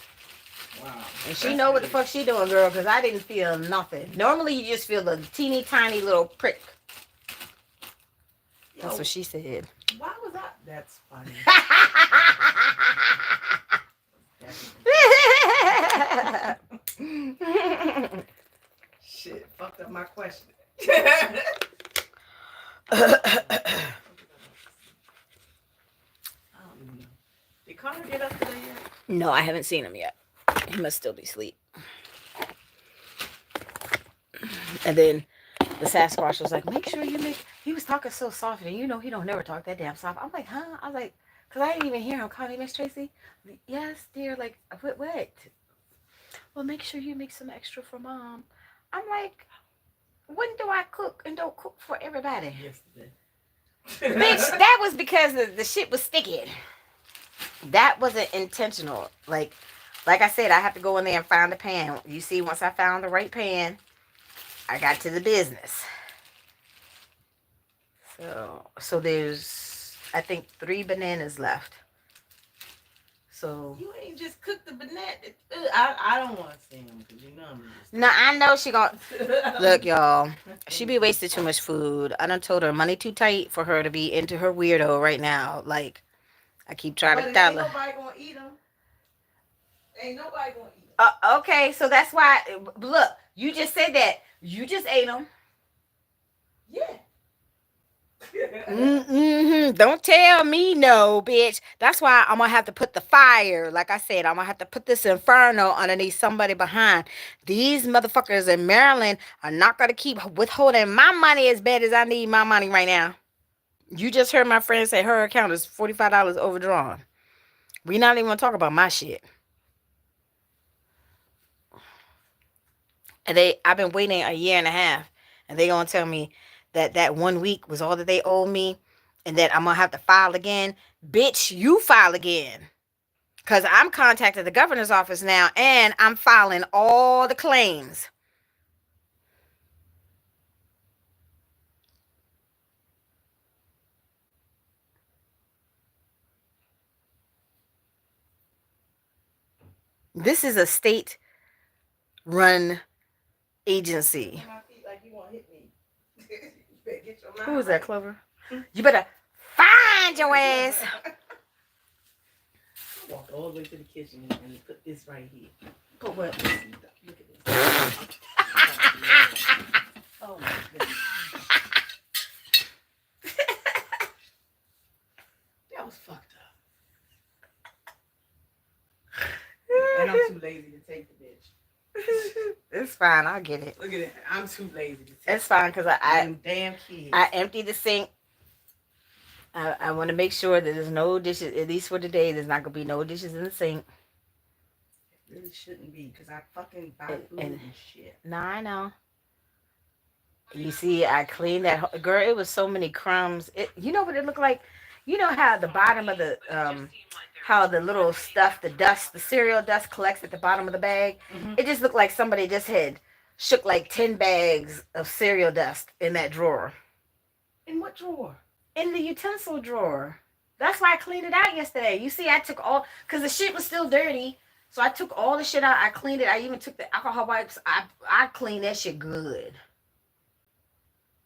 Wow. And she know what the fuck she doing, girl, because I didn't feel nothing. Normally you just feel the teeny tiny little prick. That's what she said. Why was I? That's funny. Shit, fucked up my question. I don't even know. Did Connor get up today yet? No, I haven't seen him yet. He must still be asleep. And then the Sasquatch was like, make sure you make... He was talking so soft, and you know he don't never talk that damn soft. I'm like, huh? I was like, because I didn't even hear him calling Miss Tracy. Like, yes, dear. Like, what? Well, make sure you make some extra for Mom. I'm like, when do I cook and don't cook for everybody? Yesterday. Bitch, that was because the shit was sticky. That wasn't intentional. Like I said, I have to go in there and find the pan. You see, once I found the right pan, I got to the business. So there's, I think, 3 bananas left. So you ain't just cooked the banana. I don't want to see him because you know I'm just. No, I know she gon' look, y'all. She be wasting too much food. I done told her money too tight for her to be into her weirdo right now. Like, I keep trying to tell her. Ain't nobody gonna eat them. Ain't nobody gonna eat them. Okay, so that's why. Look, you just said that. You just ate them. Yeah. Don't tell me no, bitch. That's why I'm gonna have to put the fire. Like I said, I'm gonna have to put this inferno underneath somebody behind. These motherfuckers in Maryland are not gonna keep withholding my money as bad as I need my money right now. You just heard my friend say her account is $45 overdrawn. We not even gonna talk about my shit. And I've been waiting a year and a half, and they gonna tell me that 1 week was all that they owe me, and that I'm gonna have to file again. Bitch, you file again. Cause I'm contacting the governor's office now, and I'm filing all the claims. This is a state-run agency. Who is that, Clover? You better find your ass. Walk all the way to the kitchen and put this right here. Put what? Look at this. Oh my goodness. That was fucked up. And I'm too lazy to take the bitch. It's fine. I'll get it. Look at it. I'm too lazy to take It's fine because I damn kids. I emptied the sink. I want to make sure that there's no dishes, at least for today, there's not going to be no dishes in the sink. It really shouldn't be because I fucking buy food and shit. Nah, I know. You see, I cleaned that. Girl, it was so many crumbs. You know what it looked like? You know how the bottom of the, how the little stuff, the dust, the cereal dust collects at the bottom of the bag? Mm-hmm. It just looked like somebody just had shook like 10 bags of cereal dust in that drawer. In what drawer? In the utensil drawer. That's why I cleaned it out yesterday. You see, I took all, because the shit was still dirty. So I took all the shit out. I cleaned it. I even took the alcohol wipes. I cleaned that shit good.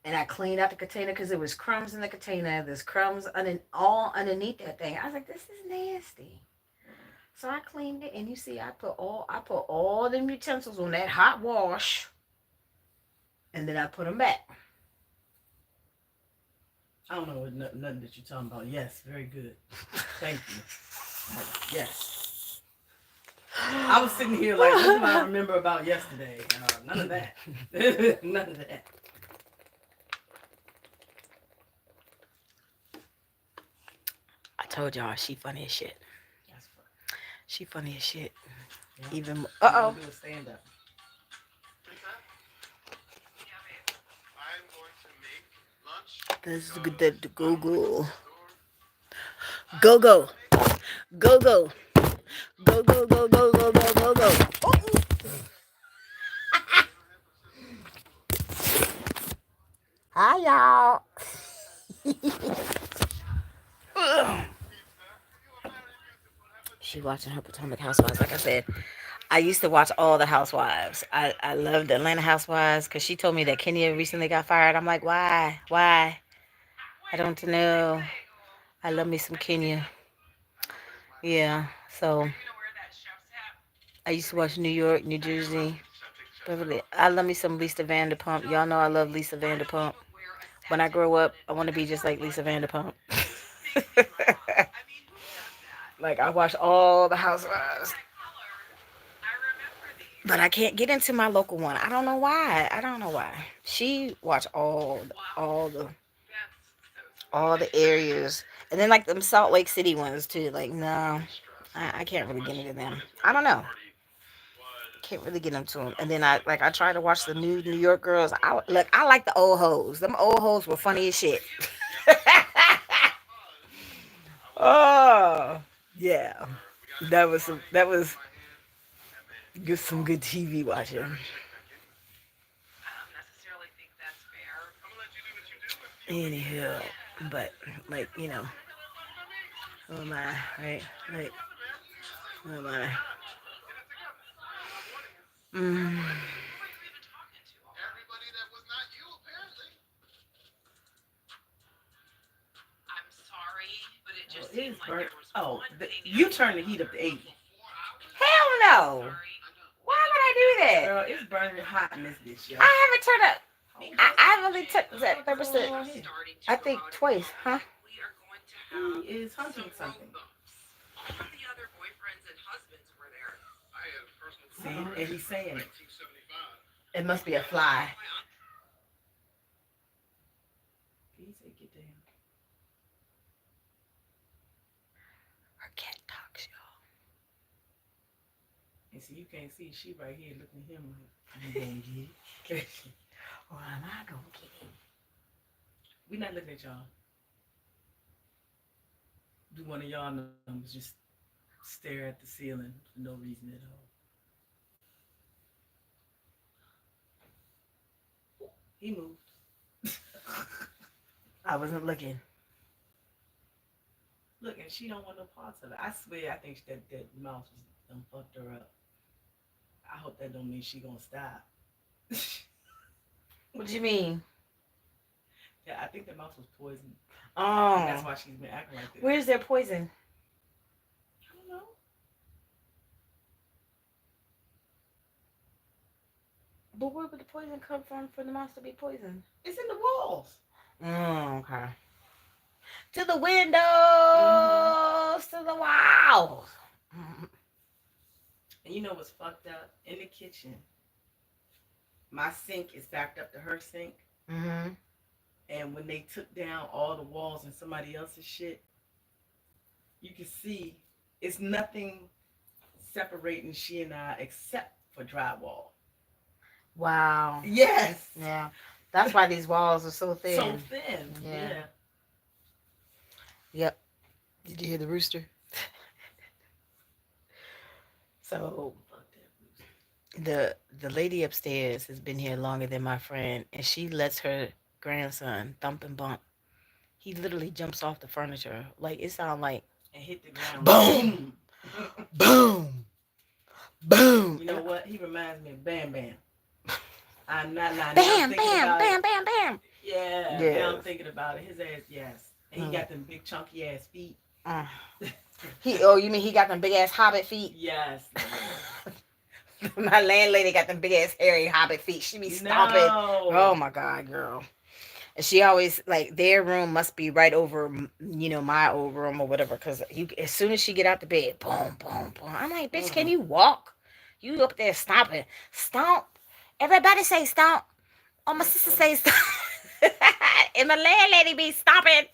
And I cleaned out the container because there was crumbs in the container. There's crumbs all underneath that thing. I was like, this is nasty. So I cleaned it, and you see, I put all them utensils on that hot wash, and then I put them back. I don't know what nothing that you're talking about. Yes, very good. Thank you. Yes. I was sitting here like, what do I remember about yesterday? None of that. None of that. I told y'all she funny as shit. That's fun. She funny as shit. Yeah. Even I'm gonna do a stand up. Yeah, babe. I'm going to make lunch. This is Because the go I'm going to go the store. I go don't go want to make it. go go go go go go go go go go. They don't have persistence in the store. Hi y'all. Pizza. You are very beautiful. Have a She seat. watching her Potomac Housewives. Like I said, I used to watch all the Housewives. I loved the Atlanta Housewives because she told me that Kenya recently got fired. I'm like, why? Why? I Wait, don't big know. thing. I No, love me some I didn't see Kenya. that. Yeah. Are So you gonna wear that chef's hat? I used to watch New York, New Jersey, Beverly. I love me some Lisa Vanderpump. Y'all know I love Lisa I don't Vanderpump. even wear a When I satin grow up, bonnet, I want but to be that's just why I like love Lisa him. Vanderpump. He just makes me laugh. I mean, who does that? Like I watch all the Look at Housewives, that color. I remember these. but I can't get into my local one. I don't know why. I don't know why. She watch Wow, all the that's so all sweet. the areas, and then like them Salt Lake City ones too. Like no, I can't really get into them. I don't know. Can't really get into them. And then I try to watch the New York girls. I like the old hoes. Them old hoes were funny as shit. Oh yeah, that was some good TV watching. I don't necessarily think that's fair. Anywho, but like who am I? Right? Like who am I? Mm. Who are you even talking to all day? Everybody that was not you, apparently. I'm sorry, but it Oh, just it is seemed like burnt. there was Oh, one thing you after turn the heat up to another 80. For 4 hours? Hell no. Sorry. I know. Why would I do that? Girl, it's burning hot in this bitch, yo. I haven't turned up. Because I've only CJ, took the that big thermostat. boys are Here. starting to I go think out in twice, huh? public. We are going to He have is some hunting road something. bumps. All of the other boyfriends and husbands were there. I had personal See, followers and he's from saying it. 1975. It must be a fly. My aunt. He said, get down. Our cat talks, y'all. And see, you can't see. She right here looking at him like, you gonna get it? Or am I gonna get it? We not looking at y'all. Do one of y'all numbers just stare at the ceiling for no reason at all. He moved. I wasn't looking. Look, and she don't want no parts of it. I swear, I think that mouse was done fucked her up. I hope that don't mean she gonna stop. What do you mean? Yeah, I think the mouse was poisoned. Oh, That's why she's been acting like this. where's their poison? I don't know. But where would the poison come from for the mouse to be poisoned? It's in the walls. Okay. To the windows, to the walls. And you know what's fucked up? In the kitchen, my sink is backed up to her sink. Mm-hmm. And when they took down all the walls and somebody else's shit, you can see it's nothing separating she and I except for drywall. Wow. Yes. Yeah. That's why these walls are so thin. So thin. Yeah. Yeah. Yep. Did you hear the rooster? So Fuck that. The lady upstairs has been here longer than my friend, and she lets her grandson thump and bump. He literally jumps off the furniture. Like it sounds like and hit the ground. boom, Boom. boom, boom. You know what? He reminds me of Bam Bam. I'm not lying. Now I'm Bam, thinking bam, about it. bam, bam, bam. Yeah, now I'm Yes. thinking about it. His ass, yes. And he Mm. got them big chunky ass feet. Mm. He oh, you mean he got them big ass hobbit feet? Yes, Lord. My landlady got them big ass hairy hobbit feet. She be stomping. Oh No. my god, girl. And she always like their room must be right over, my old room or whatever. Cause you, as soon as she get out the bed, boom, boom, boom. I'm like, bitch, can Mm. you walk? You up there stomping, stomp. Everybody say stomp. Oh, my sister Mm-mm. say stomp. And my landlady be stomping.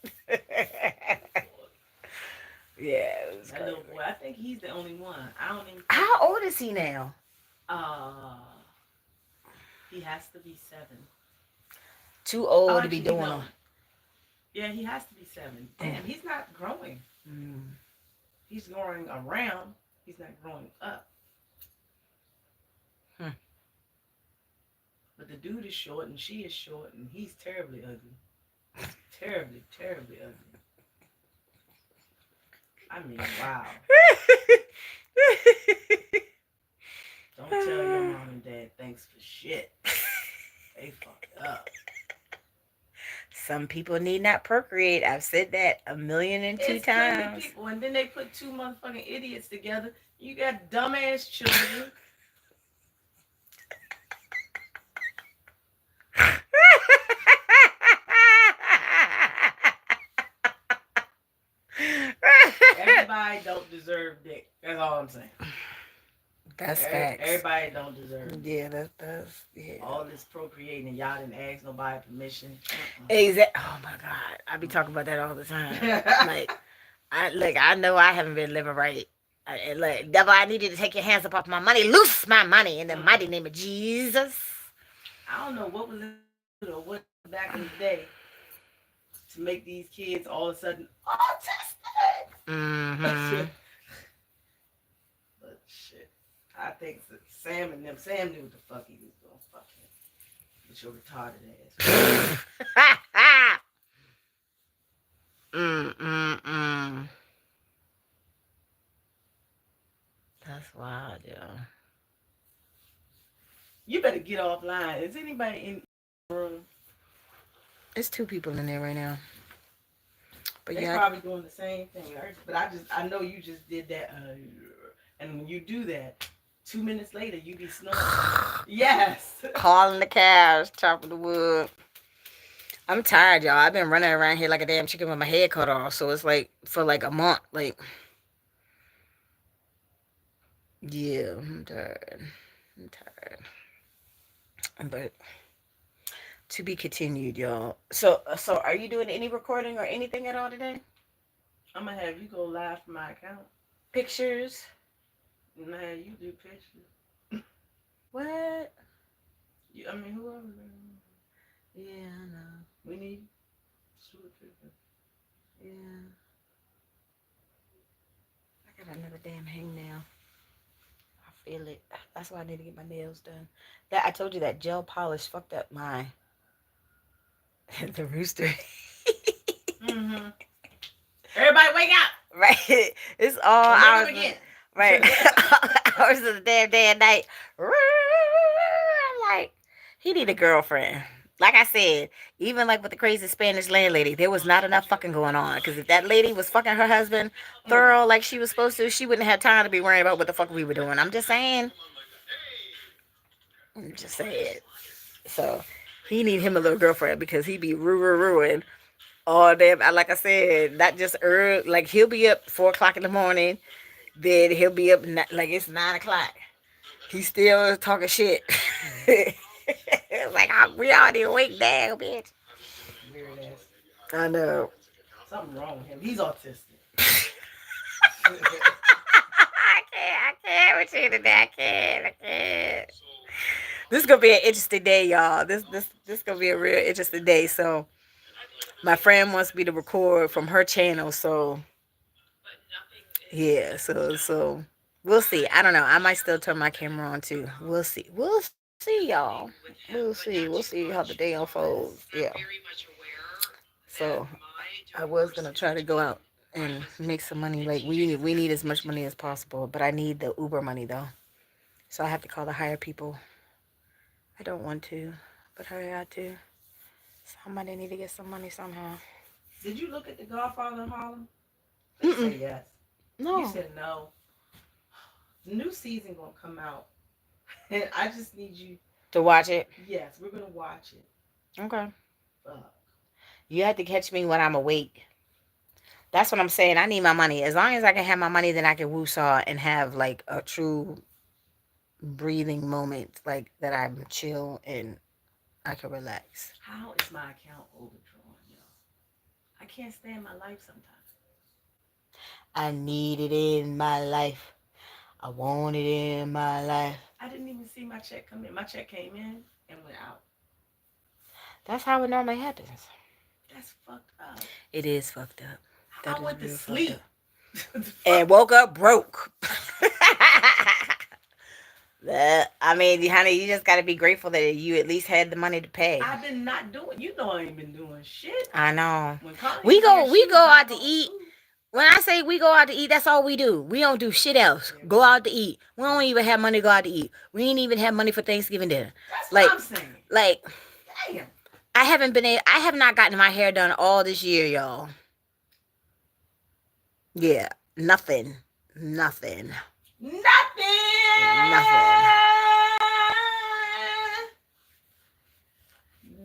Yeah, it was That crazy. little boy, I think he's the only one. I don't even think. How old is he now? Uh, he has to be 7. Too Oh, old to be actually, doing them. no. Yeah, he has to be 7. Mm. Damn, he's not growing. Mm. He's growing around. He's not growing up. Hmm. But the dude is short and she is short and he's terribly ugly. Terribly, terribly ugly. I mean, wow. Don't tell your mom and dad thanks for shit. They fucked up. Some people need not procreate. I've said that a million and two It's plenty of times. people, and then they put two motherfucking idiots together. You got dumbass children. Everybody don't deserve dick. That's all I'm saying. That's facts. Everybody don't deserve dick. Yeah, that's yeah. All this procreating and y'all didn't ask nobody permission. Exact. Oh my god, I be talking about that all the time. Like, I know I haven't been living right. Like, devil, I need you to take your hands up off my money. Loose my money in the mighty name of Jesus. I don't know what was it or what back in the day to make these kids all of a sudden autistic. Mm-hmm. But shit, I think that Sam and them. Sam knew what the fuck he was doing. Fuck him. With your retarded ass. Mm-mm-mm. That's wild, yo. You better get offline. Is anybody in the room? It's two people in there right now. But They yeah, probably doing the same thing. But I know you just did that. And when you do that, 2 minutes later, you be snoring. Yes. calling the cows, chopping the wood. I'm tired, y'all. I've been running around here like a damn chicken with my head cut off. So it's like for like a month. Like, yeah, I'm tired. I'm tired. But to be continued, y'all. So are you doing any recording or anything at all today? I'm gonna have you go live from my account. Pictures? And I have you do pictures. What? I mean, whoever. Yeah, I know. We need shoot a picture. Yeah. I got another damn hangnail. I feel it. That's why I need to get my nails done. That I told you that gel polish fucked up my the rooster. Mm-hmm. Everybody wake up! Right. It's all Don't wake up hours. again. Right. Hours of the damn day and night. I'm like, he need a girlfriend. Like I said, even like with the crazy Spanish landlady, there was not enough fucking going on. Because if that lady was fucking her husband Mm. thorough like she was supposed to, she wouldn't have time to be worrying about what the fuck we were doing. I'm just saying. I'm just saying. So he need him a little girlfriend because he be ruined all damn. Like I said, not just early. Like he'll be up 4 o'clock in the morning. Then he'll be up like it's 9 o'clock. He still talking shit. It's like we already awake now, bitch. Weird ass. I know. Something wrong with him. He's autistic. I can't with you today. I can't. This is gonna be an interesting day, y'all. This gonna be a real interesting day. So my friend wants me to record from her channel. So yeah. So We'll see. I don't know. I might still turn my camera on too. We'll see. We'll see, y'all. We'll see. We'll see how the day unfolds. Yeah. So I was gonna try to go out and make some money. Like we need as much money as possible, but I need the Uber money though. So I have to call the hire people. I don't want to, but I got to. Somebody need to get some money somehow. Did you look at the Godfather in Harlem? Please Mm-mm. say yes. You No. said no. The new season gonna come out, and I just need you. To watch it. Yes, we're gonna watch it. Okay. Fuck. You have to catch me when I'm awake. That's what I'm saying. I need my money. As long as I can have my money, then I can woo-saw and have like a true breathing moment, like that I'm chill and I can relax. How is my account overdrawn, yo? I can't stand my life sometimes. I need it in my life. I want it in my life. I didn't even see my check come in. My check came in and went out. That's how it normally happens. That's fucked up. It is fucked up. I went to sleep. And woke up broke. I mean, honey, you just got to be grateful that you at least had the money to pay. I've been not doing. You know, I ain't been doing shit. I know. When We go out to food. eat. When I say we go out to eat, that's all we do. We don't do shit else. Go out to eat. We don't even have money to go out to eat. We ain't even have money for Thanksgiving dinner. That's what I'm saying. Like, damn. I have not gotten my hair done all this year, y'all. Yeah, nothing. Nothing.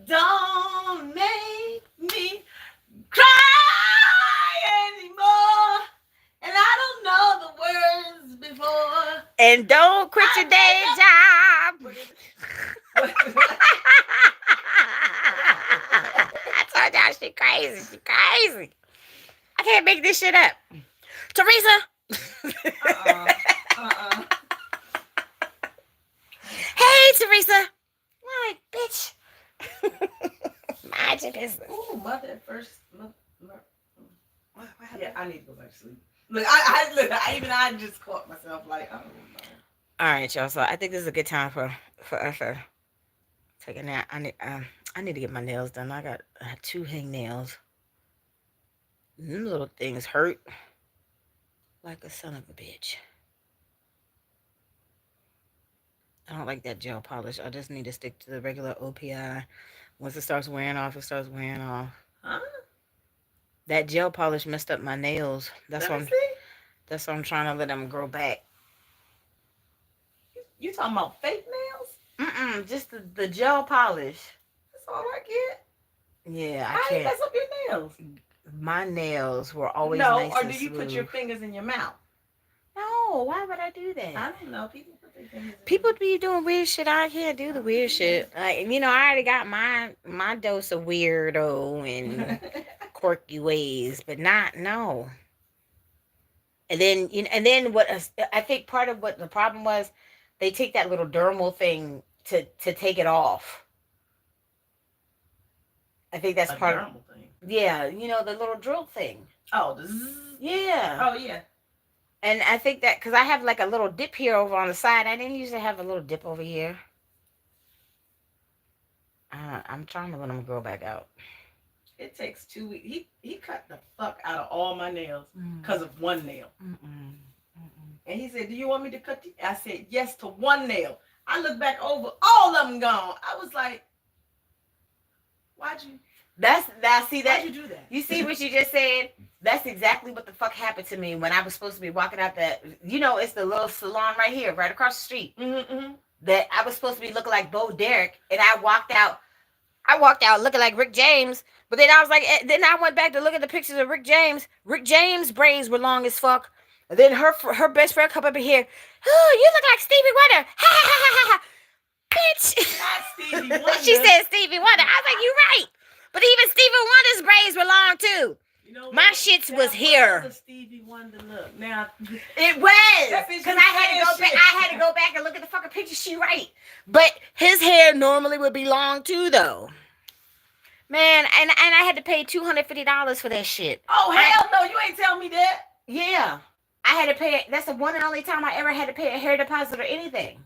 Don't make me cry anymore. And I don't know the words before. And don't quit your day job. I told y'all she crazy. She crazy. I can't make this shit up. Teresa. Hey, Teresa. I'm like, bitch. Mind your business. Ooh, mother first. Yeah, I need to go back to sleep. Look, I just caught myself like, I don't know. All right, y'all. So I think this is a good time for us to take a nap. I need to get my nails done. I got 2 hangnails. Them little things hurt like a son of a bitch. I don't like that gel polish. I just need to stick to the regular OPI. Once it starts wearing off, it starts wearing off. Huh? That gel polish messed up my nails. That's why I'm trying to let them grow back. You talking about fake nails? Just the gel polish. That's all I get. Yeah, I How can't. you mess up your nails? My nails were always nice or and do you put your fingers in your mouth? No, why would I do that? I don't know. People put their fingers in People be doing weird shit. I can't do the weird shit. Like, I already got my dose of weirdo and quirky ways, but no. And then what I think part of what the problem was, they take that little dermal thing to take it off. I think that's part of thing. Yeah, the little drill thing. Oh, the zzz. Yeah. Oh yeah. And I think that because I have like a little dip here over on the side, I didn't usually have a little dip over here. I'm trying to let them grow back out. It takes 2 weeks. He cut the fuck out of all my nails because of one nail. And he said, "Do you want me to cut?" I said, "Yes" to one nail. I looked back over, all of them gone. I was like, "Why'd you?" Why'd you do that? You see what you just said? That's exactly what the fuck happened to me when I was supposed to be walking out that. It's the little salon right here, right across the street. Mm-hmm. That I was supposed to be looking like Bo Derek, and I walked out looking like Rick James. But then I was like, then I went back to look at the pictures of Rick James. Rick James' braids were long as fuck. And then her best friend come up in here. Oh, you look like Stevie Wonder. Ha ha ha ha ha. Bitch. Not Stevie Wonder. She said Stevie Wonder. I was like, you right. But even Stevie Wonder's braids were long too. My shits was here. The Stevie Wonder look. Now it was because I had to go back and look at the fucking picture. She right, but his hair normally would be long too, though. Man, and I had to pay $250 for that shit. Oh hell no! You ain't tell me that. Yeah. I had to pay. That's the one and only time I ever had to pay a hair deposit or anything.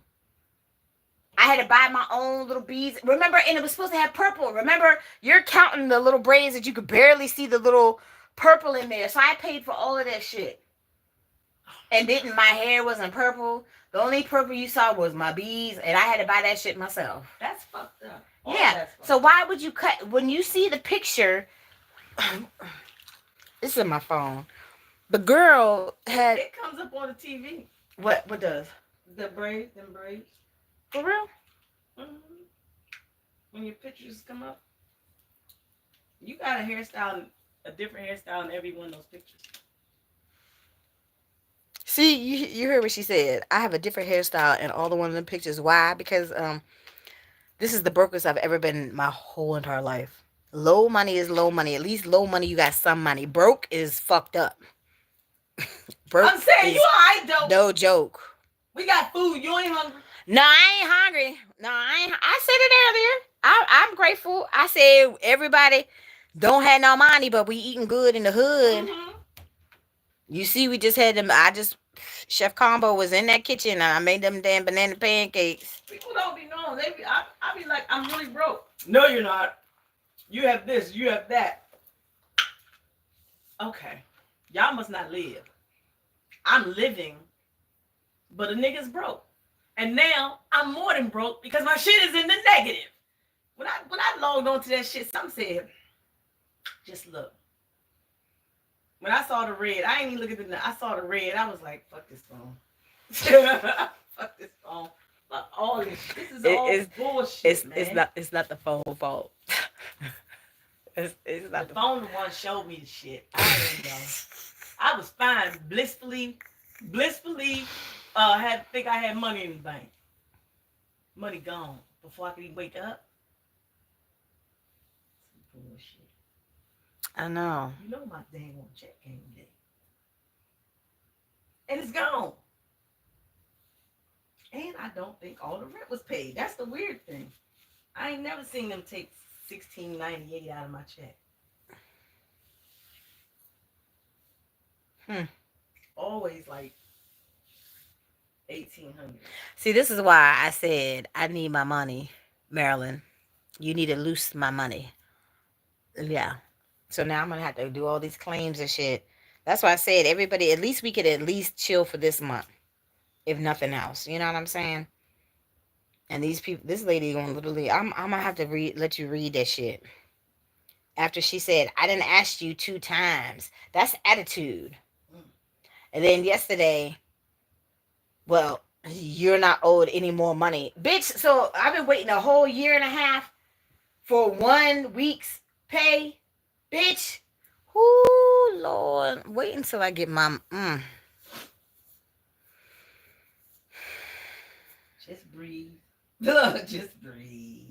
I had to buy my own little beads. Remember, and it was supposed to have purple. Remember, you're counting the little braids that you could barely see the little purple in there. So I paid for all of that shit. And didn't my hair wasn't purple. The only purple you saw was my beads, and I had to buy that shit myself. That's fucked up. Yeah. So why would you cut when you see the picture? This is my phone. The girl had. It comes up on the TV. What does? The braids, them braids. For real? Mm-hmm. When your pictures come up, you got a different hairstyle in every one of those pictures. See, you heard what she said. I have a different hairstyle in all the one of the pictures. Why? Because this is the brokest I've ever been my whole entire life. Low money is low money. At least low money, you got some money. Broke is fucked up. Broke. I'm saying you alright though. No joke. We got food. You ain't hungry. No, I ain't hungry. No, I ain't. I said it earlier. I'm grateful. I said everybody don't have no money, but we eating good in the hood. Mm-hmm. You see, we just had them. Chef Combo was in that kitchen and I made them damn banana pancakes. People don't be knowing. I be like, I'm really broke. No, you're not. You have this. You have that. Okay. Y'all must not live. I'm living, but a nigga's broke. And now I'm more than broke because my shit is in the negative. When I logged onto that shit, some said, just look. When I saw the red, I ain't even look at I saw the red. I was like, fuck this phone. Fuck this phone. Fuck all this. This is all bullshit, man. It's not the phone fault. it's not the phone. The one showed me the shit. I didn't know. I was fine, blissfully. Think I had money in the bank. Money gone before I could even wake up. Some bullshit. I know. You know my dang on check came today. And it's gone. And I don't think all the rent was paid. That's the weird thing. I ain't never seen them take $16.98 out of my check. Always like $1,800. See, this is why I said I need my money, Marilyn. You need to loose my money. Yeah. So now I'm gonna have to do all these claims and shit. That's why I said everybody. At least we could at least chill for this month, if nothing else. You know what I'm saying? And these people, this lady gonna literally. I'm gonna have to let you read that shit. After she said, I didn't ask you 2 times. That's attitude. And then yesterday, well, you're not owed any more money. Bitch, so I've been waiting a whole year and a half for 1 week's pay. Bitch. Ooh, Lord. Wait until I get my... Just breathe. Just breathe.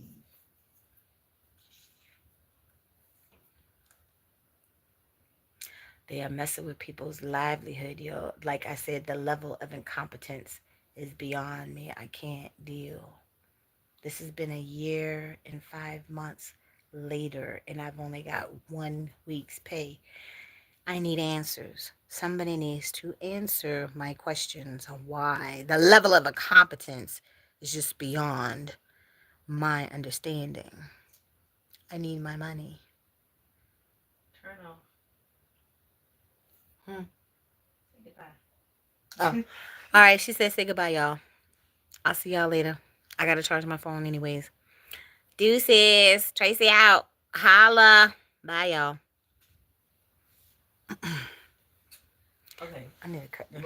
They are messing with people's livelihood, yo. Like I said, the level of incompetence is beyond me. I can't deal. This has been a year and 5 months later, and I've only got 1 week's pay. I need answers. Somebody needs to answer my questions on why. The level of incompetence is just beyond my understanding. I need my money. Turn off. Say goodbye. Oh. All right, she said say goodbye, y'all. I'll see y'all later. I gotta charge my phone anyways. Deuces. Traci out. Holla. Bye, y'all. Okay. I need to cut this.